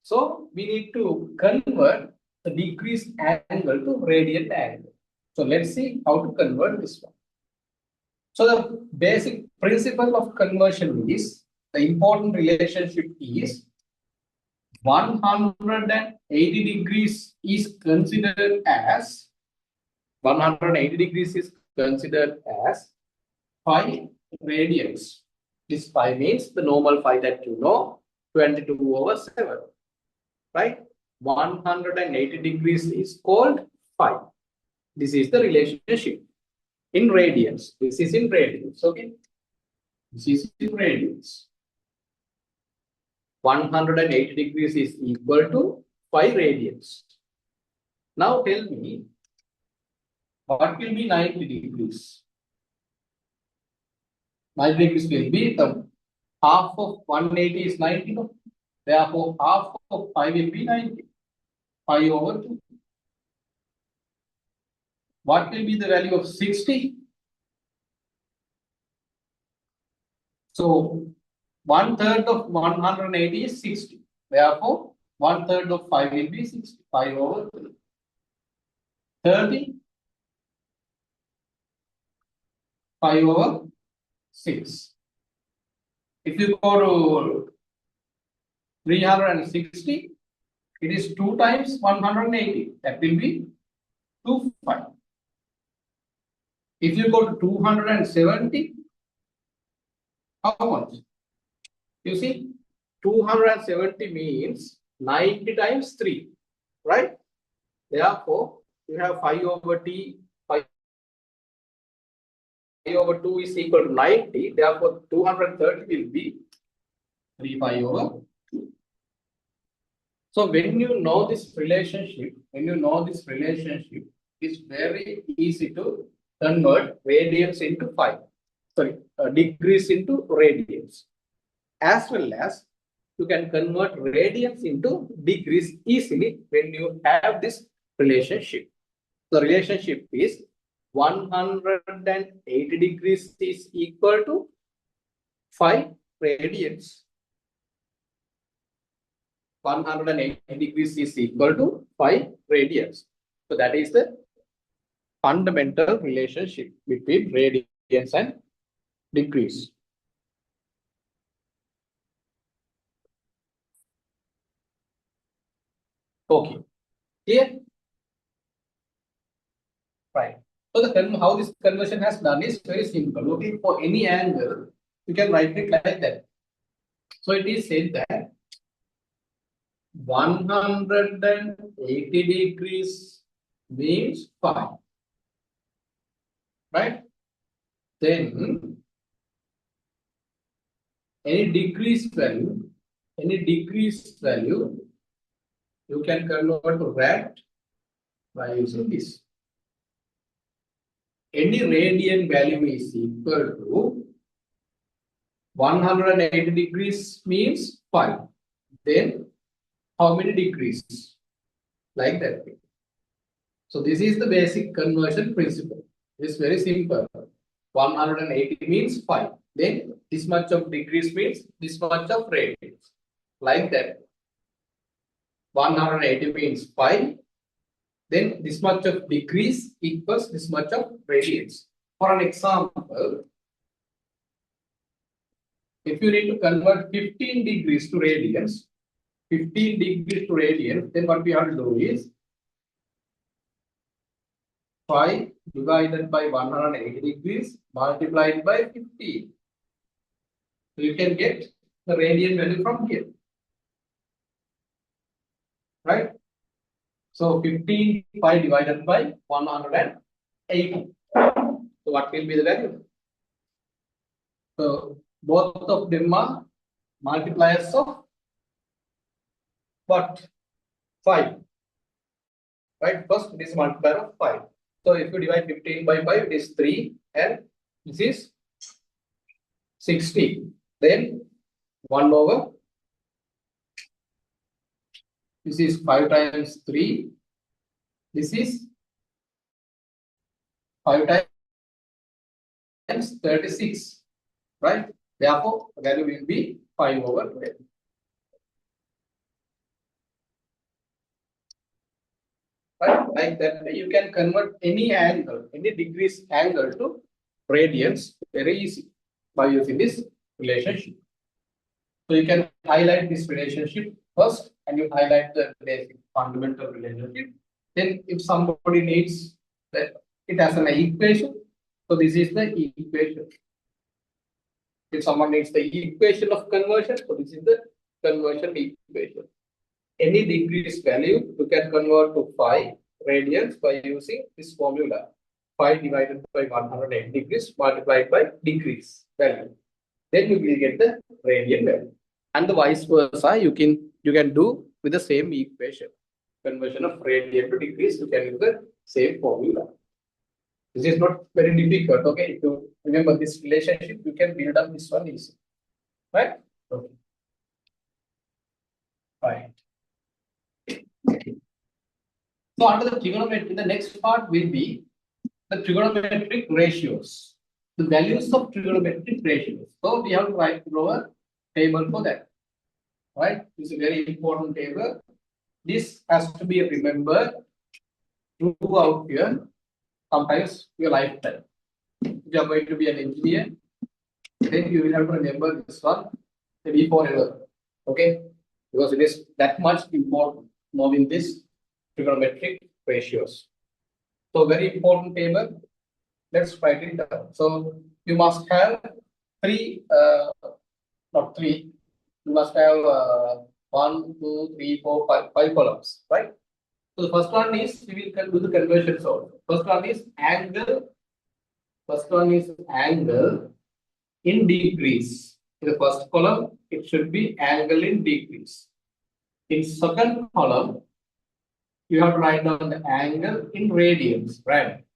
So we need to convert the degrees angle to radian angle. So let's see how to convert this one. So the basic principle of conversion is, the important relationship is 180 degrees is considered as 180 degrees is considered as 5 radians. This 5 means the normal 5 that you know, 22/7. Right? 180 degrees is called 5. This is the relationship in radians. This is in radians. Okay. This is in radians. 180 degrees is equal to 5 radians. Now tell me, what will be 90 degrees? 90 degrees will be the half of 180 is 90. No? Therefore, half of 5 will be 90. 5/2. What will be the value of 60? So 1/3 of 180 is 60. Therefore, 1/3 of 5 will be 60. 5/3. 30. 5/6. If you go to 360, it is 2 times 180. That will be 25. If you go to 270, how much? You see, 270 means 90 times 3, right? Therefore, you have 5/t, 5/2 is equal to 90. Therefore, 230 will be 3/5/2. So when you know this relationship, it's very easy to convert radians into 5. Sorry, degrees into radians. As well as you can convert radians into degrees easily when you have this relationship. The relationship is 180 degrees is equal to 5 radians. 180 degrees is equal to 5 radians. So that is the fundamental relationship between radians and degrees. Okay, clear? Right. So the how this conversion has done is very simple. Looking for any angle, you can write it like that. So it is said that 180 degrees means 5. Right? Then any decrease value, you can convert to rad by using this. Any radian value is equal to 180 degrees means 5. Then how many degrees? Like that. So this is the basic conversion principle. It's very simple. 180 means 5. Then this much of degrees means this much of radians. Like that. 180 means 5. Then this much of degrees equals this much of radians. For an example, if you need to convert 15 degrees to radians, 15 degrees to radians, then what we have to do is 5 divided by 180 degrees multiplied by 15. So you can get the radian value from here, right? So 15 5 divided by 180. So what will be the value? So both of them are multipliers of what? 5. Right? First, it is multiplier of 5. So if you divide 15 by 5, it is 3, and this is 60. Then 1 over, this is 5 times 3. This is 5 times 36. Right? Therefore, the value will be 5 over 10. Right? Like that, you can convert any angle, any degrees angle to radians very easy by using this relationship. So you can highlight this relationship first, and you highlight the basic fundamental relationship. Then, if somebody needs that, it has an equation. So this is the equation. If someone needs the equation of conversion, so this is the conversion equation. Any degrees value you can convert to 5 radians by using this formula. 5 divided by 180 degrees multiplied by degrees value. Then you will get the radian value. And the vice versa, you can do with the same equation. Conversion of radian to degrees, you can use the same formula. This is not very difficult. Okay, if you remember this relationship, you can build up this one easy. Right? Okay. Right. So under the trigonometry, the next part will be the trigonometric ratios, the values of trigonometric ratios. So we have to write a table for that. Right? This is a very important table. This has to be remembered throughout your sometimes your lifetime. If you are going to be an engineer, then you will have to remember this one maybe forever. Okay? Because it is that much important knowing this trigonometric ratios. So very important table. Let's write it down. So you must have not three. You must have 1, 2, 3, 4, 5 columns, right? So the first one is we will do the conversions also. First one is angle. First one is angle in degrees. In the first column, it should be angle in degrees. In second column, you have to write down the angle in radians, right?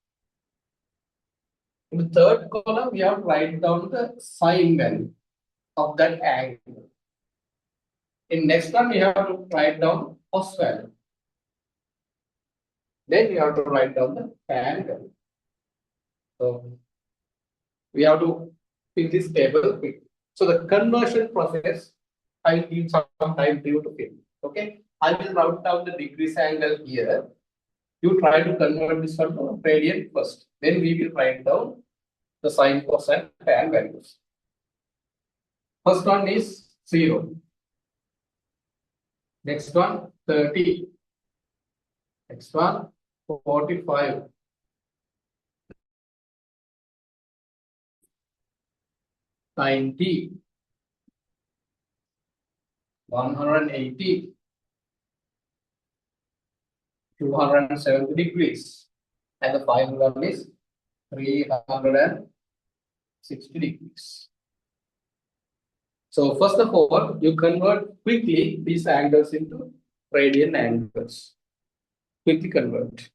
In the third column, we have to write down the sine value of that angle. In next one, we have to write down cos value. Then you have to write down the tan value. So we have to fill this table quick. So the conversion process, I will give some time for you to fill. Okay, I will write down the degrees angle here. You try to convert this one to radian first. Then we will write down the sine, cos, and tan values. First one is 0. Next one 30. Next one 45. 90. 180. 270 degrees. And the final one is 360 degrees. So first of all, you convert quickly these angles into radian angles. Quickly convert.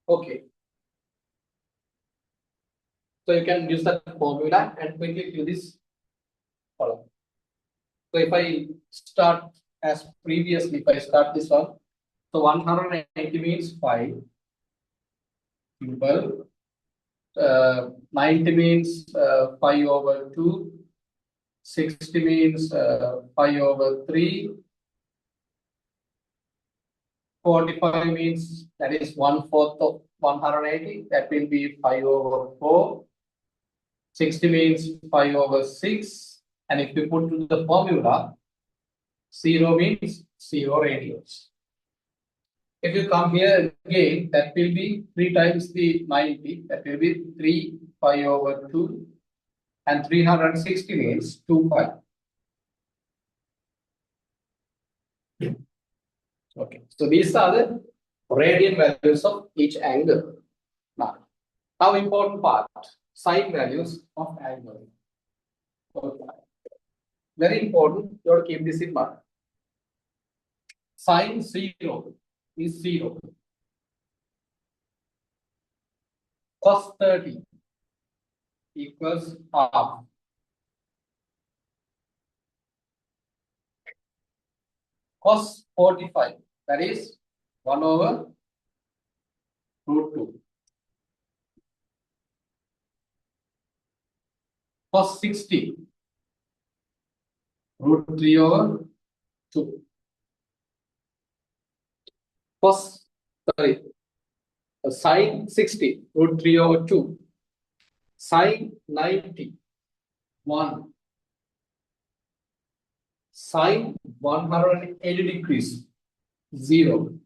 Okay. So you can use that formula and quickly fill this column. So if I start as previously. If I start this one, so 180 means 5. Simple. 90 means 5 over 2. 60 means 5 over 3. 45 means that is 1/4 of 180. That will be 5 over 4. 60 means 5 over 6. And if you put to the formula, 0 means 0 radians. If you come here again, that will be 3 times the 90. That will be 3 5 over 2. And 360 means 2 5. Okay, so these are the radian values of each angle. Now important part, sine values of angle. Okay. Very important, you have to keep this in mind. Sine 0 is 0. Cos 30 equals half. Cos 45, that is 1 over root 2. Cos 60, root 3 over 2. Sine 60, root 3 over 2. Sine 90, 1. Sine 180 degrees, 0.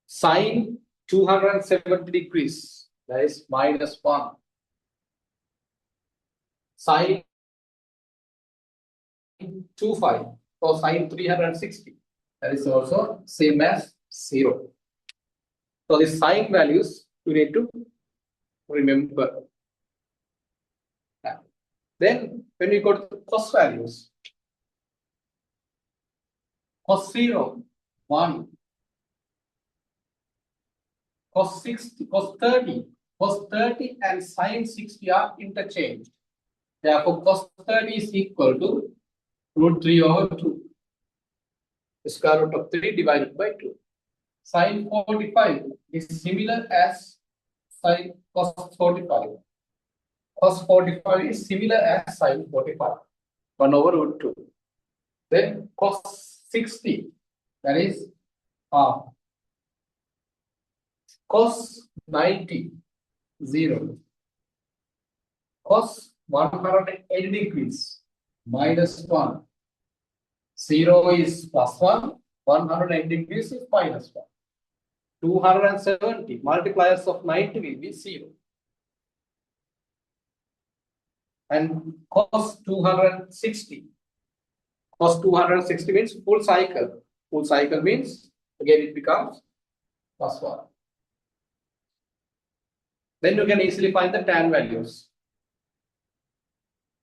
Sine 270 degrees, that is minus 1. Sine 25 or sine 360, that is also same as 0. So the sine values you need to remember. Then when we go to the cos values, cos 0, 1. Cos 60, cos 30 and sine 60 are interchanged. Therefore, cos 30 is equal to root 3 over 2. The square root of 3 divided by 2. Sine 45 is similar as sine cos 45. Cos 45 is similar as sine 45. 1 over root 2. Then cos 60, that is half. Cos 90, 0. Cos 180 degrees, minus 1. 0 is plus 1. 180 degrees is minus 1. 270 multipliers of 90 will be 0. And cos 260. Cos 260 means full cycle. Full cycle means again it becomes plus 1. Then you can easily find the tan values.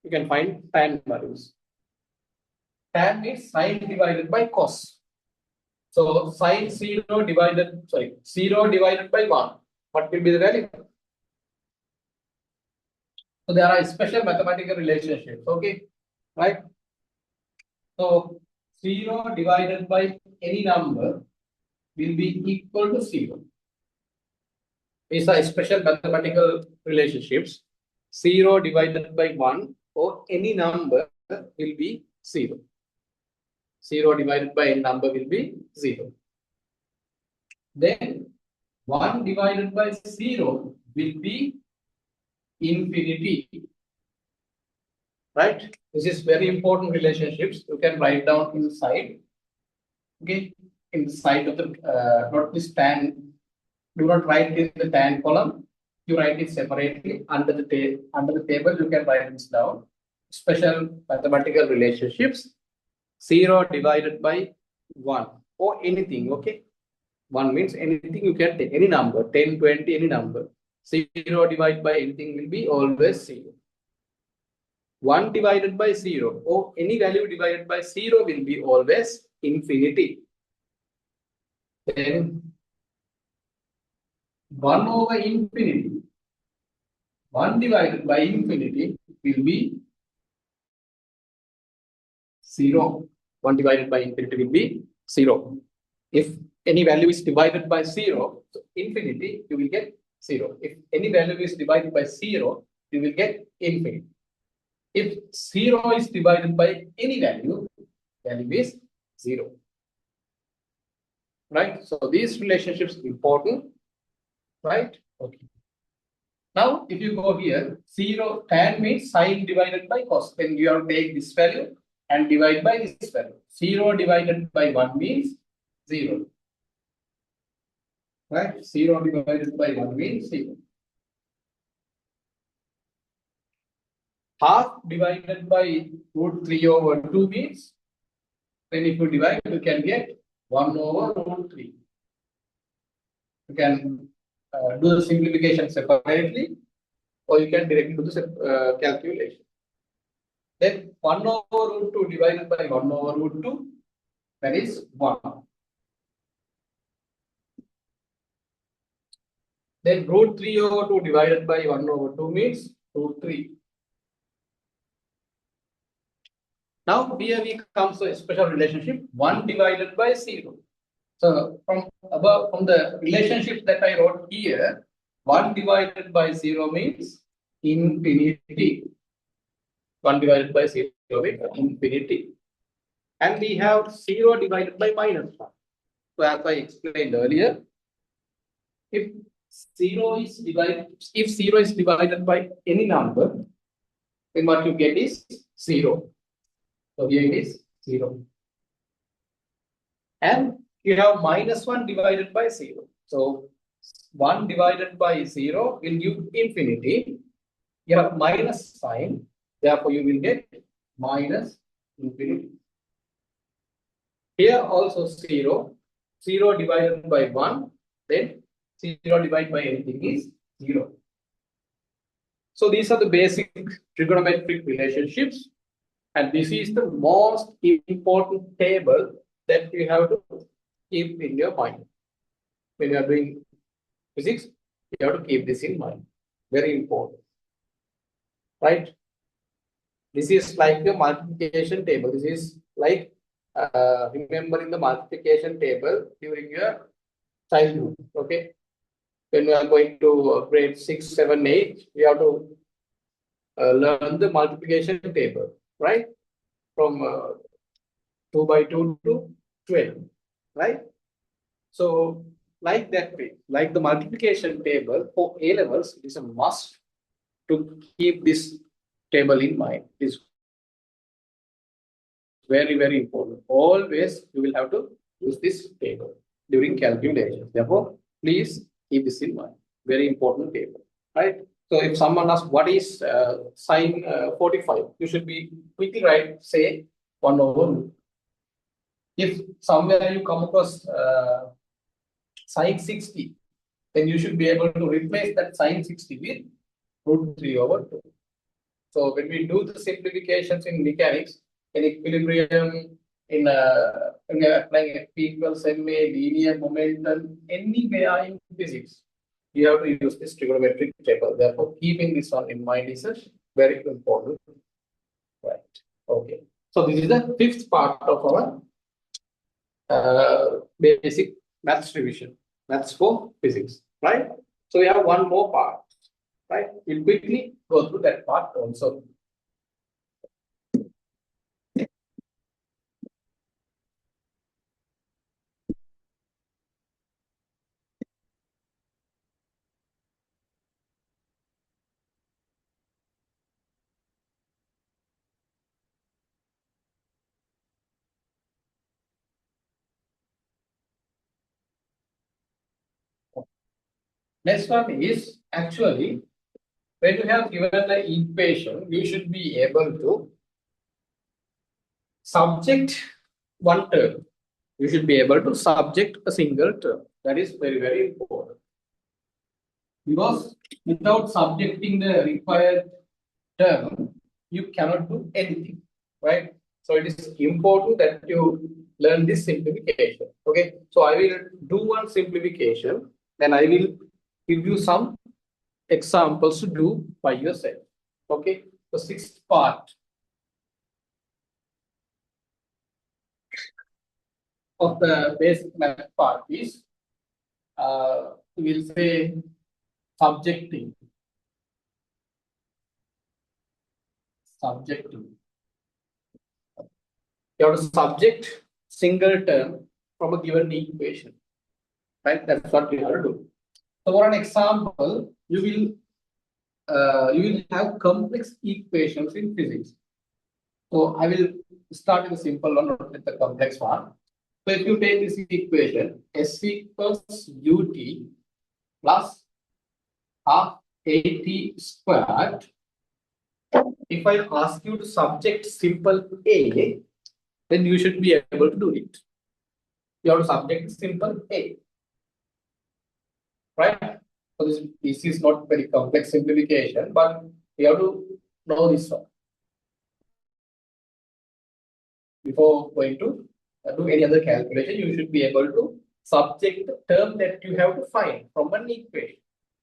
You can find tan values. Tan is sine divided by cos. So sine 0 divided by 1. What will be the value? So there are special mathematical relationships. Okay, right? So 0 divided by any number will be equal to 0. These are special mathematical relationships. 0 divided by 1 or any number will be 0. 0 divided by any number will be 0. Then 1 divided by 0 will be infinity. Right? This is very important relationships. You can write down inside. Okay, inside of the not this tan. Do not write in the tan column. You write it separately under the table. You can write this down. Special mathematical relationships. 0 divided by 1 or anything. Okay, 1 means anything you can take, any number, 10, 20, any number. 0 divided by anything will be always 0. 1 divided by 0 or any value divided by 0 will be always infinity. Then 1 over infinity, 1 divided by infinity will be 0. 1 divided by infinity will be 0. If any value is divided by 0, so infinity, you will get 0. If any value is divided by 0, you will get infinity. If 0 is divided by any value, value is 0. Right? So these relationships important. Right? Okay. Now, if you go here, 0 tan means sine divided by cos. Then you have to take this value and divide by this value. 0 divided by 1 means 0. Right? 0 divided by 1 means 0. Half divided by root 3 over 2 means, then if you divide, you can get 1 over root 3. You can do the simplification separately, or you can directly do the calculation. Then 1 over root 2 divided by 1 over root 2, that is 1. Then root 3 over 2 divided by 1 over 2 means root 3. Now here we come to a special relationship 1 divided by 0. So from above, from the relationship that I wrote here, 1 divided by 0 means infinity. 1 divided by 0 means infinity. And we have 0 divided by minus 1. So as I explained earlier, if 0 is divided by any number, then what you get is 0. So here it is 0. And you have minus 1 divided by 0. So 1 divided by 0 will give infinity. You have minus sign, therefore you will get minus infinity. Here also 0. 0 divided by 1, then 0 divided by anything is 0. So these are the basic trigonometric relationships. And this is the most important table that you have to keep in your mind. When you are doing physics, you have to keep this in mind. Very important. Right? This is like a multiplication table. This is like remembering the multiplication table during your childhood. Okay? When we are going to grade 6, 7, 8, we have to learn the multiplication table. Right? From 2 by 2 to 12, right? So, like that way, like the multiplication table for A levels, it is a must to keep this table in mind. It's very, very important. Always you will have to use this table during calculations. Therefore, please keep this in mind. Very important table, right? So if someone asks what is sine 45, you should be quickly write, say 1 over root. If somewhere you come across sine 60, then you should be able to replace that sine 60 with root 3 over 2. So when we do the simplifications in mechanics, in equilibrium, in applying F equals ma, linear momentum, anywhere in physics, you have to use this trigonometric table. Therefore, keeping this one in mind is very important. Right. Okay. So this is the 5th part of our basic maths revision. Maths for physics. Right. So we have one more part. Right. We'll quickly go through that part also. Next one is actually when you have given the equation, you should be able to subject one term. You should be able to subject a single term. That is very, very important. Because without subjecting the required term, you cannot do anything, right? So it is important that you learn this simplification. Okay, so I will do one simplification, then I will give you some examples to do by yourself. Okay, the 6th part. of the basic math part is we'll say subjecting. You have to subject single term from a given equation, right? That's what we have to do. So for an example, you will have complex equations in physics. So I will start with a simple one, not with the complex one. So if you take this equation, S equals ut plus half at squared. If I ask you to subject simple a, then you should be able to do it. You have to subject simple a, right? So this is not very complex simplification, but you have to know this one before going to do any other calculation. You should be able to subject the term that you have to find from an equation.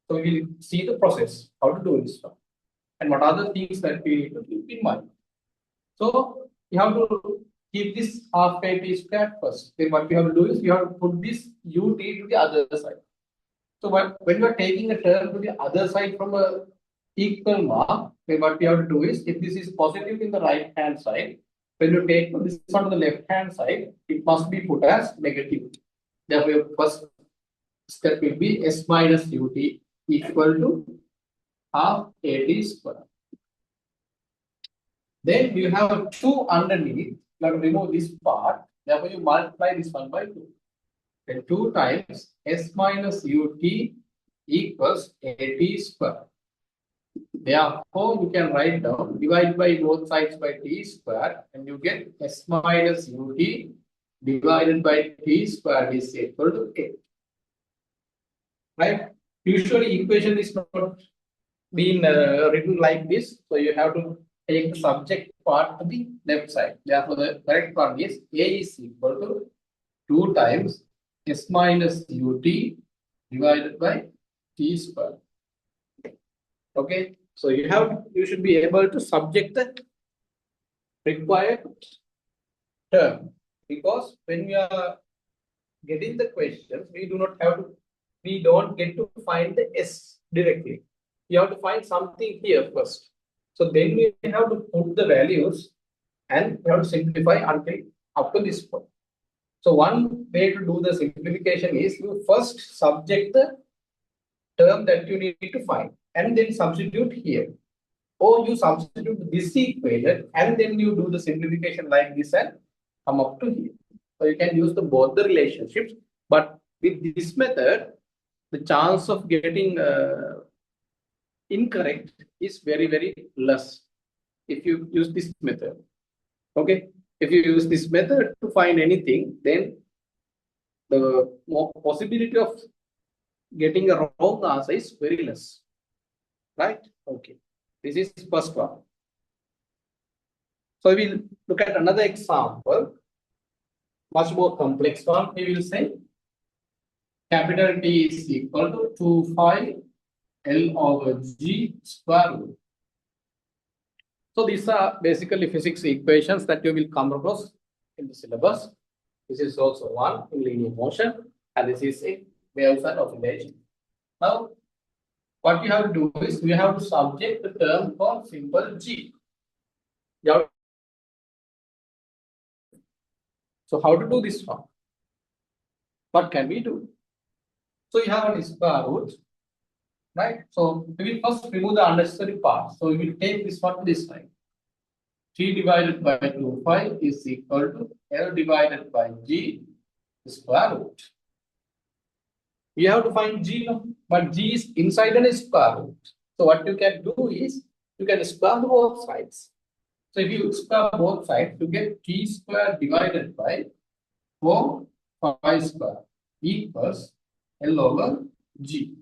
So we will see the process, how to do this one, and what are the things that we need to keep in mind. So you have to keep this half at squared first. Then what you have to do is you have to put this ut to the other side. So when you are taking a term to the other side from a equal mark, then what we have to do is, if this is positive in the right hand side, when you take this on the left hand side, it must be put as negative. Therefore, your first step will be s minus ut equal to half at squared. Then you have 2 underneath. You have to remove this part. Therefore, you multiply this one by 2. Then 2 times s minus ut equals at squared. Therefore, you can write down, divide by both sides by t squared, and you get s minus ut divided by t squared is equal to a. Right? Usually, equation is not being written like this, so you have to take the subject part to the left side. Therefore, the correct one is a is equal to 2 times s minus ut divided by t squared. Okay, so you should be able to subject the required term, because when we are getting the questions, we don't get to find the s directly. You have to find something here first. So then we have to put the values and we have to simplify until up to this point. So one way to do the simplification is you first subject the term that you need to find and then substitute here. Or you substitute this equation and then you do the simplification like this and come up to here. So you can use both the relationships, but with this method, the chance of getting incorrect is very, very less if you use this method. Okay, if you use this method to find anything, then the possibility of getting a wrong answer is very less, right? Okay, this is first one. So we will look at another example, much more complex one. We will say capital T is equal to 2 pi L over G square root. So these are basically physics equations that you will come across in the syllabus. This is also one in linear motion, and this is a waves and oscillation. Now, what you have to do is we have to subject the term called simple G. So how to do this one? What can we do? So you have a square root, right? So we will first remove the unnecessary parts. So we will take this one to this side. G divided by 2 pi is equal to L divided by G square root. You have to find G, but G is inside a square root. So what you can do is you can square both sides. So if you square both sides, you get T square divided by 4 pi square equals L over G.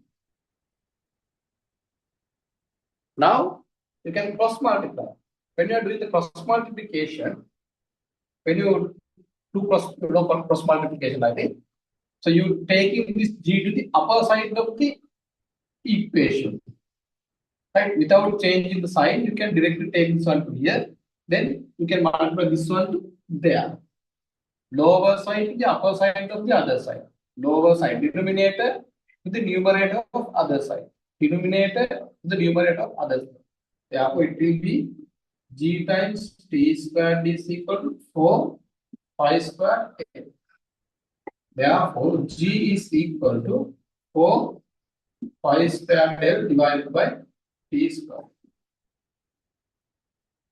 Now you can cross multiply. When you are doing the cross multiplication, when you do cross multiplication, I think, so you taking this G to the upper side of the equation, right? Without changing the sign, you can directly take this one to here. Then you can multiply this one to there. lower side to the upper side of the other side. Lower side denominator to the numerator of other side. Denominator to the numerator of other side. Therefore, it will be g times t squared is equal to 4 pi squared a. Therefore, g is equal to 4 pi squared L divided by t squared.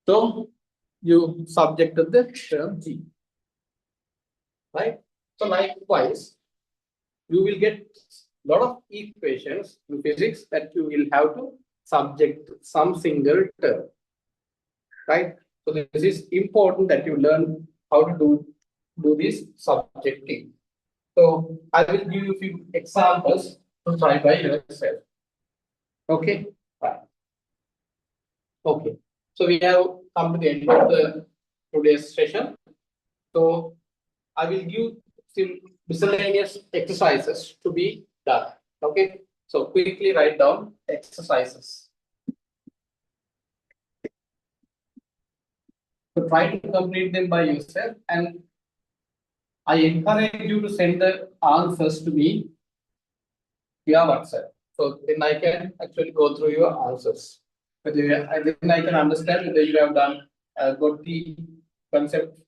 So, you subjected the term g. Right? So, likewise, you will get a lot of equations in physics that you will have to subject some single term. Right? So, this is important that you learn how to do this subjecting. So, I will give you a few examples to try by yourself. Okay? Right. Okay. So, we have come to the end of the today's session. So, I will give some miscellaneous exercises to be done. Okay. So, quickly write down exercises. So, try to complete them by yourself, and I encourage you to send the answers to me via WhatsApp. So, then I can actually go through your answers. But then I can understand whether you have done got the concept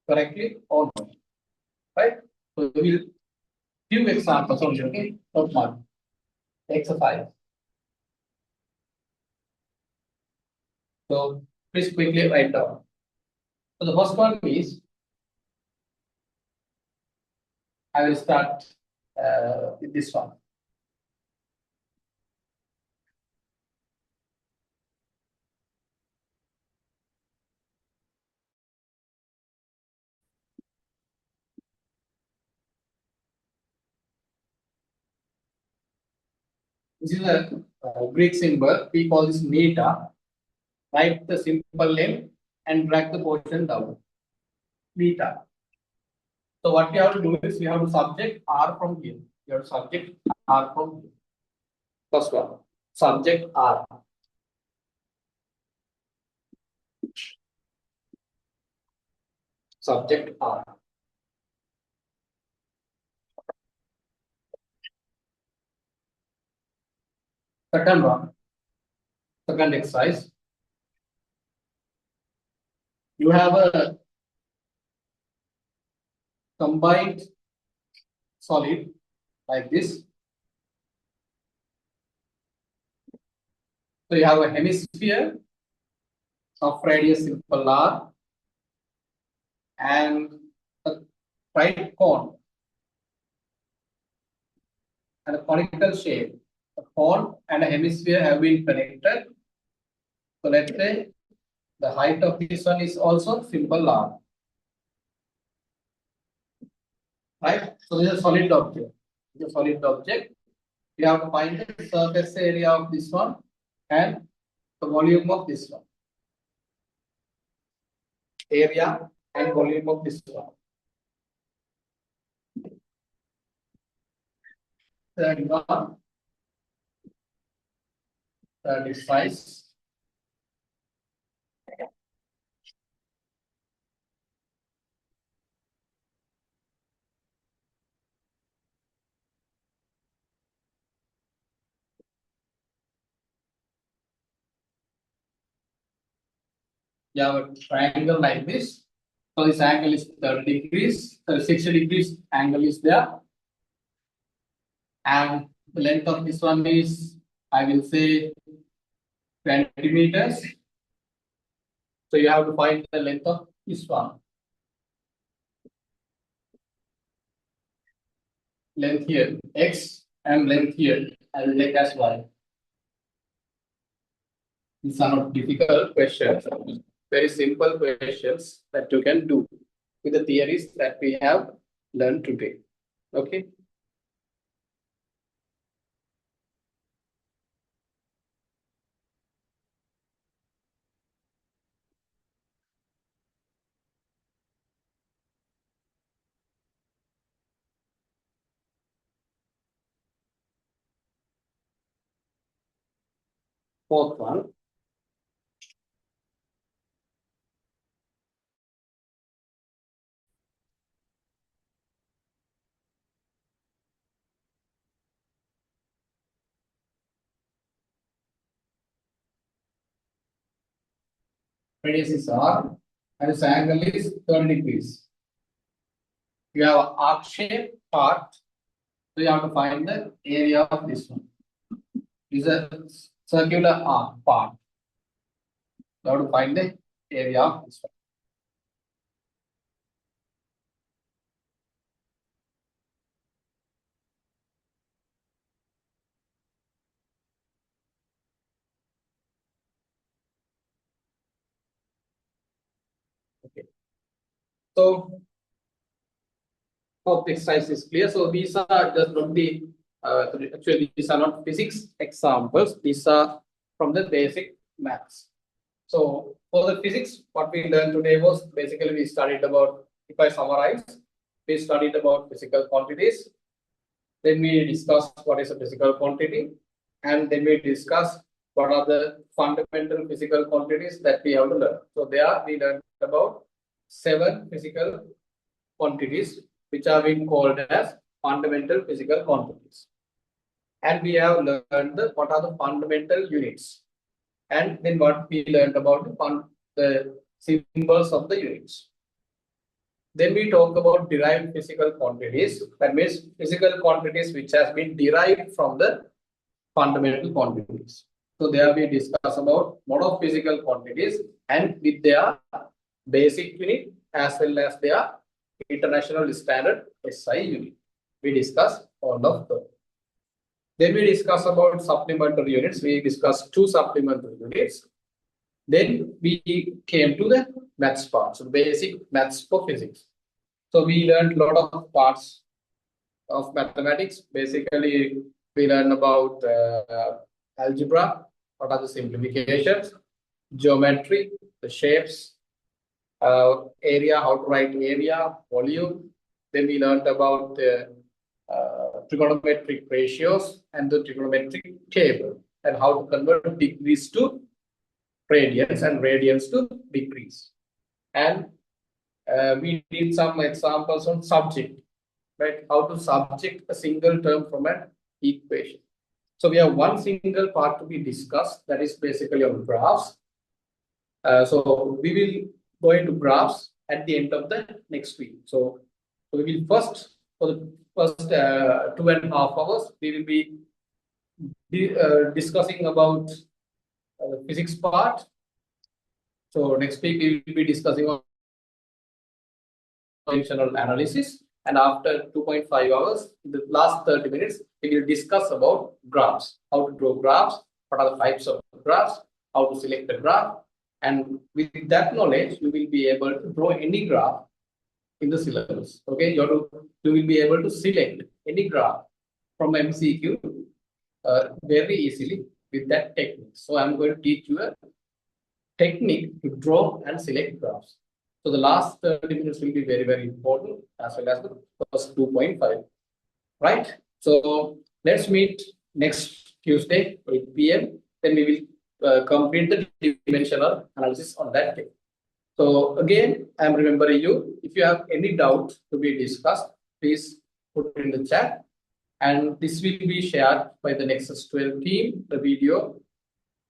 correctly or not. Right? So, we will give examples only. Okay. Not one. Exercise. So, please quickly write down. So, the first one is I will start with this one. This is a Greek symbol. We call this meta. Write the simple name and drag the portion down. Meta. So what we have to do is we have to subject R from here. You have to subject R from here. First one. Subject R. Subject R. Second one. Second exercise. You have a combined solid like this. So you have a hemisphere of radius simple r and a right cone and a conical shape. A cone and a hemisphere have been connected. So let's say the height of this one is also simple r. Right? So this is a solid object. This is a solid object. We have to find the surface area of this one and the volume of this one. Area and volume of this one. Third one. Third is size. You have a triangle like this. So this angle is 30 degrees, 60 degrees angle is there. And the length of this one is, I will say, 20 meters. So you have to find the length of this one. Length here, x, and length here, I will take as y. These are not difficult questions, very simple questions that you can do with the theories that we have learned today. Okay. Fourth one. radius is R, and this angle is 30 degrees. You have an arc shape part, so you have to find the area of this one. This is a circular arc part. You have to find the area of this one. Okay. So hope the exercise is clear. So these are just not the actually these are not physics examples. These are from the basic maths. So for the physics, what we learned today was basically we studied about, if I summarize, we studied about physical quantities. Then we discussed what is a physical quantity, and then we discussed what are the fundamental physical quantities that we have to learn. So there we learned about 7 physical quantities which are being called as fundamental physical quantities. And we have learned what are the fundamental units. And then what we learned about the symbols of the units. Then we talk about derived physical quantities. That means physical quantities which has been derived from the fundamental quantities. So there we discuss about what of physical quantities and with their basic unit as well as their international standard SI unit. We discuss all of them. Then we discuss about supplementary units. We discussed 2 supplementary units. Then we came to the maths part, so basic maths for physics. So we learned a lot of parts of mathematics. Basically, we learned about algebra, what are the simplifications, geometry, the shapes, area, how to write area, volume. Then we learned about trigonometric ratios and the trigonometric table and how to convert degrees to radians and radians to degrees. And we did some examples on subject, right? How to subject a single term from an equation. So we have one single part to be discussed, that is basically on graphs. So we will go into graphs at the end of the next week. So we will first, for the first 2.5 hours, we will be discussing about the physics part. So next week we will be discussing on dimensional analysis, and after 2.5 hours, in the last 30 minutes, we will discuss about graphs, how to draw graphs, what are the types of graphs, how to select a graph, and with that knowledge, you will be able to draw any graph in the syllabus. Okay, you will be able to select any graph from MCQ very easily with that technique. So I'm going to teach you a technique to draw and select graphs. So the last 30 minutes will be very, very important as well as the first 2.5, right? So let's meet next Tuesday, 8 p.m. Then we will complete the dimensional analysis on that day. So again, I'm remembering you, if you have any doubt to be discussed, please put it in the chat. And this will be shared by the Nexus 12 team, the video.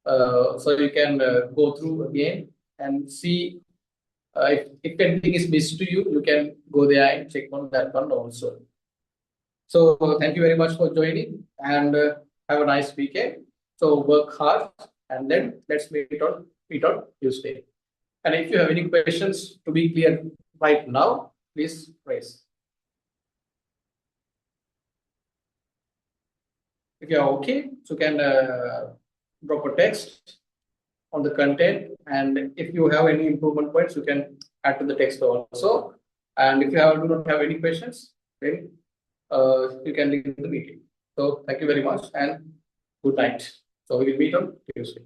So you can go through again and see if anything is missed to you, you can go there and check on that one also. So thank you very much for joining and have a nice weekend. So work hard and then let's meet on Tuesday. And if you have any questions to be clear right now, please raise. If you are okay, so you can drop a text on the content, and if you have any improvement points, you can add to the text also. And if you do not have any questions, then you can leave the meeting. So thank you very much and good night. So we will meet on Tuesday.